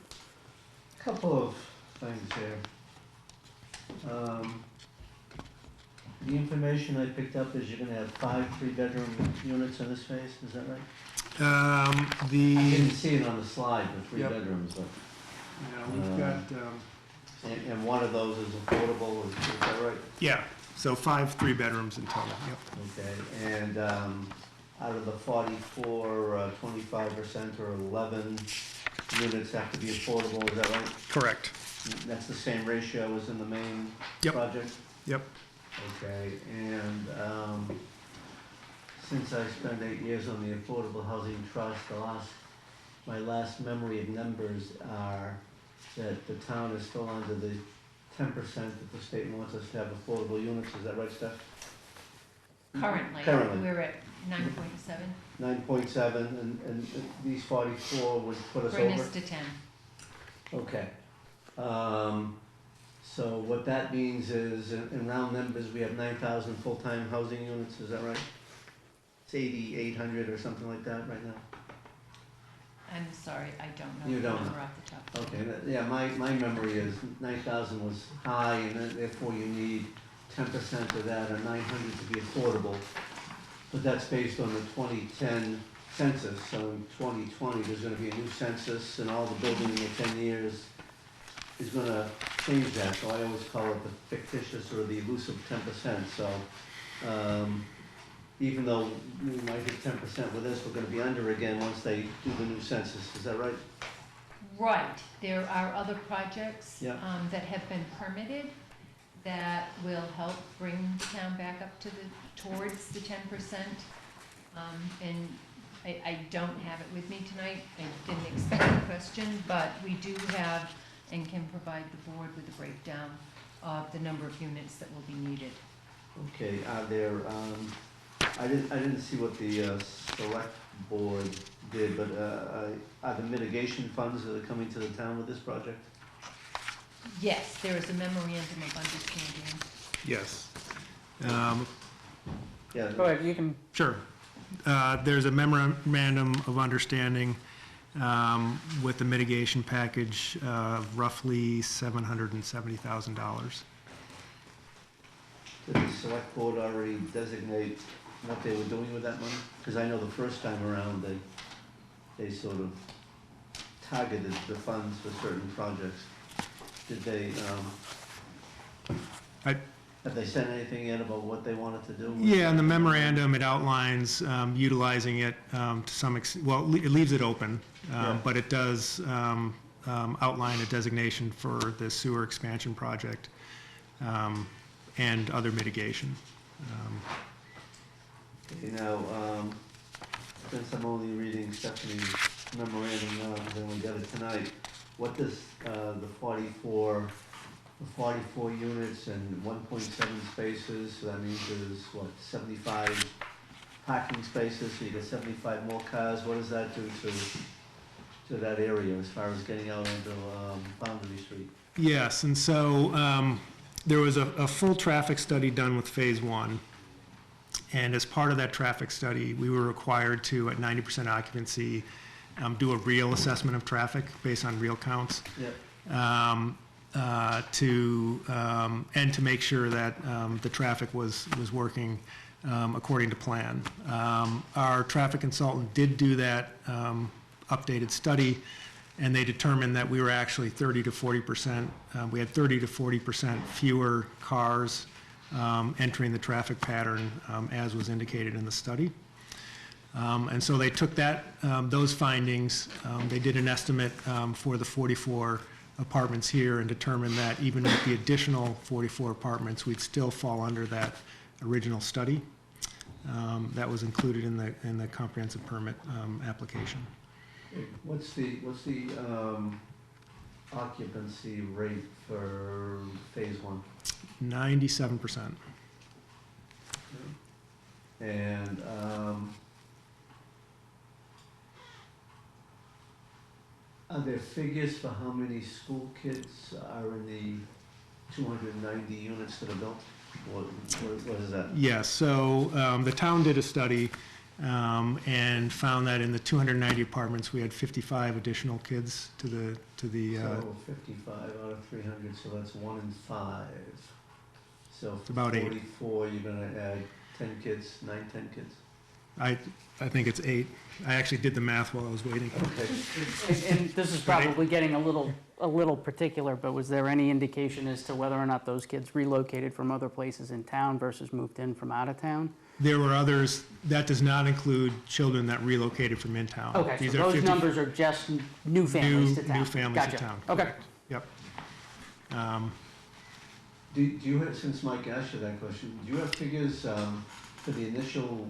Couple of things here. The information I picked up is you're gonna have 5 3-bedroom units in this phase, is that right? I didn't see it on the slide, the 3 bedrooms, but. Yeah, we've got. And one of those is affordable, is that right? Yeah, so 5 3-bedrooms in total, yep. Okay, and out of the 44, 25% or 11 units have to be affordable, is that right? Correct. That's the same ratio as in the main project? Yep. Okay, and since I spent 8 years on the Affordable Housing Trust, my last memory of numbers are that the town is still under the 10% that the state wants us to have affordable units, is that right, Steph? Currently, we're at 9.7. 9.7, and these 44 would put us over? Bring us to 10. Okay. So what that means is, in round numbers, we have 9,000 full-time housing units, is that right? It's 8,800 or something like that right now? I'm sorry, I don't know. You the don't number know? off the top. Okay, yeah, my memory is 9,000 was high, and therefore you need 10% of that, or 900 to be affordable. But that's based on the 2010 census, so in 2020, there's gonna be a new census, and all the building in the 10 years is gonna change that, so I always call it the fictitious or the elusive 10%, so, even though we might hit 10% with this, we're gonna be under again once they do the new census, is that right? Right. There are other projects Yeah. that have been permitted that will help bring the town back up to towards the 10%. And I don't have it with me tonight. I didn't expect the question, but we do have and can provide the board with a breakdown of the number of units that will be needed. Okay, are there, I didn't see what the select board did, but are the mitigation funds that are coming to the town with this project? Yes, there is a memorandum of understanding. Yes. Yeah. Go ahead, you can. Sure. There's a memorandum of understanding with the mitigation package of roughly $770,000. Did the select board already designate what they were doing with that money? Because I know the first time around, they sort of targeted the funds for certain projects. Did they, have they said anything yet about what they wanted to do? Yeah, in the memorandum, it outlines utilizing it to some extent, well, it leaves it open, but it does outline a designation for the sewer expansion project and other mitigation. You know, since I'm only reading Stephanie's memorandum now, because I only got it tonight. What does the 44 units and 1.7 spaces, so that means there's, what, 75 parking spaces, so you get 75 more cars. What does that do to that area as far as getting out into Foundry Street? Yes, and so there was a full traffic study done with Phase 1. And as part of that traffic study, we were required to, at 90% occupancy, do a real assessment of traffic based on real counts. Yep. And to make sure that the traffic was working according to plan. Our traffic consultant did do that updated study, and they determined that we were actually 30 to 40%. We had 30 to 40% fewer cars entering the traffic pattern as was indicated in the study. And so they took those findings, they did an estimate for the 44 apartments here and determined that even with the additional 44 apartments, we'd still fall under that original study that was included in the comprehensive permit application. What's the occupancy rate for Phase 1? 97%. And are there figures for how many school kids are in the 290 units that are built? What is that? Yes, so the town did a study and found that in the 290 apartments, we had 55 additional kids to the. So 55 out of 300, so that's 1 in 5. So for about 8. 44, you're going to add 10 kids, 10 kids? I think it's 8. I actually did the math while I was waiting. Okay. And this is probably getting a little particular, but was there any indication as to whether or not those kids relocated from other places in town versus moved in from out of town? There were others. That does not include children that relocated from in town. Okay, These so are those 50 numbers are just new families to town? New families to Gotcha. town. Okay. Yep. Do you have, since Mike asked you that question, do you have figures for the initial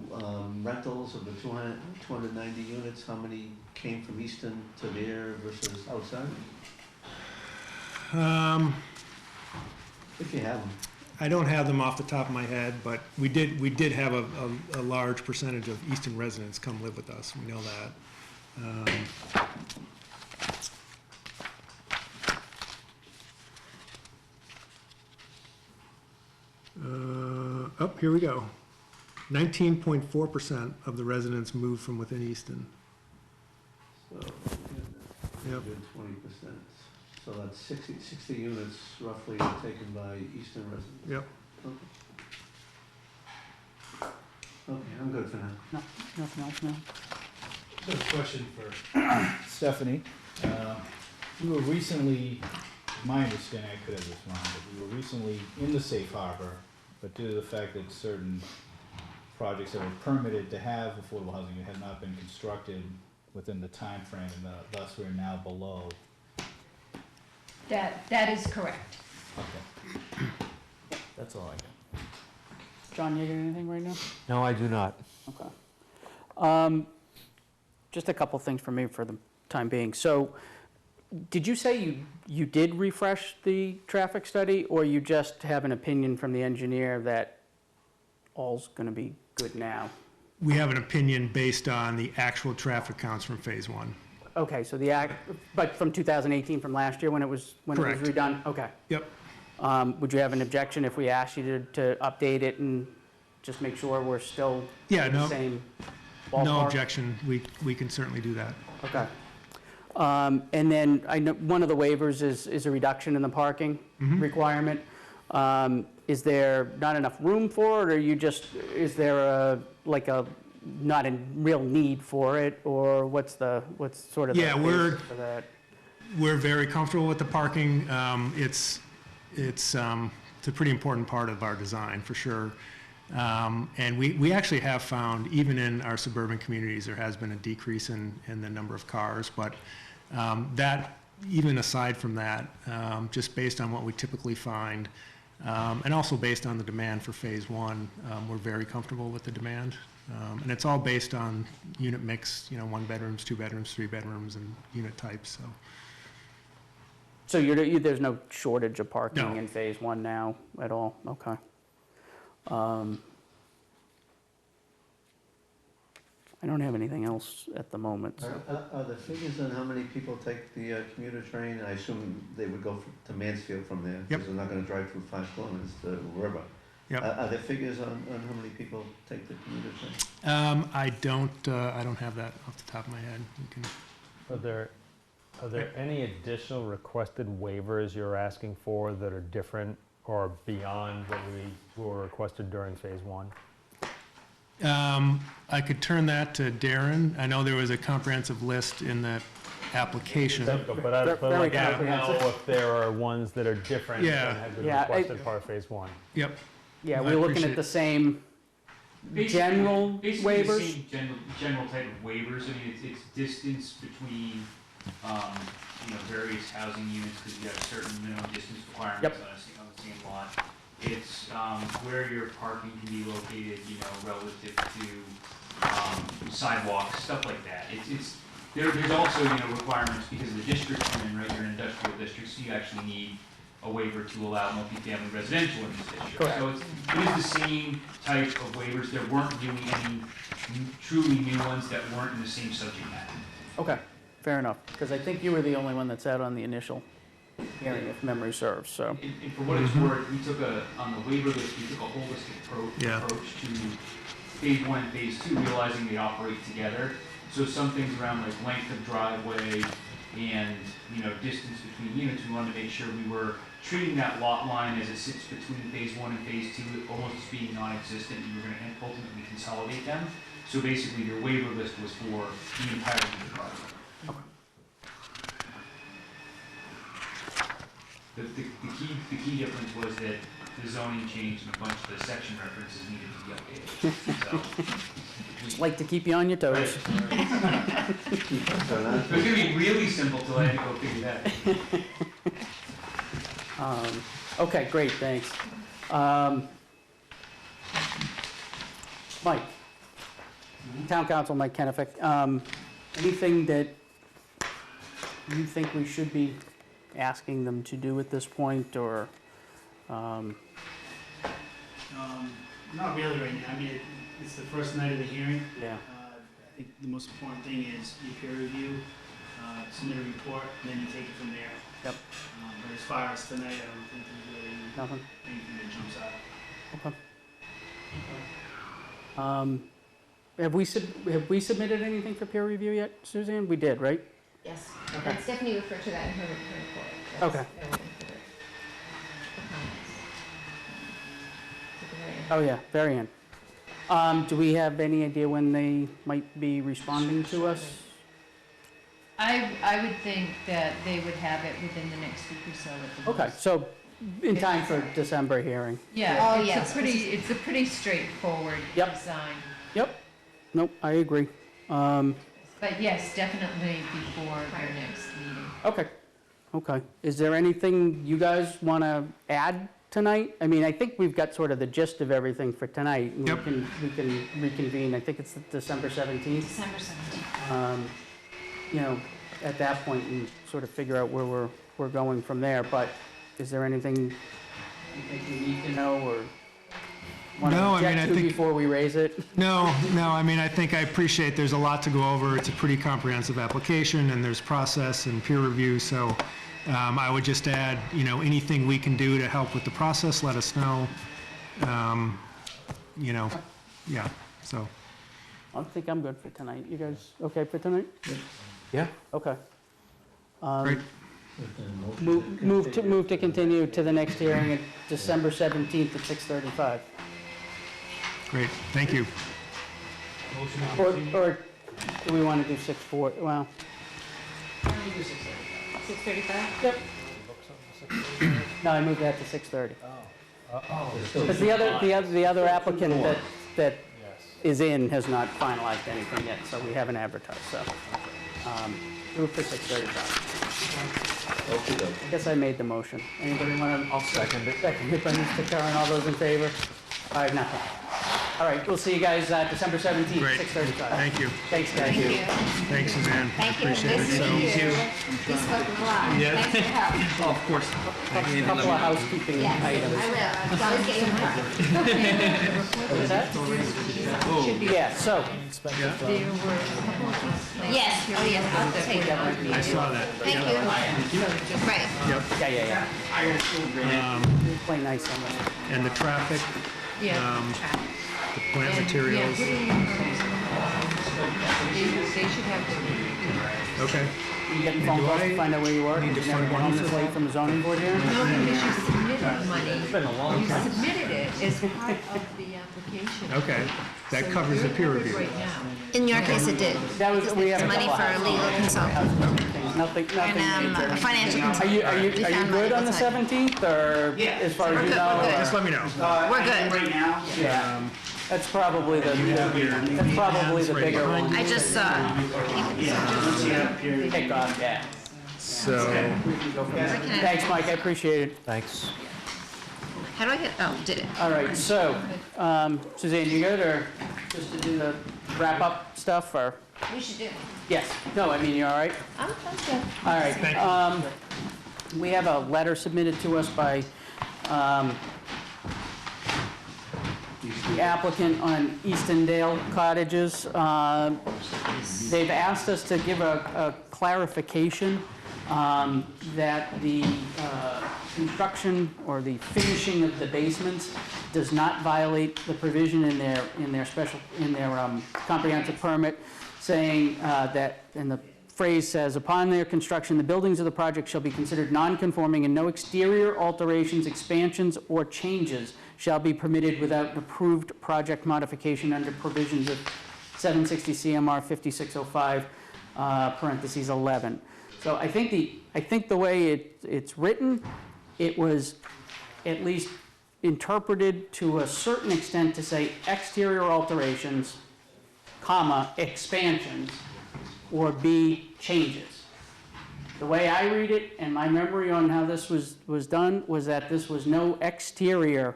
rentals of the 290 units? How many came from Easton to there versus outside? If you have them. I don't have them off the top of my head, but we did have a large percentage of Easton residents come live with us. We know that. Here we go. 19.4% of the residents moved from within Easton. So, Yep. 20%. So that's 60 units roughly taken by Easton residents. Yep. Okay, I'm good for now. No, nothing else, no? I have a question for Stephanie. We were recently, my understanding, I could have this wrong, but we were recently in the safe harbor, but due to the fact that certain projects that were permitted to have affordable housing had not been constructed within the time frame, and thus we're now below. That is correct. Okay. That's all I got. John, you got anything right now? No, I do not. Okay. Just a couple things for me for the time being. So, did you say you did refresh the traffic study, or you just have an opinion from the engineer that all's going to be good now? We have an opinion based on the actual traffic counts from Phase 1. Okay, so but from 2018, from last year when it was Correct. redone? Okay. Yep. Would you have an objection if we asked you to update it and just make sure we're still in the same ballpark? No objection. We can certainly do that. Okay. And then I know one of the waivers is a reduction in the parking requirement. Is there not enough room for it, or is there not a real need for it, or what's sort of the basis for that? We're very comfortable with the parking. It's a pretty important part of our design, for sure. And we actually have found, even in our suburban communities, there has been a decrease in the number of cars. But even aside from that, just based on what we typically find, And also based on the demand for Phase 1, we're very comfortable with the demand. And it's all based on unit mix, 1 bedrooms, 2 bedrooms, 3 bedrooms, and unit types, so. So there's no shortage of parking in Phase 1 now at all? Okay. I don't have anything else at the moment. Are the figures on how many people take the commuter train? I assume they would go to Mansfield from there, because they're not gonna drive through 5 kilometers to River. Yep. Are there figures on how many people take the commuter train? I don't have that off the top of my head. You can. Are there any additional requested waivers you're asking for that are different or beyond what we were requested during Phase 1? I could turn that to Darren. I know there was a comprehensive list in the application. But I'd like to know if there are ones that are different than have been requested part of Phase 1. Yep. Yeah, we're looking at the same general basically waivers? the same general type of waivers. I mean, it's distance between, various housing units, because you have certain minimum distance requirements on the same lot. It's where your parking can be located, relative to sidewalks, stuff like that. There's also, requirements because of the district you're in, right? You're an industrial district, so you actually need a waiver to allow multifamily residential in this district. Correct. So it is the same type of waivers. There weren't really any truly new ones that weren't in the same subject matter. Okay, fair enough, because I think you were the only one that's out on the initial hearing, if memory serves, so. And for what it's worth, we took on the waiver list, we took a holistic approach to Phase 1 and Phase 2, realizing they operate together. So some things around like length of driveway and, distance between units, we wanted to make sure we were treating that lot line as it sits between Phase 1 and Phase 2 almost as being non-existent, and we were going to ultimately consolidate them. So basically, your waiver list was for the entirety of the project. The key difference was that the zoning changed and a bunch of the section references needed to be updated. Just like to keep you on your toes. It was gonna be really simple till I had to go figure that out. Okay, great, thanks. Mike, Town Council Mike Kennefic, anything that you think we should be asking them to do at this point, or? Not really right now. I mean, it's the first night of the hearing. Yeah. I think the most important thing is you peer review, submit a report, and then you take it from there. Yep. But as far as tonight, I don't think there's really anything that jumps out. Okay. Have we submitted anything for peer review yet, Suzanne? We did, right? Yes. Okay. Stephanie referred to that in her report. Okay. Oh, yeah, very end. Do we have any idea when they might be responding to us? I would think that they would have it within the next week or so at the Okay, most. so in time for December hearing. Yeah, Oh, it's yes. it's a pretty straightforward design. Yep. Nope, I agree. But yes, definitely before their next meeting. Okay, okay. Is there anything you guys want to add tonight? I mean, I think we've got sort of the gist of everything for tonight. And Yep. we can reconvene, I think it's December 17th. December 17th. At that point, and sort of figure out where we're going from there. But is there anything you think we need to know, or want to No, I mean, object I to think- before we raise it? No, I mean, I think I appreciate there's a lot to go over. It's a pretty comprehensive application, and there's process and peer review, so I would just add, anything we can do to help with the process, let us know. Yeah, so. I think I'm good for tonight. You guys okay for tonight? Yeah. Okay. Great. Move to continue to the next hearing at December 17th at 6:35. Great, thank you. Or do we want to do 6:40? Well, 6:35? yep. No, I moved that to 6:30. Because the other applicant that is in has not finalized anything yet, so we haven't advertised, so. Move for 6:35. I guess I made the motion. Anybody want to? I'll second it. Seconded by Mr. Curran. All those in favor? 5-0. All right, we'll see you guys December 17th, Great. 6:35. Thank you. Thanks, guys. Thank you. Thanks, Suzanne. Thank you. Appreciate Nice it. to So- meet you. You've spoken a lot. Yeah. Thanks for your help. Oh, of course. A couple of housekeeping Yes, items. I will. It's always getting hard. What's that? Yeah, so, Yes, oh yes, I'll take it. I saw that. Thank you. Right. Yep. yeah. Play nice on that. And the traffic, Yeah. the plant materials. They should have. Okay. You getting phone calls to find out where you were? need to Did you never fund get home money this for late that? from the zoning board here? No, because you submitted money. It's been a long You time. submitted it as part of the application. Okay. That So covers the you're peer covered review. right now. In your case, it did. That was, we have a Money couple for a of legal consultant. Nothing And major. a financial Are you, consultant. We found good money on the both sides. 17th, or as far as you know? We're good. Just let me know. We're good. Right now? Yeah, that's probably the bigger one. I just saw. Kick off, yeah. So, Thanks, Mike, I appreciate it. Thanks. How do I get, oh, did it. All right, so, Suzanne, you good, or just to do the wrap-up stuff, or? We should do. Yes, no, I mean, you all right? I'm good. All right. We have a letter submitted to us by the applicant on Easton Dale Cottages. They've asked us to give a clarification that the construction or the finishing of the basements does not violate the provision in their comprehensive permit, saying that, and the phrase says, upon their construction, the buildings of the project shall be considered non-conforming and no exterior alterations, expansions, or changes shall be permitted without an approved project modification under provisions of 760 CMR 5605, parentheses 11. So I think the way it's written, it was at least interpreted to a certain extent to say exterior alterations, comma, expansions, or B, changes. The way I read it, and my memory on how this was done, was that this was no exterior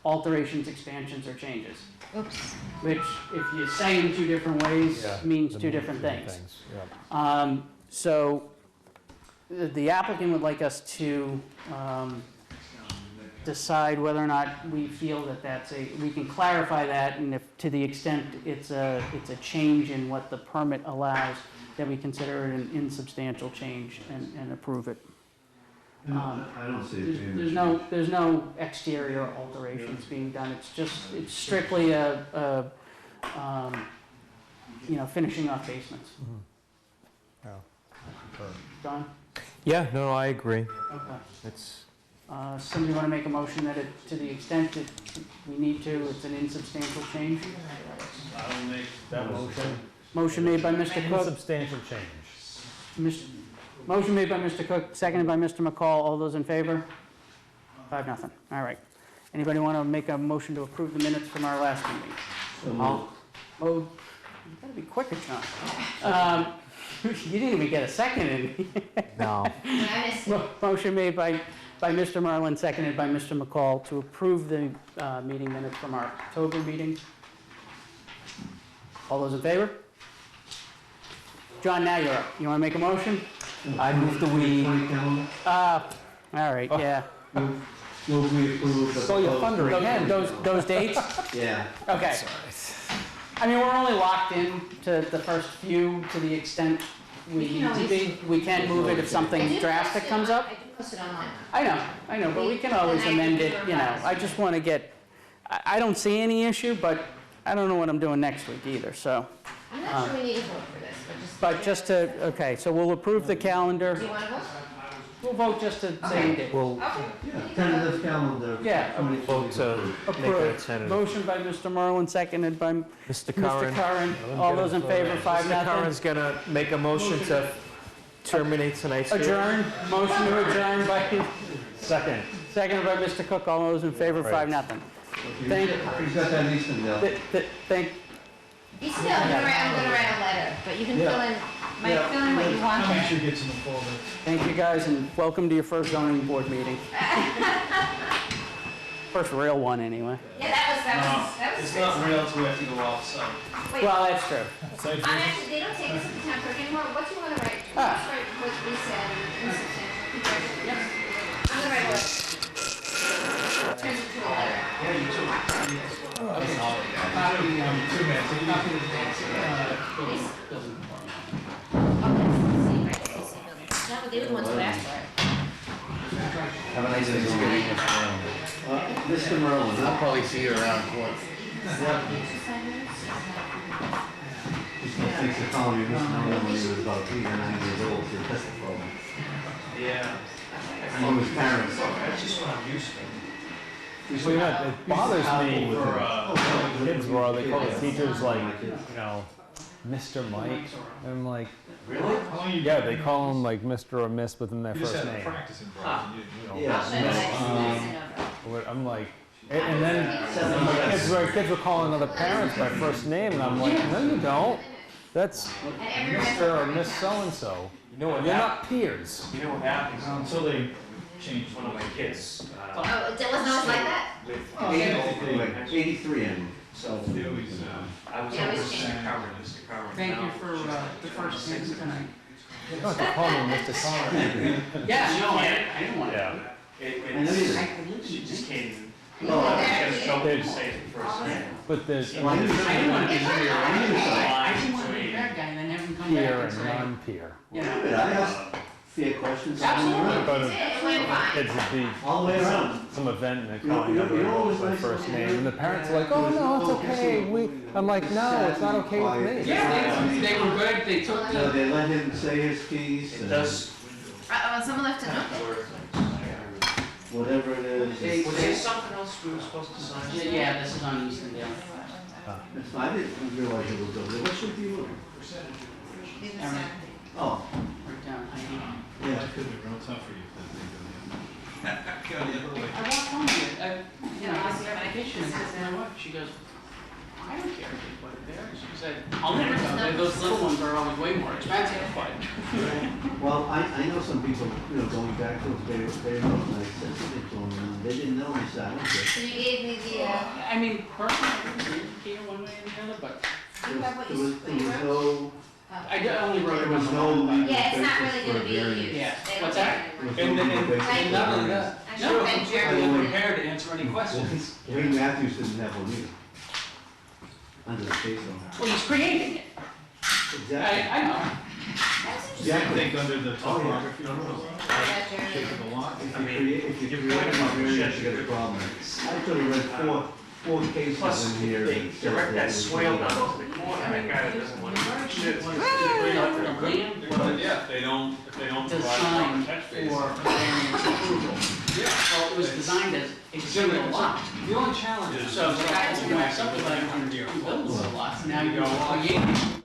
alterations, expansions, or changes. Oops. Which, if you say in two different ways, means two different things. So the applicant would like us to decide whether or not we feel that we can clarify that, and if, to the extent it's a change in what the permit allows, then we consider it an insubstantial change and approve it. I don't see it being. There's no exterior alterations being done. It's strictly finishing off basements. Don? Yeah, no, I agree. Okay. It's, Somebody want to make a motion that to the extent that we need to, it's an insubstantial change? I'll make that motion. Motion made by Mr. Cook. Substantial change. Motion made by Mr. Cook, seconded by Mr. McCall. All those in favor? 5-0. All right. Anybody want to make a motion to approve the minutes from our last meeting? You gotta be quicker, John. You didn't even get a second in. no. Motion made by Mr. Merlin, seconded by Mr. McCall, to approve the meeting minutes from our October meeting. All those in favor? John, now you're up. You want to make a motion? I move the we. All right, yeah. Move we approve the. So you're thundering. Those dates? Yeah. Okay. I mean, we're only locked in to the first few to the extent we need to be. We can move it if something drastic comes up. I do post it online. I know, but we can always amend it, you know. I just want to get, I don't see any issue, but I don't know what I'm doing next week either, so. I'm not sure we need to vote for this, but just. Okay, so we'll approve the calendar. Do you want to vote? We'll vote just to say we did. We'll Tentative calendar. Yeah. vote to make it a Approved. tentative. Motion by Mr. Merlin, seconded by Mr. Mr. Curran. Curran. All those in favor, 5-0. Mr. Curran's gonna make a motion to terminate tonight's hearing. Adjourn. Motion to adjourn by. Seconded by Mr. Cook. All those in favor, 5-0. Thank. He's got that Easton Dale. Thank. I'm gonna write a letter, but you can fill in Mike, fill in what you want there. Sure gets in the folder. Thank you, guys, and welcome to your first zoning board meeting. First real one, anyway. Yeah, that was. It's not real until we have to go off-site. Wait. Well, that's true. Actually, they don't take us to the town clerk anymore. What do you want to write? Just write what we said in substantial. Yep. I'm gonna write what. Turns into a letter. Yeah, you too. Okay. Copy, 2 minutes. If you copy the dance, building department. No, but they were the ones who asked for it. Have a nice Thanksgiving. Mr. Merlin, I'll probably see you around court. Thanks for calling me, Mr. Merlin, when he was about 8 or 9 years old, he testified. Yeah. And he was parents. That's just what I'm used to. Well, you know, it bothers me when kids grow up, they call the teachers like, you know, Mr. Mike. And I'm like, Really? yeah, they call them like Mr. or Miss within their first name. I'm like, and then kids were calling other parents by first name, and I'm like, no, you don't. That's Mr. or Miss So-and-so. You know what You're not peers. You know what happens? Until they change One of my kids. Oh, it wasn't always like that? With 83 and so. I was Yeah, over it was Mr. Curran. Thank you for the first things tonight. You don't have to call me Mr. Conrad. Yeah, no, I didn't want to. Yeah. She just came. Oh, She told me to say it first name. But there's I didn't want to be here. I didn't want to be a bad guy and then have him come back peer and and say, non-peer. you know. Good, I asked fair questions. Absolutely. But It went fine. kids would be All the way around. some event and they're You know, calling you know, everyone you know else what's by nice first about name, it? and the parents are like, oh no, it's okay. I'm like, no, it's not okay with me. Yeah, they were good, they took So the, they let him say his piece. and Someone left a note there. Whatever it is. Was there something else we were supposed to sign? yeah, this is on Easton Dale. That's fine. I didn't realize it was over there. What should you? Oh, Right down, I yeah. That could be real tough for you if that thing goes the other way. I walked home with, you know, I was the application, and I said, you know what, she goes, I don't care if they put it there. She said, I'll never go, those little ones are always way more expensive, but. Well, I know some people, you know, going back to the Bay Road, and I said something to them, and they didn't know me, so I don't care. So you gave me the, I mean, personally, I didn't really care one way or the other, but you have what There you, was, what there you was wrote? no, I only wrote it there on was the no one. legal Yeah, it's not basis really for a gonna be variance. used. Yeah. They don't What's take that? it anymore. There was no legal basis Thank for you. a variance. I should have been German. prepared to answer any questions. Wayne Matthews didn't have one either. Under the case law. Well, he's creating it. Exactly. I know. That's Yeah, I interesting. think under the topography Yeah, German. Shape of the lot. If you create a variance, you got a problem. I actually read four cases in here. They direct that swale down to the corner, that guy that doesn't want to. Well, yeah, if they don't Designed for variance approval. Well, it was designed as a single lot. The only challenge is. So the guy who subdivided 100 buildable lots, now you're creating